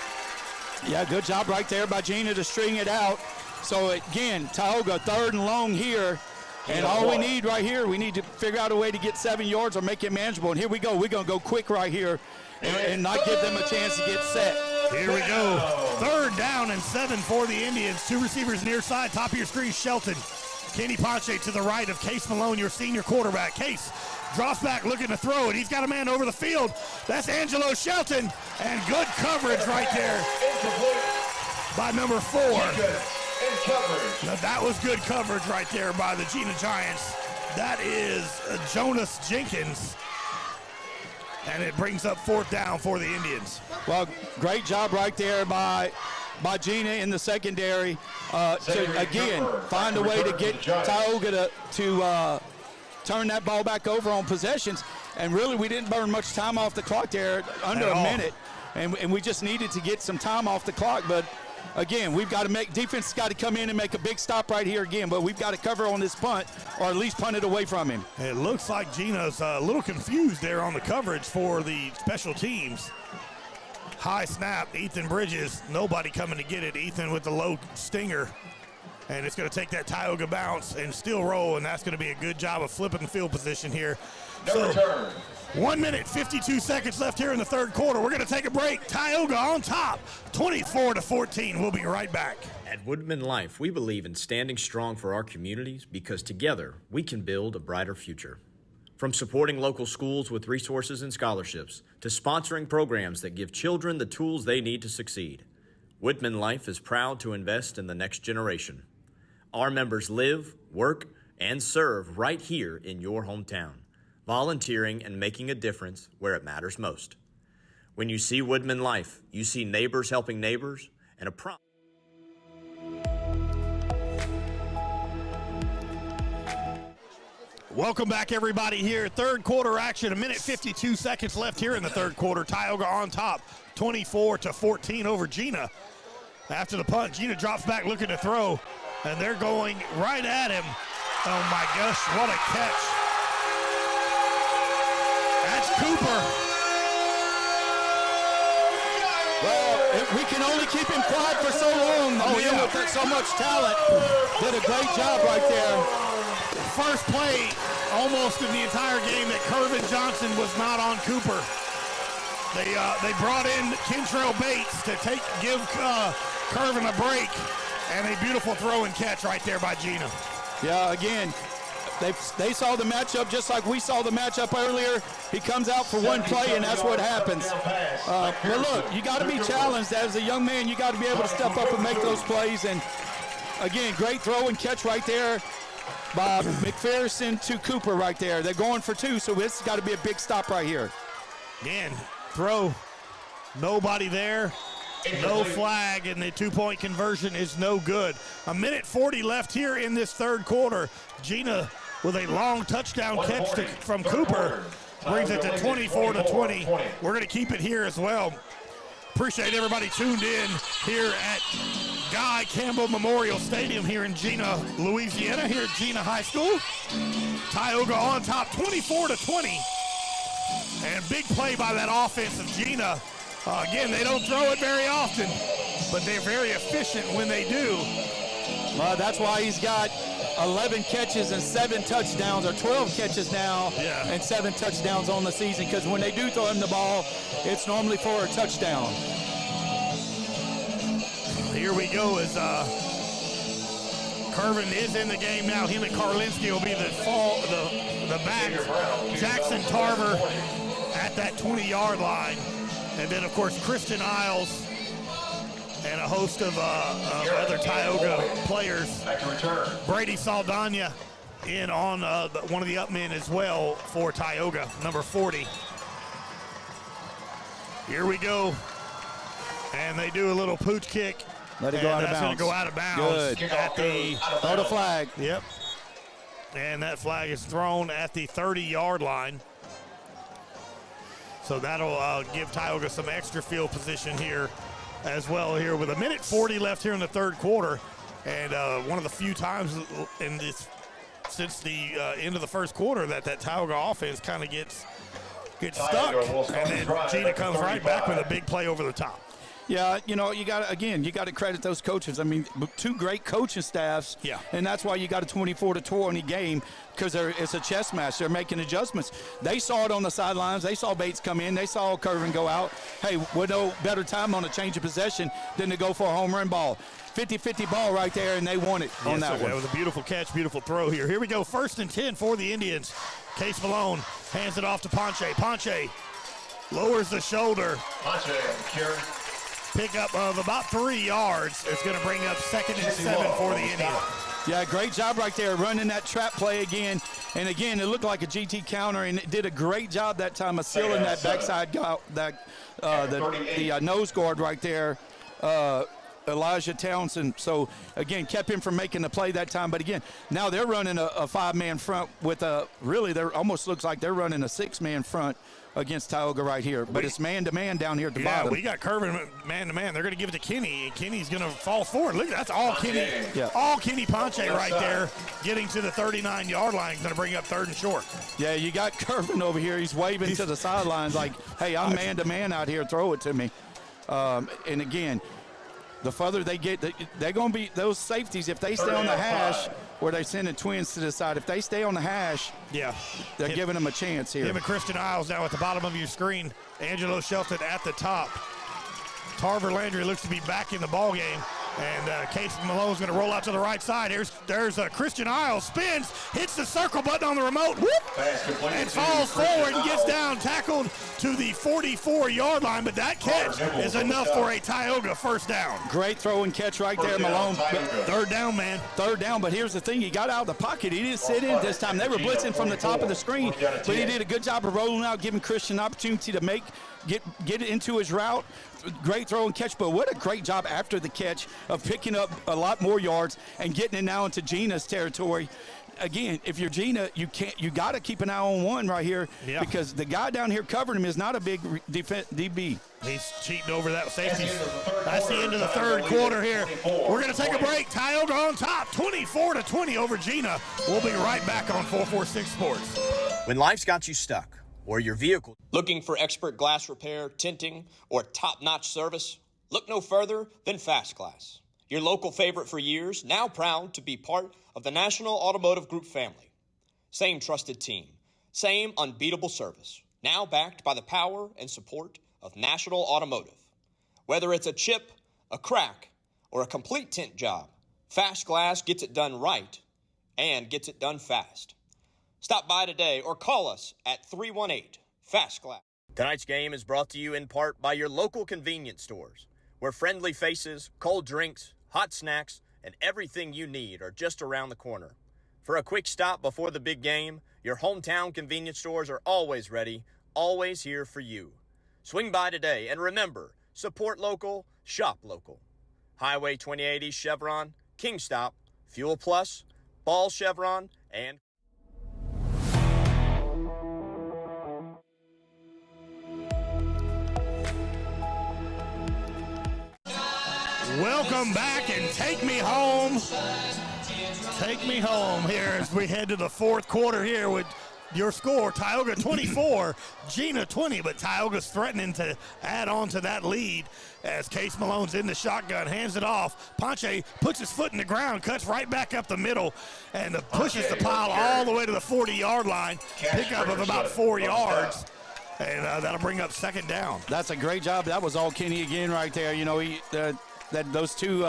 Yeah, good job right there by Gina to string it out. So again, Tyogga 3rd and long here. And all we need right here, we need to figure out a way to get 7 yards or make it manageable. And here we go. We're going to go quick right here and not give them a chance to get set. Here we go. 3rd down and 7 for the Indians. 2 receivers near side. Top of your screen, Shelton. Kenny Ponce to the right of Case Malone, your senior quarterback. Case drops back looking to throw it. He's got a man over the field. That's Angelo Shelton. And good coverage right there by number 4. Now that was good coverage right there by the Gina Giants. That is Jonas Jenkins. And it brings up 4th down for the Indians. Well, great job right there by Gina in the secondary to, again, find a way to get Tyogga to turn that ball back over on possessions. And really, we didn't burn much time off the clock there, under a minute. And we just needed to get some time off the clock. But, again, we've got to defense has got to come in and make a big stop right here again. But we've got to cover on this punt or at least punt it away from him. It looks like Gina's a little confused there on the coverage for the special teams. High snap, Ethan Bridges. Nobody coming to get it. Ethan with the low stinger. And it's going to take that Tyogga bounce and still roll, and that's going to be a good job of flipping the field position here. No return. 1 minute, 52 seconds left here in the third quarter. We're going to take a break. Tyogga on top, 24-14. We'll be right back. At Woodman Life, we believe in standing strong for our communities because together we can build a brighter future. From supporting local schools with resources and scholarships to sponsoring programs that give children the tools they need to succeed, Woodman Life is proud to invest in the next generation. Our members live, work, and serve right here in your hometown, volunteering and making a difference where it matters most. When you see Woodman Life, you see neighbors helping neighbors and a promise. Welcome back, everybody, here. Third quarter action, 1 minute, 52 seconds left here in the third quarter. Tyogga on top, 24-14 over Gina. After the punt, Gina drops back looking to throw, and they're going right at him. Oh, my gosh, what a catch. That's Cooper. Well, we can only keep him quiet for so long. With so much talent. Did a great job right there. First play almost in the entire game that Kervin Johnson was not on Cooper. They brought in Kentrell Bates to give Kervin a break, and a beautiful throw and catch right there by Gina. Yeah, again, they saw the matchup just like we saw the matchup earlier. He comes out for one play, and that's what happens. But look, you got to be challenged as a young man. You got to be able to step up and make those plays. And again, great throw and catch right there by McPherson to Cooper right there. They're going for two, so this has got to be a big stop right here. Again, throw, nobody there, no flag, and the two-point conversion is no good. 1 minute 40 left here in this third quarter. Gina with a long touchdown catch from Cooper brings it to 24-20. We're going to keep it here as well. Appreciate everybody tuned in here at Guy Campbell Memorial Stadium here in Gina, Louisiana, here at Gina High School. Tyogga on top, 24-20. And big play by that offense of Gina. Again, they don't throw it very often, but they're very efficient when they do. That's why he's got 11 catches and 7 touchdowns, or 12 catches now and 7 touchdowns on the season, because when they do throw him the ball, it's normally for a touchdown. Here we go as Kervin is in the game now. Him and Karlinski will be the back. Jackson Tarver at that 20-yard line. And then, of course, Christian Isles and a host of other Tyogga players. Brady Saldana in on one of the up men as well for Tyogga, number 40. Here we go. And they do a little pooch kick. Let it go out of bounds. That's going to go out of bounds. Good. At the throw the flag. Yep. And that flag is thrown at the 30-yard line. So that'll give Tyogga some extra field position here as well, here with 1 minute 40 left here in the third quarter. And one of the few times in this since the end of the first quarter that Tyogga offense kind of gets stuck. And then Gina comes right back with a big play over the top. Yeah, you got to credit those coaches. I mean, 2 great coaching staffs. Yeah. And that's why you got a 24-20 game, because it's a chess match. They're making adjustments. They saw it on the sidelines. They saw Bates come in. They saw Kervin go out. Hey, with no better time on a change of possession than to go for a home run ball. 50-50 ball right there, and they won it on that one. That was a beautiful catch, beautiful throw here. Here we go, 1st and 10 for the Indians. Case Malone hands it off to Ponche. Ponche lowers the shoulder. Ponche, Pickup of about 3 yards. It's going to bring up 2nd and 7 for the Indians. Yeah, great job right there, running that trap play again. And again, it looked like a GT counter, and it did a great job that time of sealing that backside, the nose guard right there. Elijah Townsend. So, again, kept him from making the play that time. But, again, now they're running a five-man front with they're almost looks like they're running a six-man front against Tyogga right here. But it's man-to-man down here at the bottom. Yeah, we got Curvin man-to-man. They're going to give it to Kenny, and Kenny's going to fall forward. Look, that's all Kenny. Yeah. All Kenny Ponce right there, getting to the 39-yard line. Going to bring up 3rd and short. Yeah, you got Curvin over here. He's waving to the sidelines like, hey, I'm man-to-man out here. Throw it to me. And, again, the further they get, they're going to be those safeties. If they stay on the hash, where they're sending twins to the side, if they stay on the hash, they're giving them a chance here. Him and Christian Isles now at the bottom of your screen. Angelo Shelton at the top. Tarver Landry looks to be back in the ball game. And Case Malone's going to roll out to the right side. There's Christian Isles, spins, hits the circle button on the remote, and falls forward and gets down, tackled to the 44-yard line. But that catch is enough for a Tyogga first down. Great throw and catch right there, Malone. Third down, man. Third down, but here's the thing. He got out of the pocket. He didn't sit in this time. They were blitzing from the top of the screen, but he did a good job of rolling out, giving Christian an opportunity to get it into his route. Great throw and catch, but what a great job after the catch of picking up a lot more yards and getting it now into Gina's territory. Again, if you're Gina, you got to keep an eye on one right here because the guy down here covering him is not a big DB. He's cheating over that safety. That's the end of the third quarter here. We're going to take a break. Tyogga on top, 24-20 over Gina. We'll be right back on 446 Sports. When life's got you stuck, or your vehicle looking for expert glass repair, tinting, or top-notch service, look no further than Fast Glass. Your local favorite for years, now proud to be part of the National Automotive Group family. Same trusted team, same unbeatable service, now backed by the power and support of National Automotive. Whether it's a chip, a crack, or a complete tint job, Fast Glass gets it done right and gets it done fast. Stop by today or call us at 318-FAST-GLASS. Tonight's game is brought to you in part by your local convenience stores, where friendly faces, cold drinks, hot snacks, and everything you need are just around the corner. For a quick stop before the big game, your hometown convenience stores are always ready, always here for you. Swing by today, and remember, support local, shop local. Highway 2080 Chevron, Kingstop, Fuel Plus, Ball Chevron, and welcome back and take me home. Take me home here as we head to the fourth quarter here with your score, Tyogga 24, Gina 20, but Tyogga's threatening to add on to that lead as Case Malone's in the shotgun, hands it off. Ponce puts his foot in the ground, cuts right back up the middle, and pushes the pile all the way to the 40-yard line. Pickup of about 4 yards. And that'll bring up second down. That's a great job. That was all Kenny again right there. You know, those two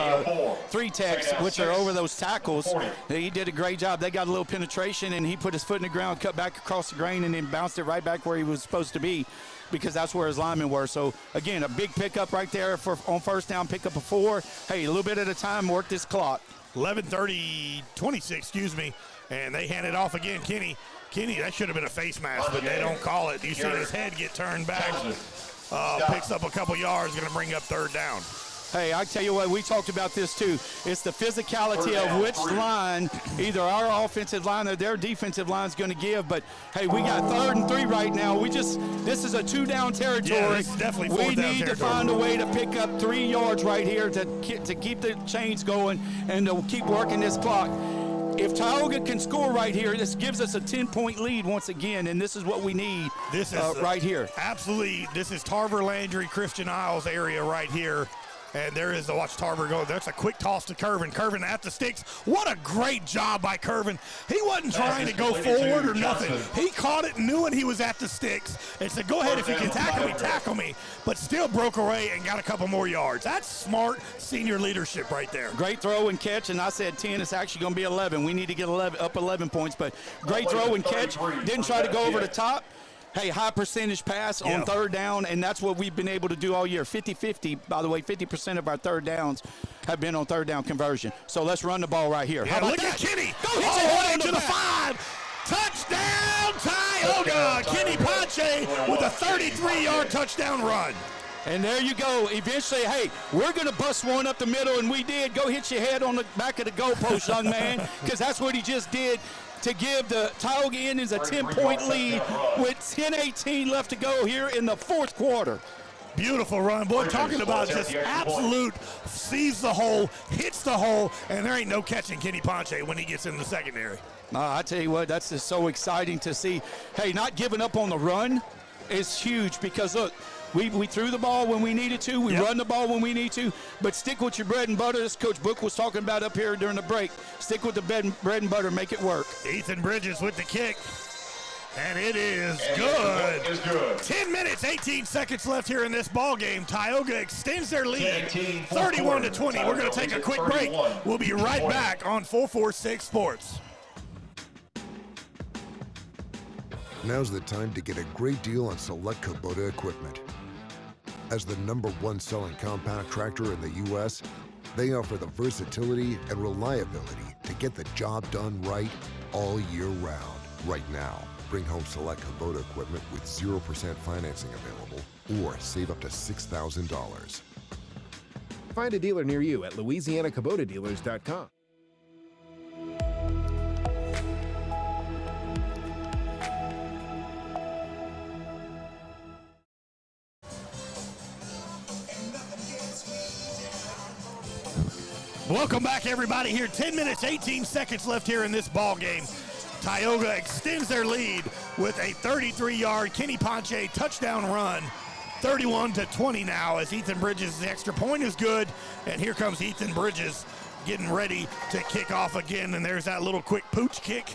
three techs, which are over those tackles, he did a great job. They got a little penetration, and he put his foot in the ground, cut back across the grain, and then bounced it right back where he was supposed to be because that's where his linemen were. So, again, a big pickup right there on first down, pickup of 4. Hey, a little bit at a time, work this clock. 26, and they hand it off again. Kenny, that should have been a face mask, but they don't call it. You see his head get turned back. Picks up a couple yards, going to bring up third down. Hey, I tell you what, we talked about this too. It's the physicality of which line, either our offensive line or their defensive line is going to give. But, hey, we got 3rd and 3 right now. This is a 2-down territory. Yeah, it's definitely 4th down we need to find a way to pick up 3 yards right here to keep the chains going and to keep working this clock. If Tyogga can score right here, this gives us a 10-point lead once again, and this is what we need right here. Absolutely. This is Tarver Landry, Christian Isles area right here. And there is watch Tarver go. That's a quick toss to Curvin. Curvin at the sticks. What a great job by Curvin. He wasn't trying to go forward or nothing. He caught it, knew when he was at the sticks, and said, go ahead, if you can tackle me. But still broke away and got a couple more yards. That's smart senior leadership right there. Great throw and catch, and I said 10. It's actually going to be 11. We need to get up 11 points. But great throw and catch. Didn't try to go over the top. Hey, high percentage pass on 3rd down, and that's what we've been able to do all year. 50-50, by the way, 50% of our 3rd downs have been on 3rd down conversion. So let's run the ball right here. Yeah, look at Kenny. Go hit to the 5. Touchdown, Tyogga. Kenny Ponce with a 33-yard touchdown run. And there you go. Eventually, hey, we're going to bust one up the middle, and we did. Go hit your head on the back of the goalpost, young man, because that's what he just did to give the Tioga Indians a 10-point lead with 10:18 left to go here in the fourth quarter. Beautiful run. Boy, talking about just absolute sees the hole, hits the hole, and there ain't no catching Kenny Ponche when he gets in the secondary. I tell you what, that's just so exciting to see. Hey, not giving up on the run is huge because, look, we threw the ball when we needed to. We run the ball when we need to. But stick with your bread and butter. This Coach Book was talking about up here during the break. Stick with the bread and butter. Make it work. Ethan Bridges with the kick. And it is good. 10 minutes, 18 seconds left here in this ball game. Tioga extends their lead, 31-20. We're going to take a quick break. We'll be right back on 446 Sports. Now's the time to get a great deal on select Kubota equipment. As the #1 selling compact tractor in the U.S., they offer the versatility and reliability to get the job done right all year round. Right now, bring home select Kubota equipment with 0% financing available or save up to $6,000. Find a dealer near you at LouisianaKubotaDealers.com. Welcome back, everybody. Here, 10 minutes, 18 seconds left here in this ball game. Tioga extends their lead with a 33-yard Kenny Ponche touchdown run. 31-20 now as Ethan Bridges' extra point is good. And here comes Ethan Bridges getting ready to kick off again. And there's that little quick pooch kick.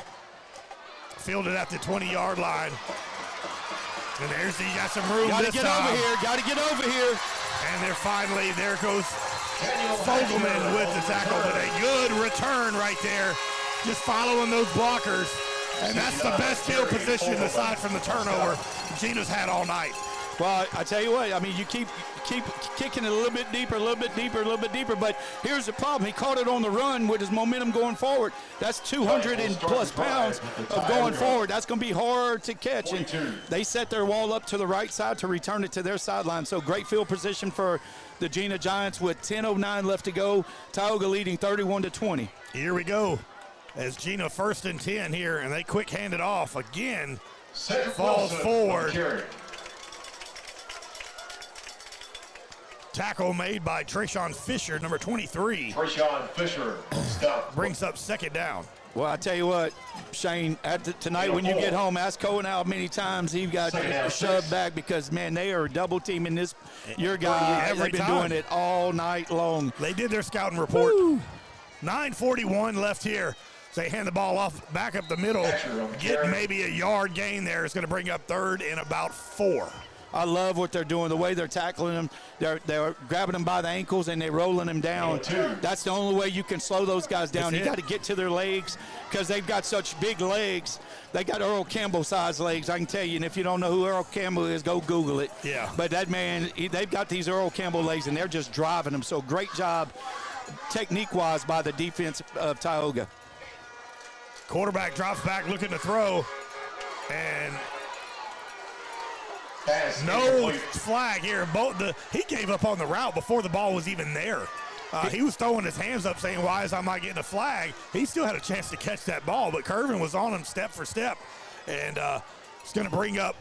Fielded at the 20-yard line. And there's, he got some room this time. Gotta get over here. And they're finally, there goes Fogelman with the tackle, but a good return right there. Just following those blockers. And that's the best field position aside from the turnover Gina's had all night. Well, I tell you what, I mean, you keep kicking it a little bit deeper, but here's the problem. He caught it on the run with his momentum going forward. That's 200 and plus pounds of going forward. That's going to be hard to catch. And they set their wall up to the right side to return it to their sideline. So great field position for the Gina Giants with 10:09 left to go. Tioga leading 31-20. Here we go. As Gina 1st and 10 here, and they quick hand it off again. Falls forward. Tackle made by Trayshawn Fisher, number 23. Trayshawn Fisher, stop. Brings up 2nd down. Well, I tell you what, Shane, tonight when you get home, ask Cohen how many times he got shoved back because, man, they are double teaming your guy. They've been doing it all night long. They did their scouting report. 9:41 left here. They hand the ball off back up the middle. Get maybe a yard gain there. It's going to bring up 3rd and about 4. I love what they're doing, the way they're tackling them. They're grabbing them by the ankles and they're rolling them down. That's the only way you can slow those guys down. You got to get to their legs because they've got such big legs. They got Earl Campbell-sized legs, I can tell you. And if you don't know who Earl Campbell is, go Google it. Yeah. But that man, they've got these Earl Campbell legs, and they're just driving them. So great job technique-wise by the defense of Tyogga. Quarterback drops back looking to throw. And no flag here. He gave up on the route before the ball was even there. He was throwing his hands up saying, why is I not getting a flag? He still had a chance to catch that ball, but Curvin was on him step for step. And it's going to bring up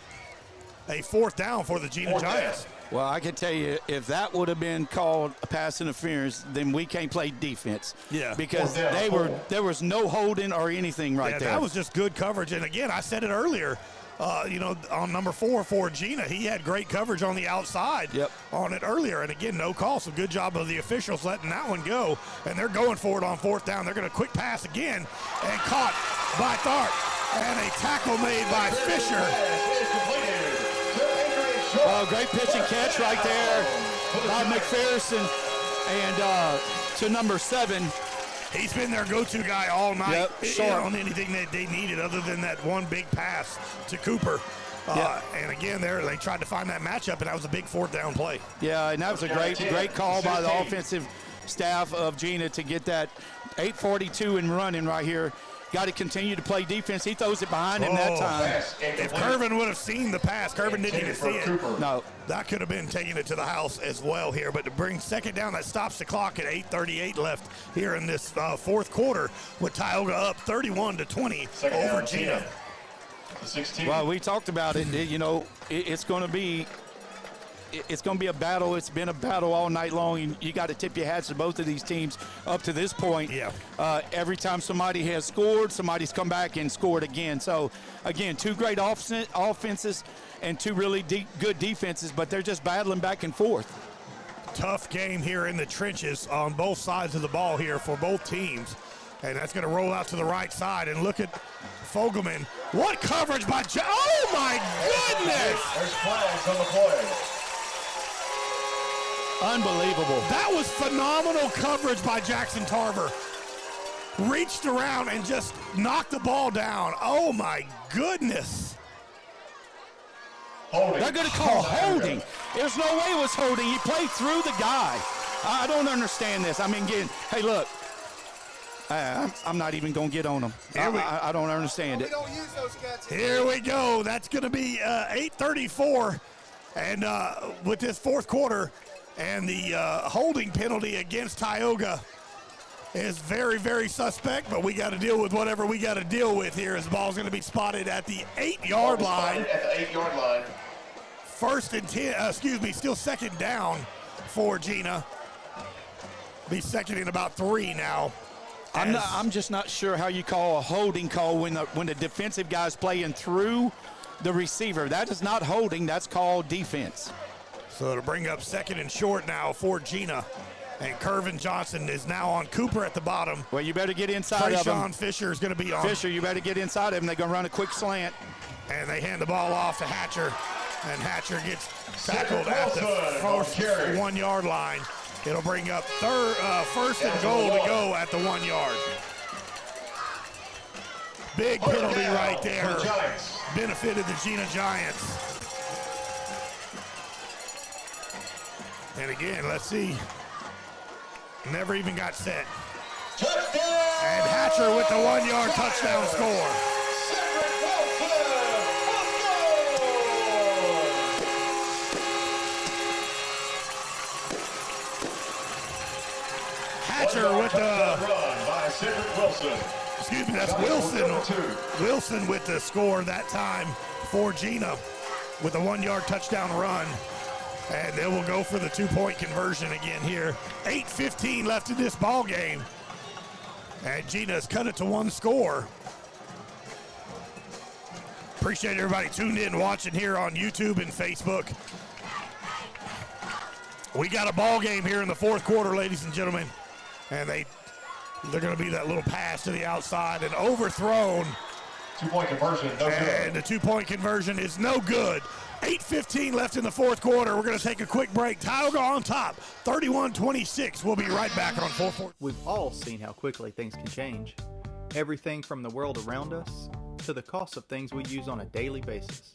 a 4th down for the Gina Giants. Well, I can tell you, if that would have been called a pass interference, then we can't play defense. Yeah. Because there was no holding or anything there. That was just good coverage. And again, I said it earlier, on number 4 for Gina, he had great coverage on the outside on it earlier. And again, no call. So good job of the officials letting that one go. And they're going for it on 4th down. They're going to quick pass again and caught by Tharp. And a tackle made by Fisher. Oh, great pitch and catch right there by McPherson. And to number 7. He's been their go-to guy all night on anything that they needed other than that one big pass to Cooper. And again, they tried to find that matchup, and that was a big 4th down play. Yeah, and that was a great call by the offensive staff of Gina to get that 8:42 and running right here got to continue to play defense. He throws it behind him that time. If Curvin would have seen the pass, Curvin didn't even see it. No. That could have been taking it to the house as well here. But to bring second down, that stops the clock at 8:38 left here in this fourth quarter with Tyogga up 31-20 over Gina. Well, we talked about it. You know, it's going to be a battle. It's been a battle all night long. You got to tip your hats to both of these teams up to this point. Yeah. Every time somebody has scored, somebody's come back and scored again. So, again, two great offenses and two really good defenses, but they're just battling back and forth. Tough game here in the trenches on both sides of the ball here for both teams. And that's going to roll out to the right side. And look at Fogelman. What coverage by oh, my goodness! There's flags on the play. Unbelievable. That was phenomenal coverage by Jackson Tarver. Reached around and just knocked the ball down. Oh, my goodness. Holding. They're going to call holding. There's no way it was holding. He played through the guy. I don't understand this. I mean, hey, look. I'm not even going to get on them. I don't understand it. We don't use those cats. Here we go. That's going to be 8:34. And with this fourth quarter, and the holding penalty against Tyogga is very, very suspect, but we got to deal with whatever we got to deal with here as the ball's going to be spotted at the 8-yard line. At the 8-yard line. First and 10, still second down for Gina. Be second in about 3 now. I'm just not sure how you call a holding call when the defensive guy's playing through the receiver. That is not holding. That's called defense. So to bring up second and short now for Gina. And Curvin Johnson is now on Cooper at the bottom. Well, you better get inside of him. Trayshawn Fisher is going to be on. Fisher, you better get inside of him. They're going to run a quick slant. And they hand the ball off to Hatcher. And Hatcher gets tackled at the first 1-yard line. It'll bring up first and goal to go at the 1 yard. Big penalty right there. Benefited the Gina Giants. And again, let's see. Never even got set. And Hatcher with the 1-yard touchdown score. Hatcher with the run by Cedric Wilson. Excuse me, that's Wilson. Wilson with the score that time for Gina with a 1-yard touchdown run. And they will go for the 2-point conversion again here. 8:15 left in this ball game. And Gina's cut it to 1 score. Appreciate everybody tuned in watching here on YouTube and Facebook. We got a ball game here in the fourth quarter, ladies and gentlemen. And they're going to be that little pass to the outside and overthrown. 2-point conversion, no good. And the 2-point conversion is no good. 8:15 left in the fourth quarter. We're going to take a quick break. Tyogga on top, 31-26. We'll be right back on 446. We've all seen how quickly things can change. Everything from the world around us to the cost of things we use on a daily basis.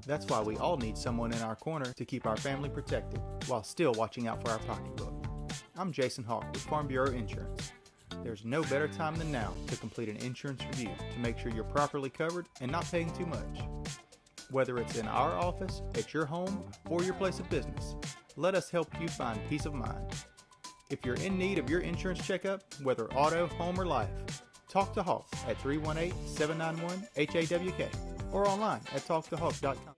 That's why we all need someone in our corner to keep our family protected while still watching out for our pocketbook. I'm Jason Hawk with Farm Bureau Insurance. There's no better time than now to complete an insurance review to make sure you're properly covered and not paying too much. Whether it's in our office, at your home, or your place of business, let us help you find peace of mind. If you're in need of your insurance checkup, whether auto, home, or life, talk to Hawk at 318-791-HAWK or online at talktohawk.com.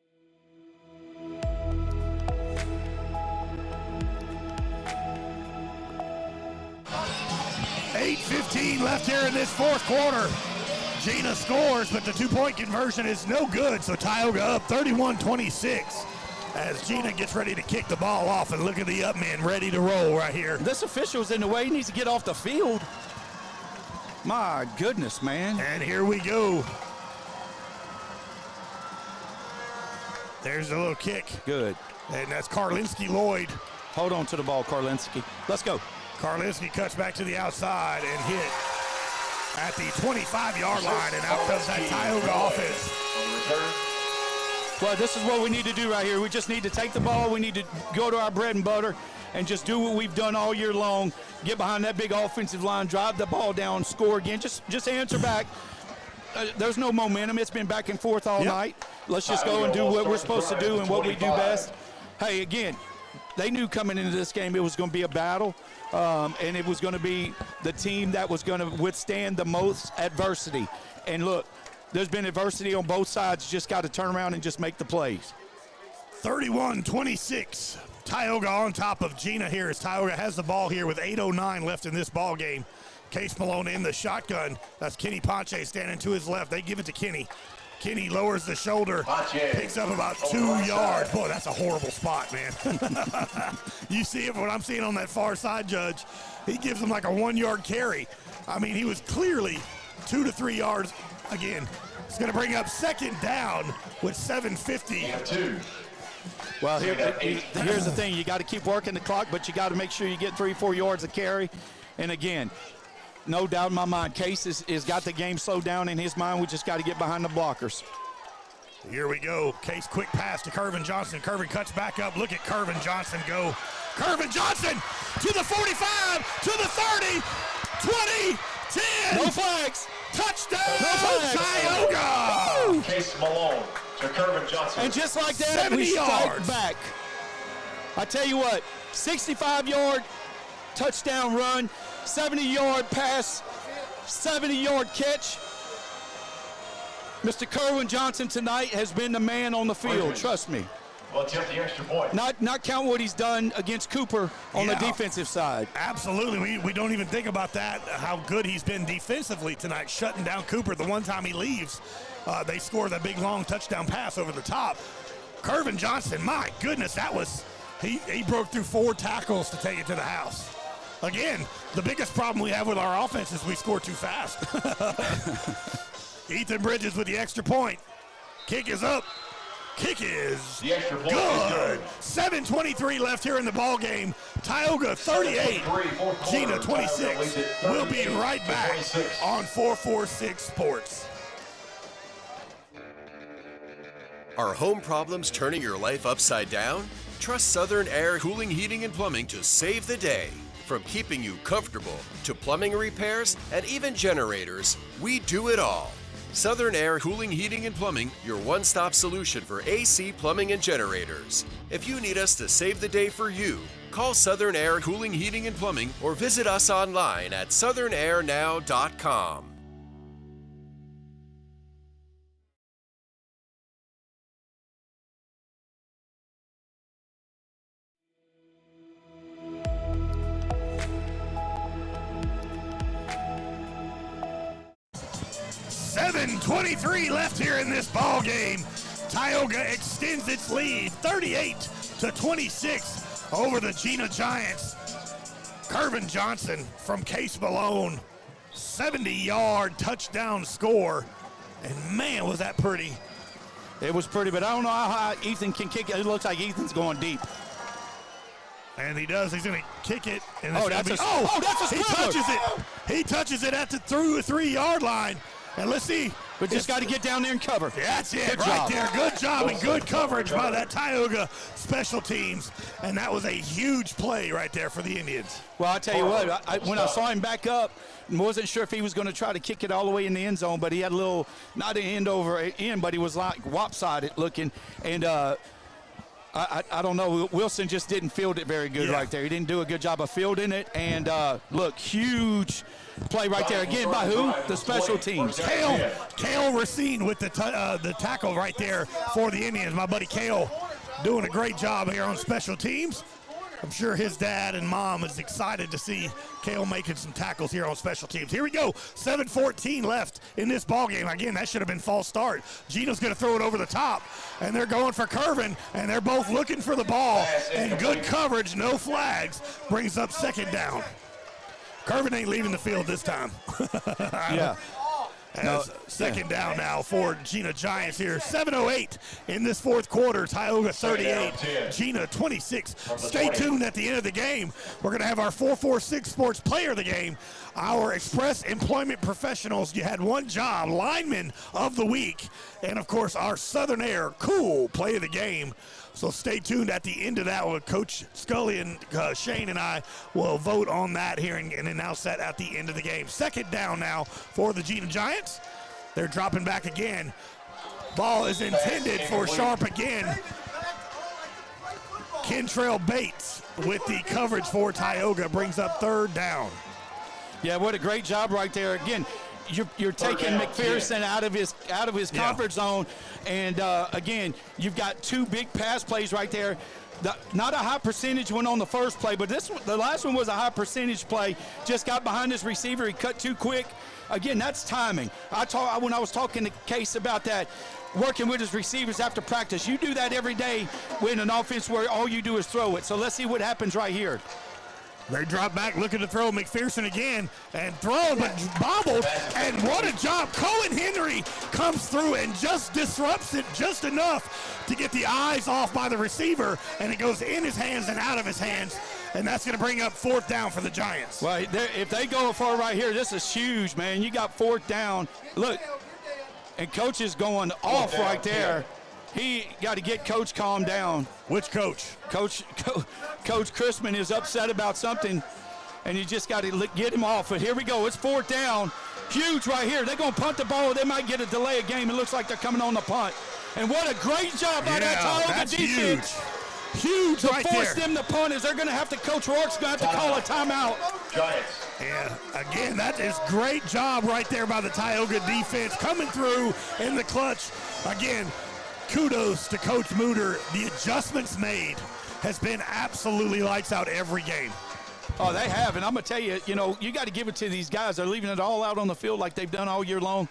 8:15 left here in this fourth quarter. Gina scores, but the 2-point conversion is no good, so Tyogga up 31-26 as Gina gets ready to kick the ball off. And look at the up man ready to roll right here. This official's in the way. He needs to get off the field. My goodness, man. And here we go. There's a little kick. Good. And that's Karlinski Lloyd. Hold on to the ball, Karlinski. Let's go. Karlinski cuts back to the outside and hit at the 25-yard line, and out comes that Tyogga offense. Well, this is what we need to do right here. We just need to take the ball. We need to go to our bread and butter and just do what we've done all year long. Get behind that big offensive line, drive the ball down, score again. Just answer back. there's no momentum. It's been back and forth all night. Let's just go and do what we're supposed to do and what we do best. Hey, again, they knew coming into this game it was going to be a battle, and it was going to be the team that was going to withstand the most adversity. And look, there's been adversity on both sides. Just got to turn around and just make the plays. 31-26. Tioga on top of Gina here as Tioga has the ball here with 8:09 left in this ball game. Case Malone in the shotgun. That's Kenny Ponche standing to his left. They give it to Kenny. Kenny lowers the shoulder, picks up about 2 yards. Boy, that's a horrible spot, man. You see it, what I'm seeing on that far side, Judge. He gives him like a 1 yard carry. I mean, he was clearly 2 to 3 yards. Again, it's going to bring up second down with 7:50. Well, here's the thing. You got to keep working the clock, but you got to make sure you get 3-4 yards of carry. And again, no doubt in my mind, Case has got the game slowed down in his mind. We just got to get behind the blockers. Here we go. Case quick pass to Kervin Johnson. Kervin cuts back up. Look at Kervin Johnson go. Kervin Johnson to the 45, to the 30, 20, 10. No flags. Touchdown, no flags. Tyogga. Case Malone to Kervin Johnson. And just like that, we strike back. I tell you what, 65-yard touchdown run, 70-yard pass, 70-yard catch. Mr. Kerwin Johnson tonight has been the man on the field, trust me. Well, attempt the extra point. Not count what he's done against Cooper on the defensive side. Absolutely. We don't even think about that, how good he's been defensively tonight, shutting down Cooper. The one time he leaves, they score that big, long touchdown pass over the top. Kervin Johnson, my goodness, that was he broke through 4 tackles to take it to the house. Again, the biggest problem we have with our offense is we score too fast. Ethan Bridges with the extra point. Kick is up. Kick is good. 7:23 left here in the ball game. Tioga 38, Gina 26. We'll be right back on 446 Sports. Are home problems turning your life upside down? Trust Southern Air Cooling, Heating, and Plumbing to save the day. From keeping you comfortable to plumbing repairs and even generators, we do it all. Southern Air Cooling, Heating, and Plumbing, your one-stop solution for AC, plumbing, and generators. If you need us to save the day for you, call Southern Air Cooling, Heating, and Plumbing or visit us online at southernairnow.com. .23 left here in this ball game. Tioga extends its lead 38-26 over the Gina Giants. Kervin Johnson from Case Malone, 70-yard touchdown score. And man, was that pretty. It was pretty, but I don't know how high Ethan can kick it. It looks like Ethan's going deep. And he does. He's going to kick it. And that's a scribbler. He touches it. He touches it through the 3-yard line. And let's see. But just got to get down there and cover. That's it right there. Good job and good coverage by that Tioga special teams. And that was a huge play right there for the Indians. Well, I'll tell you what, when I saw him back up, wasn't sure if he was going to try to kick it all the way in the end zone, but he had a little, not an end over end, but he was like lopsided looking. And I don't know. Wilson just didn't field it very good right there. He didn't do a good job of fielding it. And look, huge play right there again by who? The special teams. Kale Racine with the tackle right there for the Indians. My buddy Kale doing a great job here on special teams. I'm sure his dad and mom is excited to see Kale making some tackles here on special teams. Here we go. 7:14 left in this ball game. Again, that should have been false start. Gina's going to throw it over the top, and they're going for Kervin, and they're both looking for the ball. And good coverage, no flags, brings up second down. Kervin ain't leaving the field this time. Yeah. Second down now for Gina Giants here. 7:08 in this fourth quarter. Tioga 38, Gina 26. Stay tuned at the end of the game. We're going to have our 446 Sports Player of the Game. Our Express Employment Professionals. You had one job, Lineman of the Week. And, of course, our Southern Air Cool Play of the Game. So stay tuned at the end of that one. Coach Scully and Shane and I will vote on that here and announce that at the end of the game. Second down now for the Gina Giants. They're dropping back again. Ball is intended for Sharp again. Kentrell Bates with the coverage for Tioga brings up 3rd down. Yeah, what a great job right there. Again, you're taking McPherson out of his comfort zone, and again, you've got 2 big pass plays right there. Not a high percentage one on the first play, but the last one was a high percentage play. Just got behind his receiver. He cut too quick. Again, that's timing. When I was talking to Case about that, working with his receivers after practice, you do that every day with an offense where all you do is throw it. So let's see what happens right here. They drop back, looking to throw. McPherson again, and thrown, but bobbled. And what a job. Cohen Henry comes through and just disrupts it just enough to get the eyes off by the receiver, and it goes in his hands and out of his hands. And that's going to bring up 4th down for the Giants. Well, if they go for right here, this is huge, man. You got 4th down. Look, and Coach is going off right there. He got to get Coach calmed down. Which coach? Coach Chrisman is upset about something, and you just got to get him off. But here we go. It's 4th down. Huge right here. They're going to punt the ball. They might get a delay of game. It looks like they're coming on the punt. And what a great job by that Tioga defense. Huge right there. To force them to punt is they're going to have to, Coach Rourke's going to have to call a timeout. Yeah, again, that is great job right there by the Tioga defense coming through in the clutch. Again, kudos to Coach Mooter. The adjustments made has been absolutely lights out every game. Oh, they have, and I'm going to tell you, you got to give it to these guys. They're leaving it all out on the field like they've done all year long.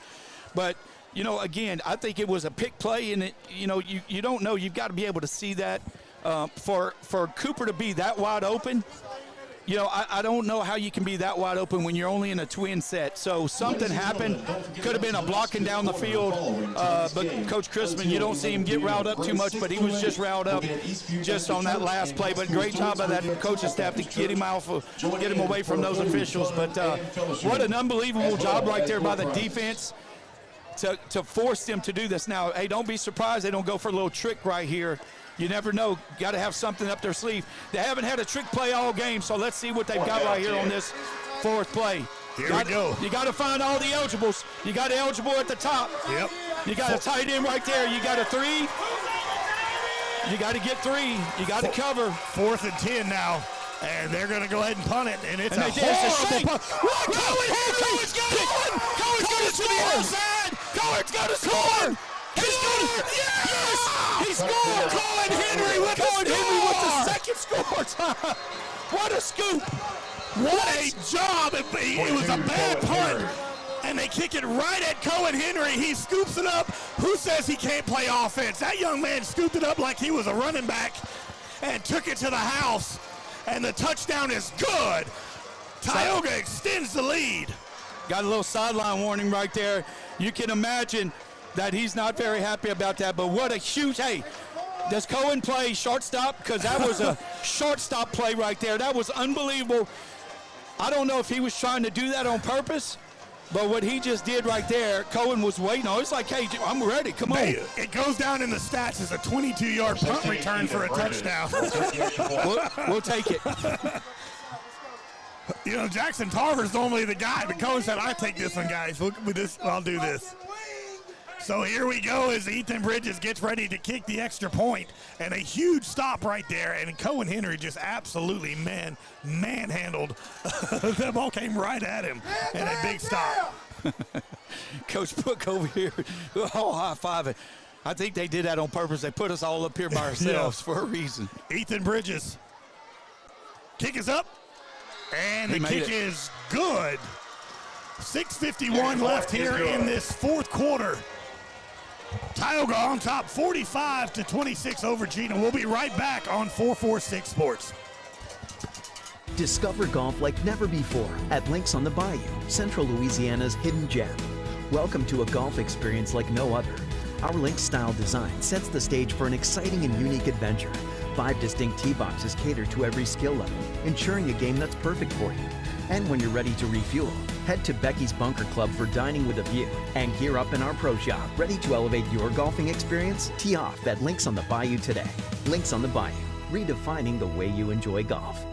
But, again, I think it was a pick play, and, you don't know. You've got to be able to see that. For Cooper to be that wide open, I don't know how you can be that wide open when you're only in a twin set. So something happened. Could have been a blocking down the field. But Coach Chrisman, you don't see him get riled up too much, but he was just riled up just on that last play. But great job by that coaching staff to get him get him away from those officials. But what an unbelievable job right there by the defense to force them to do this. Now, hey, don't be surprised they don't go for a little trick right here. You never know. Got to have something up their sleeve. They haven't had a trick play all game, so let's see what they've got right here on this 4th play. Here we go. You got to find all the eligibles. You got an eligible at the top. Yep. You got a tight end right there. You got a 3. You got to get 3. You got to cover. 4th and 10 now. And they're going to go ahead and punt it, and it's a horrible punt. Cohen's got it! Cohen's to the outside! Cohen's got to score! He scored! Yes! He scored! Cohen Henry with the second score time. What a scoop! What a job! It was a bad punt, and they kick it right at Cohen Henry. He scoops it up. Who says he can't play offense? That young man scooped it up like he was a running back and took it to the house, and the touchdown is good. Tioga extends the lead. Got a little sideline warning right there. You can imagine that he's not very happy about that, but what a huge, hey, does Cohen play shortstop? Because that was a shortstop play right there. That was unbelievable. I don't know if he was trying to do that on purpose, but what he just did right there, Cohen was waiting on. It's like, hey, I'm ready, come on. It goes down in the stats as a 22-yard punt return for a touchdown. We'll take it. Jackson Tarver's normally the guy, but Cohen said, I take this one, guys. Look at this, I'll do this. So here we go as Ethan Bridges gets ready to kick the extra point, and a huge stop right there, and Cohen Henry just absolutely manhandled. That ball came right at him, and a big stop. Coach Book over here, all high-fiving. I think they did that on purpose. They put us all up here by ourselves for a reason. Ethan Bridges. Kick is up, and the kick is good. 6:51 left here in this 4th quarter. Tioga on top, 45-26 over Gina. We'll be right back on 446 Sports. Discover golf like never before at Links on the Bayou, Central Louisiana's hidden gem. Welcome to a golf experience like no other. Our Links-style design sets the stage for an exciting and unique adventure. 5 distinct tee boxes cater to every skill level, ensuring a game that's perfect for you. And when you're ready to refuel, head to Becky's Bunker Club for dining with a view and gear up in our pro shop. Ready to elevate your golfing experience? Tee off at Links on the Bayou today. Links on the Bayou, redefining the way you enjoy golf.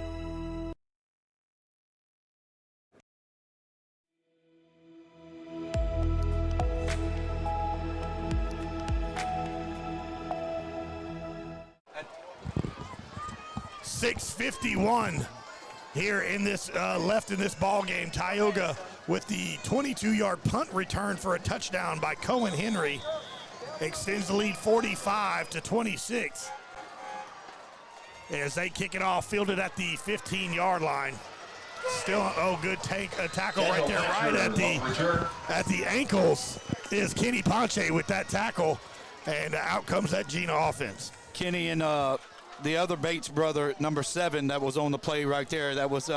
6:51 here in this left in this ball game. Tyogga with the 22-yard punt return for a touchdown by Cohen Henry extends the lead 45-26 as they kick it off, fielded at the 15-yard line. Still, good tackle right there, right at the ankles is Kenny Ponche with that tackle, and out comes that Gina offense. Kenny and the other Bates brother, number 7, that was on the play right there. That was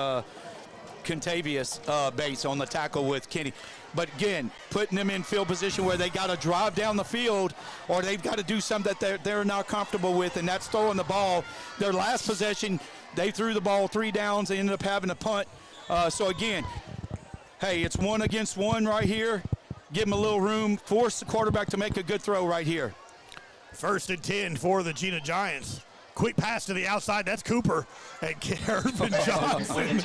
Contavious Bates on the tackle with Kenny. But again, putting them in field position where they got to drive down the field or they've got to do something that they're not comfortable with, and that's throwing the ball. Their last possession, they threw the ball 3 downs. They ended up having a punt. So again, hey, it's 1 against 1 right here. Give them a little room. Force the quarterback to make a good throw right here. 1st and 10 for the Gina Giants. Quick pass to the outside. That's Cooper. And Irvin Johnson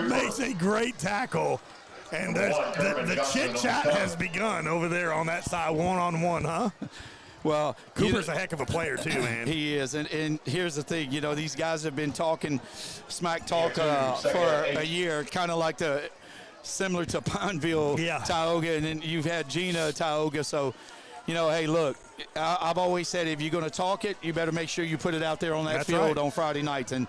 makes a great tackle. And the chit-chat has begun over there on that side, one-on-one, huh? Well, Cooper's a heck of a player, too, man. He is. And here's the thing. You know, these guys have been talking smack talk for a year, kind of like similar to Pineville, Tyogga, and then you've had Gina, Tyogga. So, you know, hey, look, I've always said if you're going to talk it, you better make sure you put it out there on that field on Friday nights. And,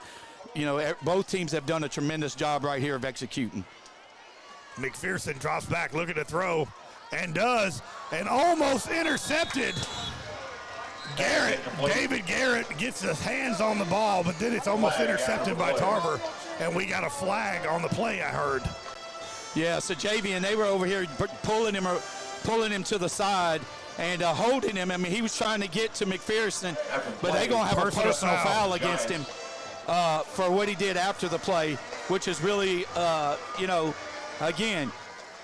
you know, both teams have done a tremendous job right here of executing. McPherson drops back, looking to throw, and does, and almost intercepted. David Garrett gets his hands on the ball, but then it's almost intercepted by Tarver, and we got a flag on the play, I heard. Yeah, so JV, and they were over here pulling him to the side and holding him. I mean, he was trying to get to McPherson, but they're going to have a personal foul against him for what he did after the play, which is really, you know, again,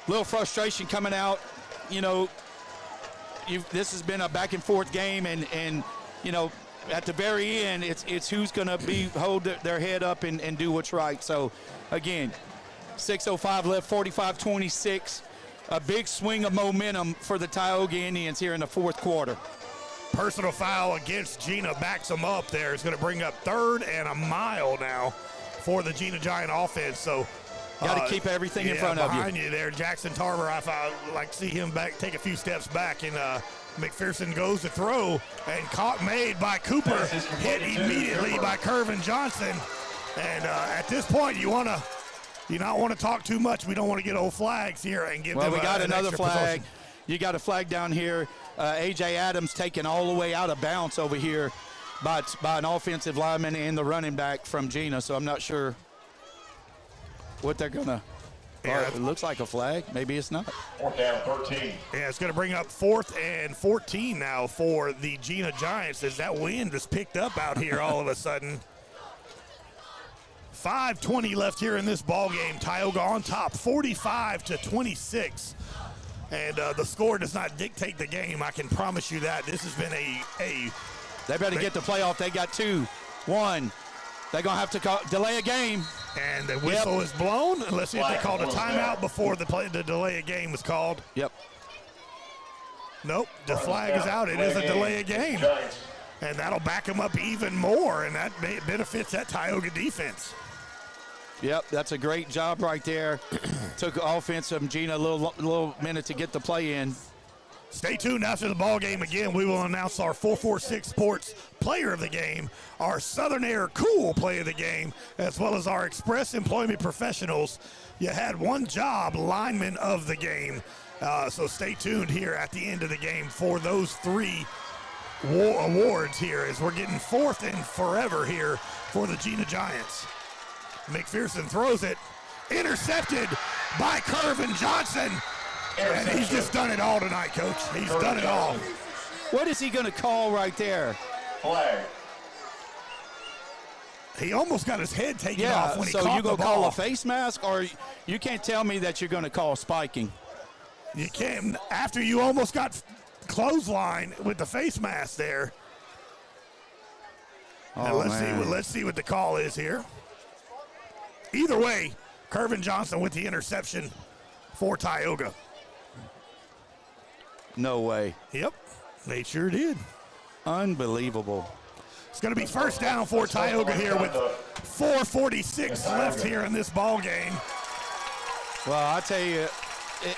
a little frustration coming out. You know, this has been a back-and-forth game, and you know, at the very end, it's who's going to hold their head up and do what's right. So, again, 6:05 left, 45-26. A big swing of momentum for the Tioga Indians here in the 4th quarter. Personal foul against Gina backs them up there. It's going to bring up 3rd and a mile now for the Gina Giant offense. So, got to keep everything in front of you. Behind you there, Jackson Tarver. I like to see him take a few steps back, and McPherson goes to throw, and made by Cooper, hit immediately by Curvin Johnson. And at this point, you not want to talk too much. We don't want to get old flags here and give them. Well, we got another flag. Possession. You got a flag down here. A.J. Adams taken all the way out of bounds over here by an offensive lineman and the running back from Gina. So I'm not sure what they're gonna. Yeah. It looks like a flag. Maybe it's not. 4th down, 13. Yeah, it's gonna bring up 4th and 14 now for the Gina Giants as that wind was picked up out here all of a sudden. 5:20 left here in this ball game. Tioga on top, 45-26. And the score does not dictate the game. I can promise you that. This has been a They better get the playoff. They got 2-1. They're going to have to delay a game. And the whistle is blown. Let's see if they called a timeout before the delay a game was called. Yep. Nope, the flag is out. It is a delay a game. And that'll back them up even more, and that benefits that Tioga defense. Yep, that's a great job right there. Took offense from Gina a little minute to get the play in. Stay tuned after the ball game again. We will announce our 446 Sports Player of the Game, our Southern Air Cool Play of the Game, as well as our Express Employment Professionals. You had one job, lineman of the game. So stay tuned here at the end of the game for those 3 awards here as we're getting 4th and forever here for the Gina Giants. McPherson throws it, intercepted by Curvin Johnson. And he's just done it all tonight, Coach. He's done it all. What is he going to call right there? Flag. He almost got his head taken off when he caught the ball. So you going to call a face mask, or you can't tell me that you're going to call spiking? You can't. After you almost got clothesline with the face mask there. Oh, let's see what the call is here. Either way, Curvin Johnson with the interception for Tyogga. No way. Yep, they sure did. Unbelievable. It's going to be first down for Tioga here with 4:46 left here in this ball game. Well, I tell you,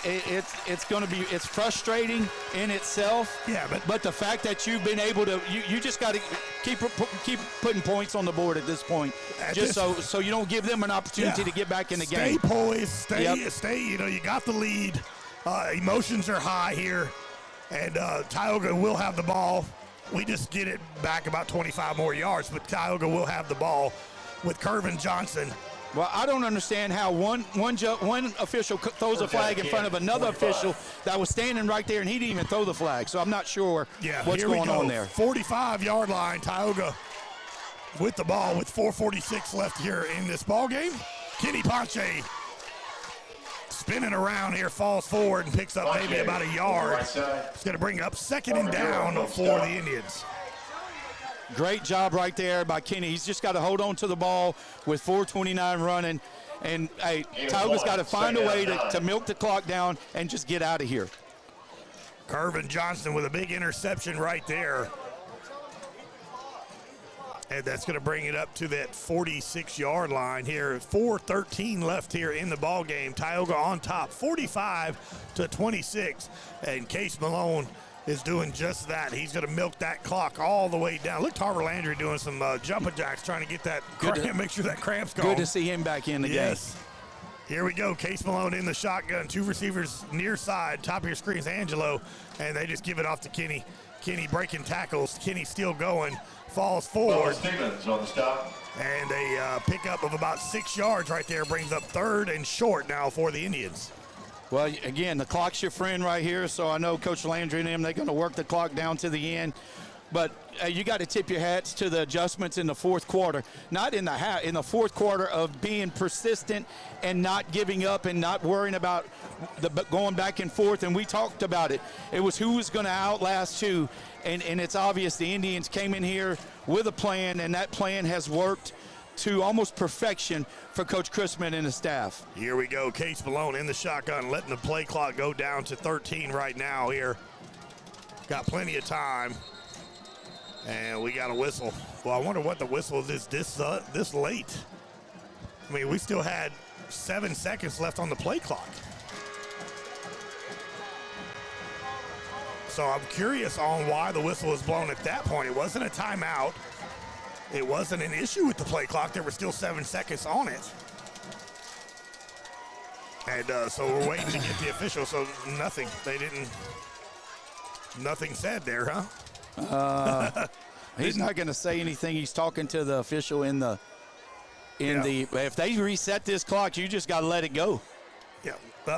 it's going to be, it's frustrating in itself. Yeah, but the fact that you've been able to, you just got to keep putting points on the board at this point, so you don't give them an opportunity to get back in the game. Stay poised, stay. You know, you got the lead. Emotions are high here, and Tioga will have the ball. We just get it back about 25 more yards, but Tioga will have the ball with Kervin Johnson. Well, I don't understand how one official throws a flag in front of another official that was standing right there, and he didn't even throw the flag. So I'm not sure what's going on there. 45-yard line, Tioga with the ball with 4:46 left here in this ball game. Kenny Ponche spinning around here, falls forward and picks up maybe about a yard. It's going to bring up second and down for the Indians. Great job right there by Kenny. He's just got to hold on to the ball with 4:29 running. And, hey, Tioga's got to find a way to milk the clock down and just get out of here. Kervin Johnson with a big interception right there. And that's going to bring it up to that 46-yard line here. 4:13 left here in the ball game. Tioga on top, 45-26. And Case Malone is doing just that. He's going to milk that clock all the way down. Look, Tarver Landry doing some jumping jacks, trying to get that cramp, make sure that cramp's gone. Good to see him back in the game. Here we go. Case Malone in the shotgun. Two receivers near side. Top of your screen is Angelo, and they just give it off to Kenny. Kenny breaking tackles. Kenny still going. Falls forward. Stevens on the stop. And a pickup of about 6 yards right there brings up third and short now for the Indians. Well, again, the clock's your friend right here, so I know Coach Landry and them, they're going to work the clock down to the end. But you got to tip your hats to the adjustments in the fourth quarter. Not in the fourth quarter of being persistent and not giving up and not worrying about going back and forth. And we talked about it. It was who was going to outlast who. And it's obvious the Indians came in here with a plan, and that plan has worked to almost perfection for Coach Chrisman and the staff. Here we go. Case Malone in the shotgun, letting the play clock go down to 13 right now here. Got plenty of time. And we got a whistle. Well, I wonder what the whistle is this late. I mean, we still had 7 seconds left on the play clock. So I'm curious on why the whistle was blown at that point. It wasn't a timeout. It wasn't an issue with the play clock. There were still 7 seconds on it. And so we're waiting to get the official. So nothing. Nothing said there, huh? He's not going to say anything. He's talking to the official in the if they reset this clock, you just got to let it go. Yeah.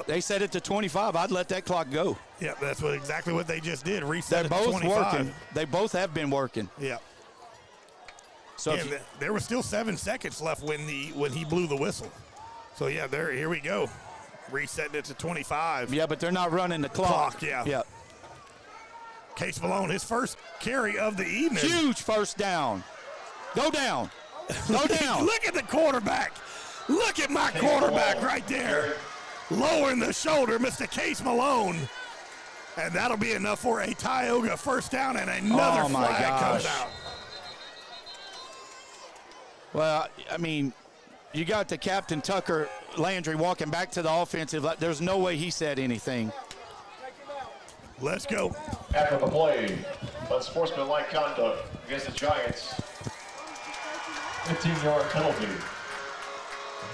They set it to 25. I'd let that clock go. Yeah, that's exactly what they just did. Reset They're it to both 25. working. They both have been working. Yeah. So there was still 7 seconds left when he blew the whistle. So yeah, here we go. Resetting it to 25. Yeah, but they're not running the clock. Yeah. Case Malone, his first carry of the evening. Huge first down. Go down. Go down. Look at the quarterback. Look at my quarterback right there. Lowering the shoulder, Mr. Case Malone. And that'll be enough for a Tyogga first down, and another flag comes out. Well, I mean, you got the Captain Tucker Landry walking back to the offensive. There's no way he said anything. Let's go. After the play, unsportsmanlike conduct against the Giants. 15-yard penalty.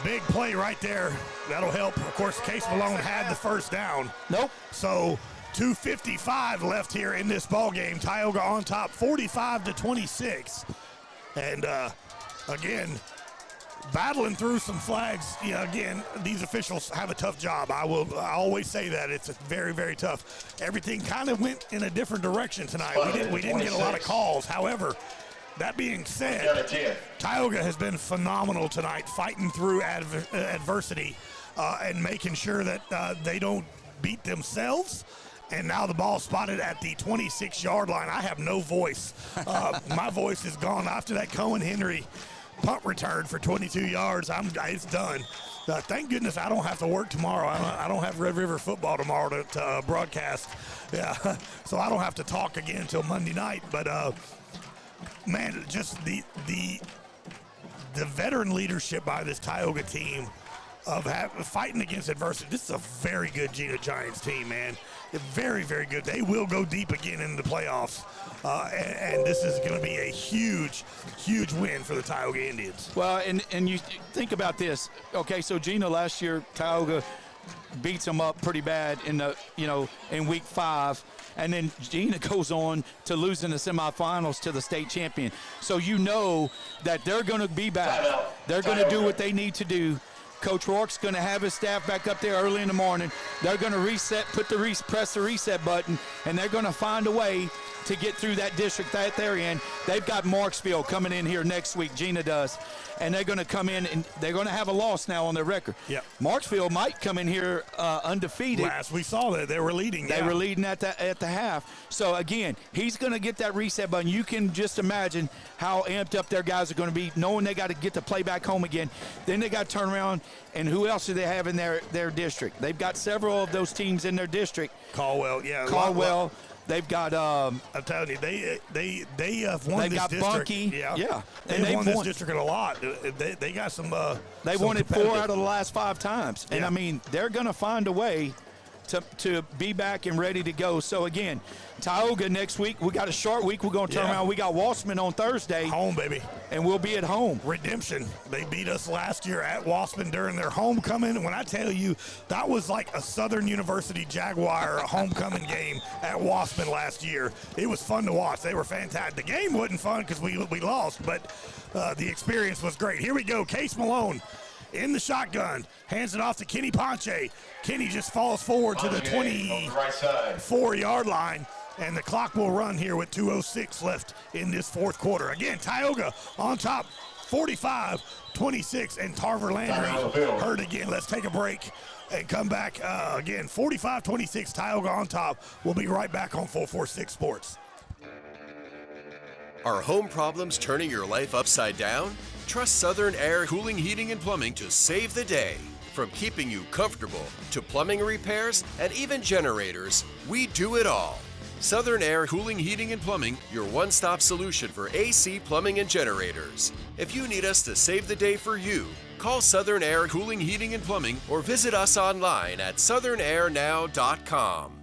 Big play right there. That'll help. Of course, Case Malone had the first down. Nope. So 2:55 left here in this ball game. Tioga on top, 45-26. And again, battling through some flags. Again, these officials have a tough job. I always say that. It's very, very tough. Everything kind of went in a different direction tonight. We didn't get a lot of calls. However, that being said, Tyogga has been phenomenal tonight, fighting through adversity and making sure that they don't beat themselves. And now the ball spotted at the 26-yard line. I have no voice. My voice is gone after that Cohen Henry punt return for 22 yards. It's done. Thank goodness I don't have to work tomorrow. I don't have Red River football tomorrow to broadcast. Yeah, so I don't have to talk again until Monday night. But man, just the veteran leadership by this Tioga team of fighting against adversity. This is a very good Gina Giants team, man. Very, very good. They will go deep again in the playoffs, and this is going to be a huge, huge win for the Tioga Indians. Well, and you think about this. Okay, so Gina last year, Tioga beats them up pretty bad in week 5. And then Gina goes on to lose in the semifinals to the state champion. So you know that they're going to be back. They're going to do what they need to do. Coach Rourke's going to have his staff back up there early in the morning. They're going to press the reset button, and they're going to find a way to get through that district that they're in. They've got Marksville coming in here next week, Gina does, and they're going to come in and they're going to have a loss now on their record. Yep. Marksville might come in here undefeated. Last we saw that they were leading. They were leading at the half. So again, he's going to get that reset button. You can just imagine how amped up their guys are going to be, knowing they got to get to play back home again. Then they got to turn around, and who else do they have in their district? They've got several of those teams in their district. Caldwell, yeah. Caldwell. They've got. I'm telling you, they have won this district. They got Bunky. Yeah. They've won this district a lot. They got some. They won it 4 out of the last 5 times, and I mean they're going to find a way to be back and ready to go. So again, Tyogga next week. We got a short week. We're going to turn around. We got Wassman on Thursday. Home, baby. And we'll be at home. Redemption. They beat us last year at Wassman during their homecoming. When I tell you, that was like a Southern University Jaguar homecoming game at Wassman last year. It was fun to watch. They were fantastic. The game wasn't fun because we lost, but the experience was great. Here we go. Case Malone in the shotgun. Hands it off to Kenny Ponche. Kenny just falls forward to the 24-yard line. And the clock will run here with 2:06 left in this fourth quarter. Again, Tyogga on top, 45-26, and Tarver Landry hurt again. Let's take a break and come back again. 45-26, Tyogga on top. We'll be right back on 446 Sports. Are home problems turning your life upside down? Trust Southern Air Cooling, Heating, and Plumbing to save the day. From keeping you comfortable to plumbing repairs and even generators, we do it all. Southern Air Cooling, Heating, and Plumbing, your one-stop solution for AC, plumbing, and generators. If you need us to save the day for you, call Southern Air Cooling, Heating, and Plumbing or visit us online at southernairnow.com.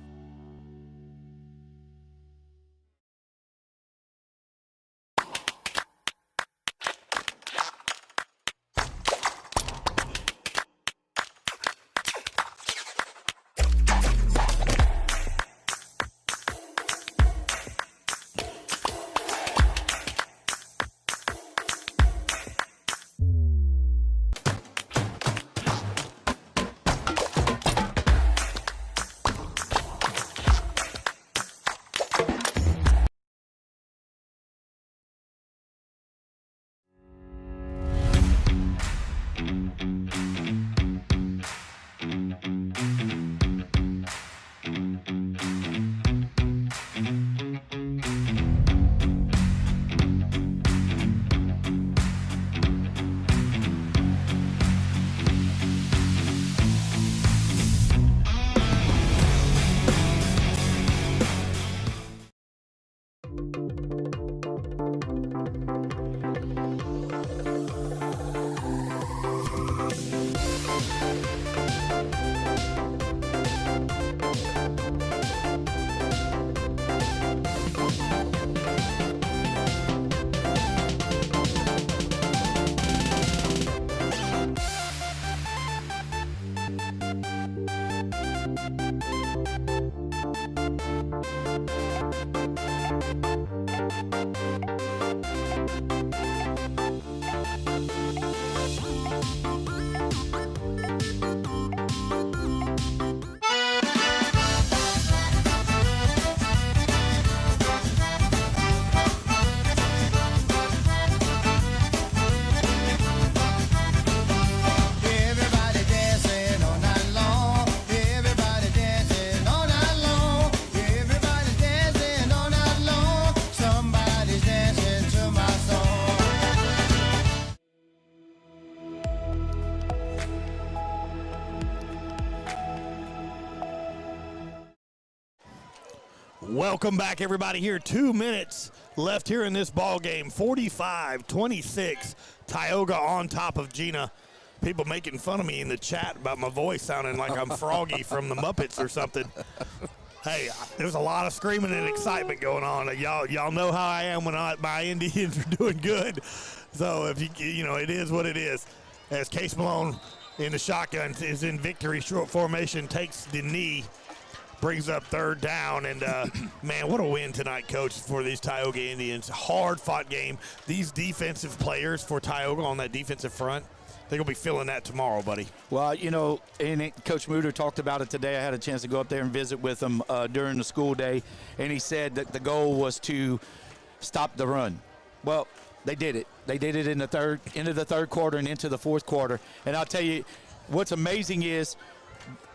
Welcome back, everybody, here. 2 minutes left here in this ball game. 45-26, Tioga on top of Gina. People making fun of me in the chat about my voice sounding like I'm Froggy from the Muppets or something. Hey, there's a lot of screaming and excitement going on. Y'all know how I am when my Indians are doing good. So if it is what it is. As Case Malone in the shotgun is in victory short formation, takes the knee, brings up third down, and man, what a win tonight, Coach, for these Tioga Indians. Hard-fought game. These defensive players for Tioga on that defensive front, they're going to be feeling that tomorrow, buddy. Well, and Coach Muter talked about it today. I had a chance to go up there and visit with him during the school day, and he said that the goal was to stop the run. Well, they did it. They did it into the third quarter and into the fourth quarter. And I'll tell you, what's amazing is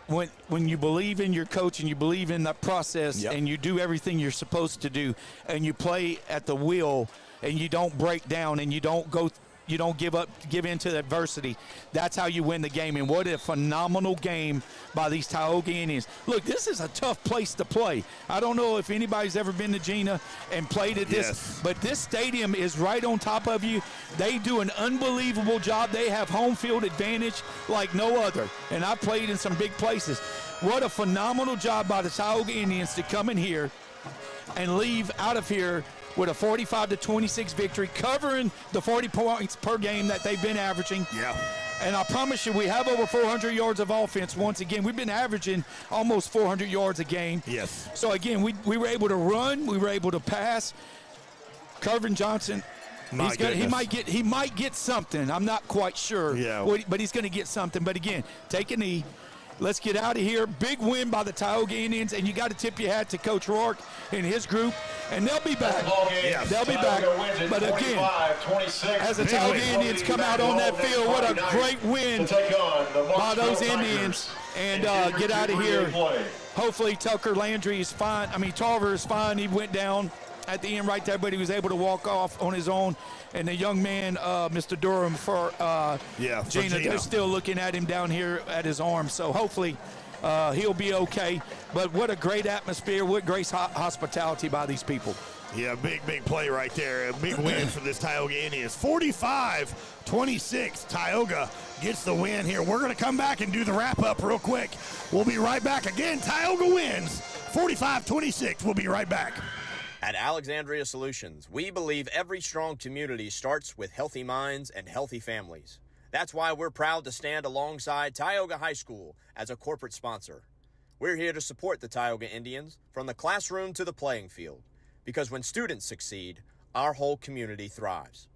when you believe in your coach and you believe in that process, and you do everything you're supposed to do, and you play at the will, and you don't break down, and you don't give in to adversity. That's how you win the game. And what a phenomenal game by these Tioga Indians. Look, this is a tough place to play. I don't know if anybody's ever been to Gina and played at this, but this stadium is right on top of you. They do an unbelievable job. They have home field advantage like no other. And I've played in some big places. What a phenomenal job by the Tioga Indians to come in here and leave out of here with a 45-26 victory, covering the 40 points per game that they've been averaging. Yeah. And I promise you, we have over 400 yards of offense once again. We've been averaging almost 400 yards a game. Yes. So, again, we were able to run. We were able to pass. Kervin Johnson, he might get something. I'm not quite sure. Yeah. But he's going to get something. But, again, take a knee. Let's get out of here. Big win by the Tioga Indians, and you got to tip your hat to Coach Rourke and his group, and they'll be back. They'll be back. But again, as the Tioga Indians come out on that field, what a great win by those Indians, and get out of here. Hopefully Tucker Landry is fine. Tarver is fine. He went down at the end right there, but he was able to walk off on his own. And the young man, Mr. Durham, for Gina, they're still looking at him down here at his arm. So hopefully he'll be okay. But what a great atmosphere, what great hospitality by these people. Yeah, big play right there. A big win for this Tioga Indians. 45-26, Tioga gets the win here. We're going to come back and do the wrap-up real quick. We'll be right back. Again, Tioga wins 45-26. We'll be right back. At Alexandria Solutions, we believe every strong community starts with healthy minds and healthy families. That's why we're proud to stand alongside Tioga High School as a corporate sponsor. We're here to support the Tioga Indians from the classroom to the playing field, because when students succeed, our whole community thrives.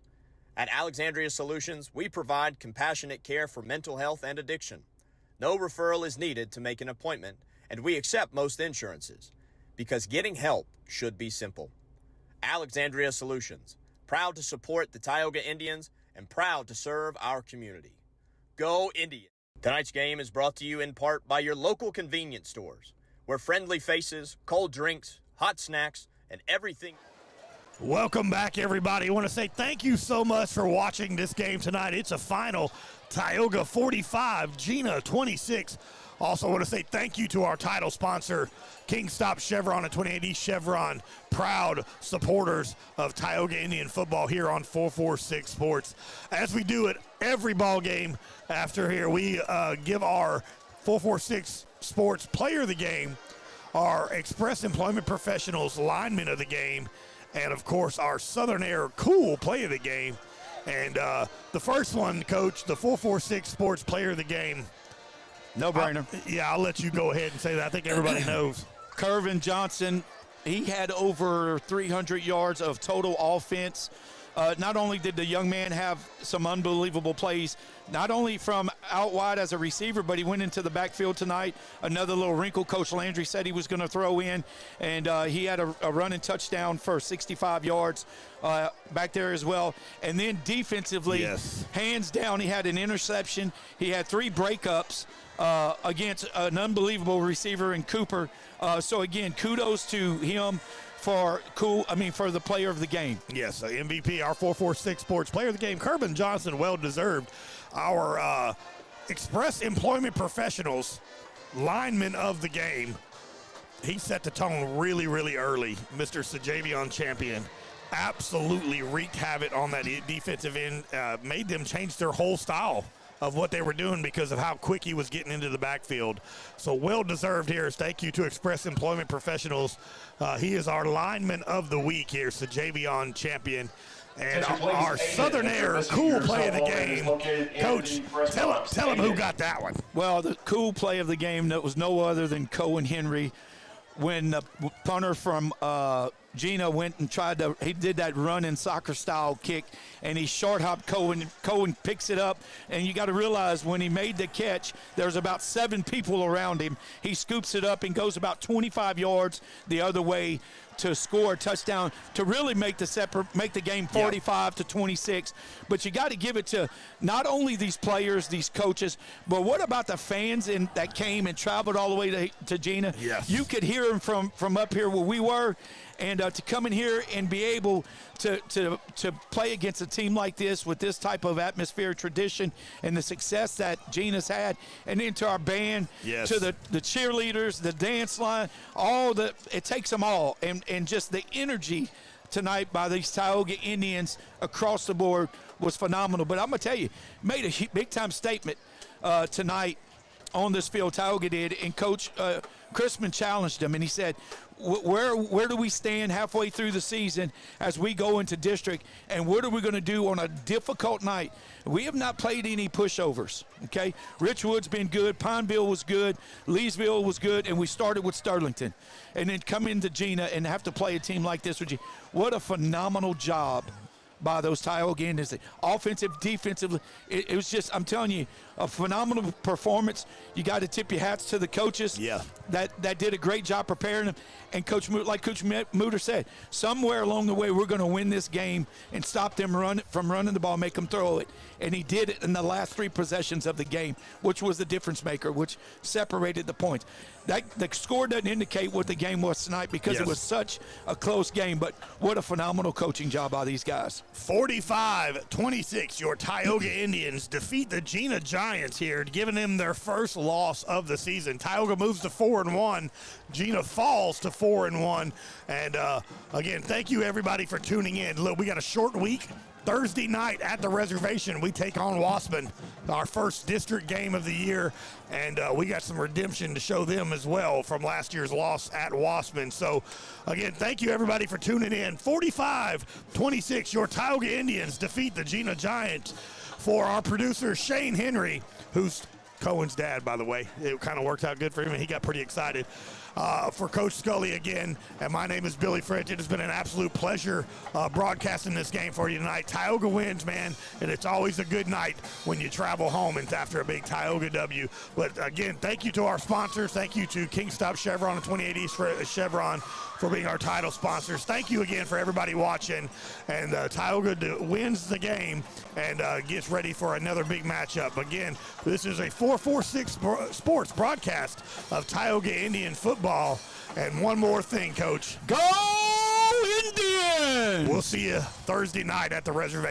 At Alexandria Solutions, we provide compassionate care for mental health and addiction. No referral is needed to make an appointment, and we accept most insurances, because getting help should be simple. Alexandria Solutions, proud to support the Tioga Indians and proud to serve our community. Go Indians! Tonight's game is brought to you in part by your local convenience stores, where friendly faces, cold drinks, hot snacks, and everything. Welcome back, everybody. I want to say thank you so much for watching this game tonight. It's a final. Tioga 45, Gina 26. Also want to say thank you to our title sponsor, Kingstop Chevron and 28 East Chevron, proud supporters of Tioga Indian Football here on 446 Sports. As we do it every ball game after here, we give our 446 Sports Player of the Game, our Express Employment Professionals Lineman of the Game, and, of course, our Southern Air Cool Play of the Game. And the first one, Coach, the 446 Sports Player of the Game, no-brainer. I'll let you go ahead and say that. I think everybody knows. Kervin Johnson, he had over 300 yards of total offense. Not only did the young man have some unbelievable plays, not only from out wide as a receiver, but he went into the backfield tonight. Another little wrinkle Coach Landry said he was going to throw in, and he had a running touchdown for 65 yards back there as well. And then defensively, hands down, he had an interception. He had 3 breakups against an unbelievable receiver in Cooper. So, again, kudos to him for the player of the game. Yes, MVP, our 446 Sports Player of the Game, Kervin Johnson, well-deserved. Our Express Employment Professionals lineman of the game. He set the tone really, really early, Mr. Sajavion Champion. absolutely wreaked havoc on that defensive end, made them change their whole style of what they were doing because of how quick he was getting into the backfield. So well-deserved here. Thank you to Express Employment Professionals. He is our lineman of the week here. So Javion champion. And our Southern Air cool play of the game. Coach, tell him who got that one. Well, the cool play of the game, that was no other than Cohen Henry. When the punter from Gina went and he did that running soccer style kick, and he short hopped Cohen. Cohen picks it up, and you got to realize when he made the catch, there's about 7 people around him. He scoops it up and goes about 25 yards the other way to score a touchdown to really make the game 45-26. But you got to give it to not only these players, these coaches, but what about the fans that came and traveled all the way to Gina? Yes. You could hear them from up here where we were, and to come in here and be able to play against a team like this with this type of atmosphere, tradition, and the success that Gina's had, and then to our band, yes, to the cheerleaders, the dance line, it takes them all, and just the energy tonight by these Tioga Indians across the board was phenomenal. But I'm going to tell you, made a big-time statement tonight on this field, Tyogga did, and Coach Chrisman challenged him, and he said, where do we stand halfway through the season as we go into district, and what are we going to do on a difficult night? We have not played any pushovers, okay? Richwood's been good, Pineville was good, Leesville was good, and we started with Sterlington. And then come into Gina and have to play a team like this with you. What a phenomenal job by those Tioga Indians. Offensive, defensive, it was just, I'm telling you, a phenomenal performance. You got to tip your hats to the coaches that did a great job preparing them. And Coach Muter said, somewhere along the way we're going to win this game and stop them from running the ball, make them throw it. And he did it in the last 3 possessions of the game, which was the difference maker, which separated the points. The score doesn't indicate what the game was tonight because it was such a close game, but what a phenomenal coaching job by these guys. 45-26, your Tioga Indians defeat the Gina Giants here, giving them their first loss of the season. Tioga moves to 4-1. Gina falls to 4-1. And again, thank you everybody for tuning in. Look, we got a short week. Thursday night at the reservation, we take on Wassman, our first district game of the year, and we got some redemption to show them as well from last year's loss at Wassman. So, again, thank you everybody for tuning in. 45-26, your Tioga Indians defeat the Gina Giants. For our producer, Shane Henry, who's Cohen's dad, by the way. It kind of worked out good for him, and he got pretty excited. For Coach Scully again, and my name is Billy French. It has been an absolute pleasure broadcasting this game for you tonight. Tioga wins, man, and it's always a good night when you travel home and after a big Tioga W. But again, thank you to our sponsors. Thank you to Kingstop Chevron and 28 East Chevron for being our title sponsors. Thank you again for everybody watching. And Tioga wins the game and gets ready for another big matchup. Again, this is a 446 broadcast of Tioga Indian Football. And one more thing, Coach. Go Indians! We'll see you Thursday night at the reservation.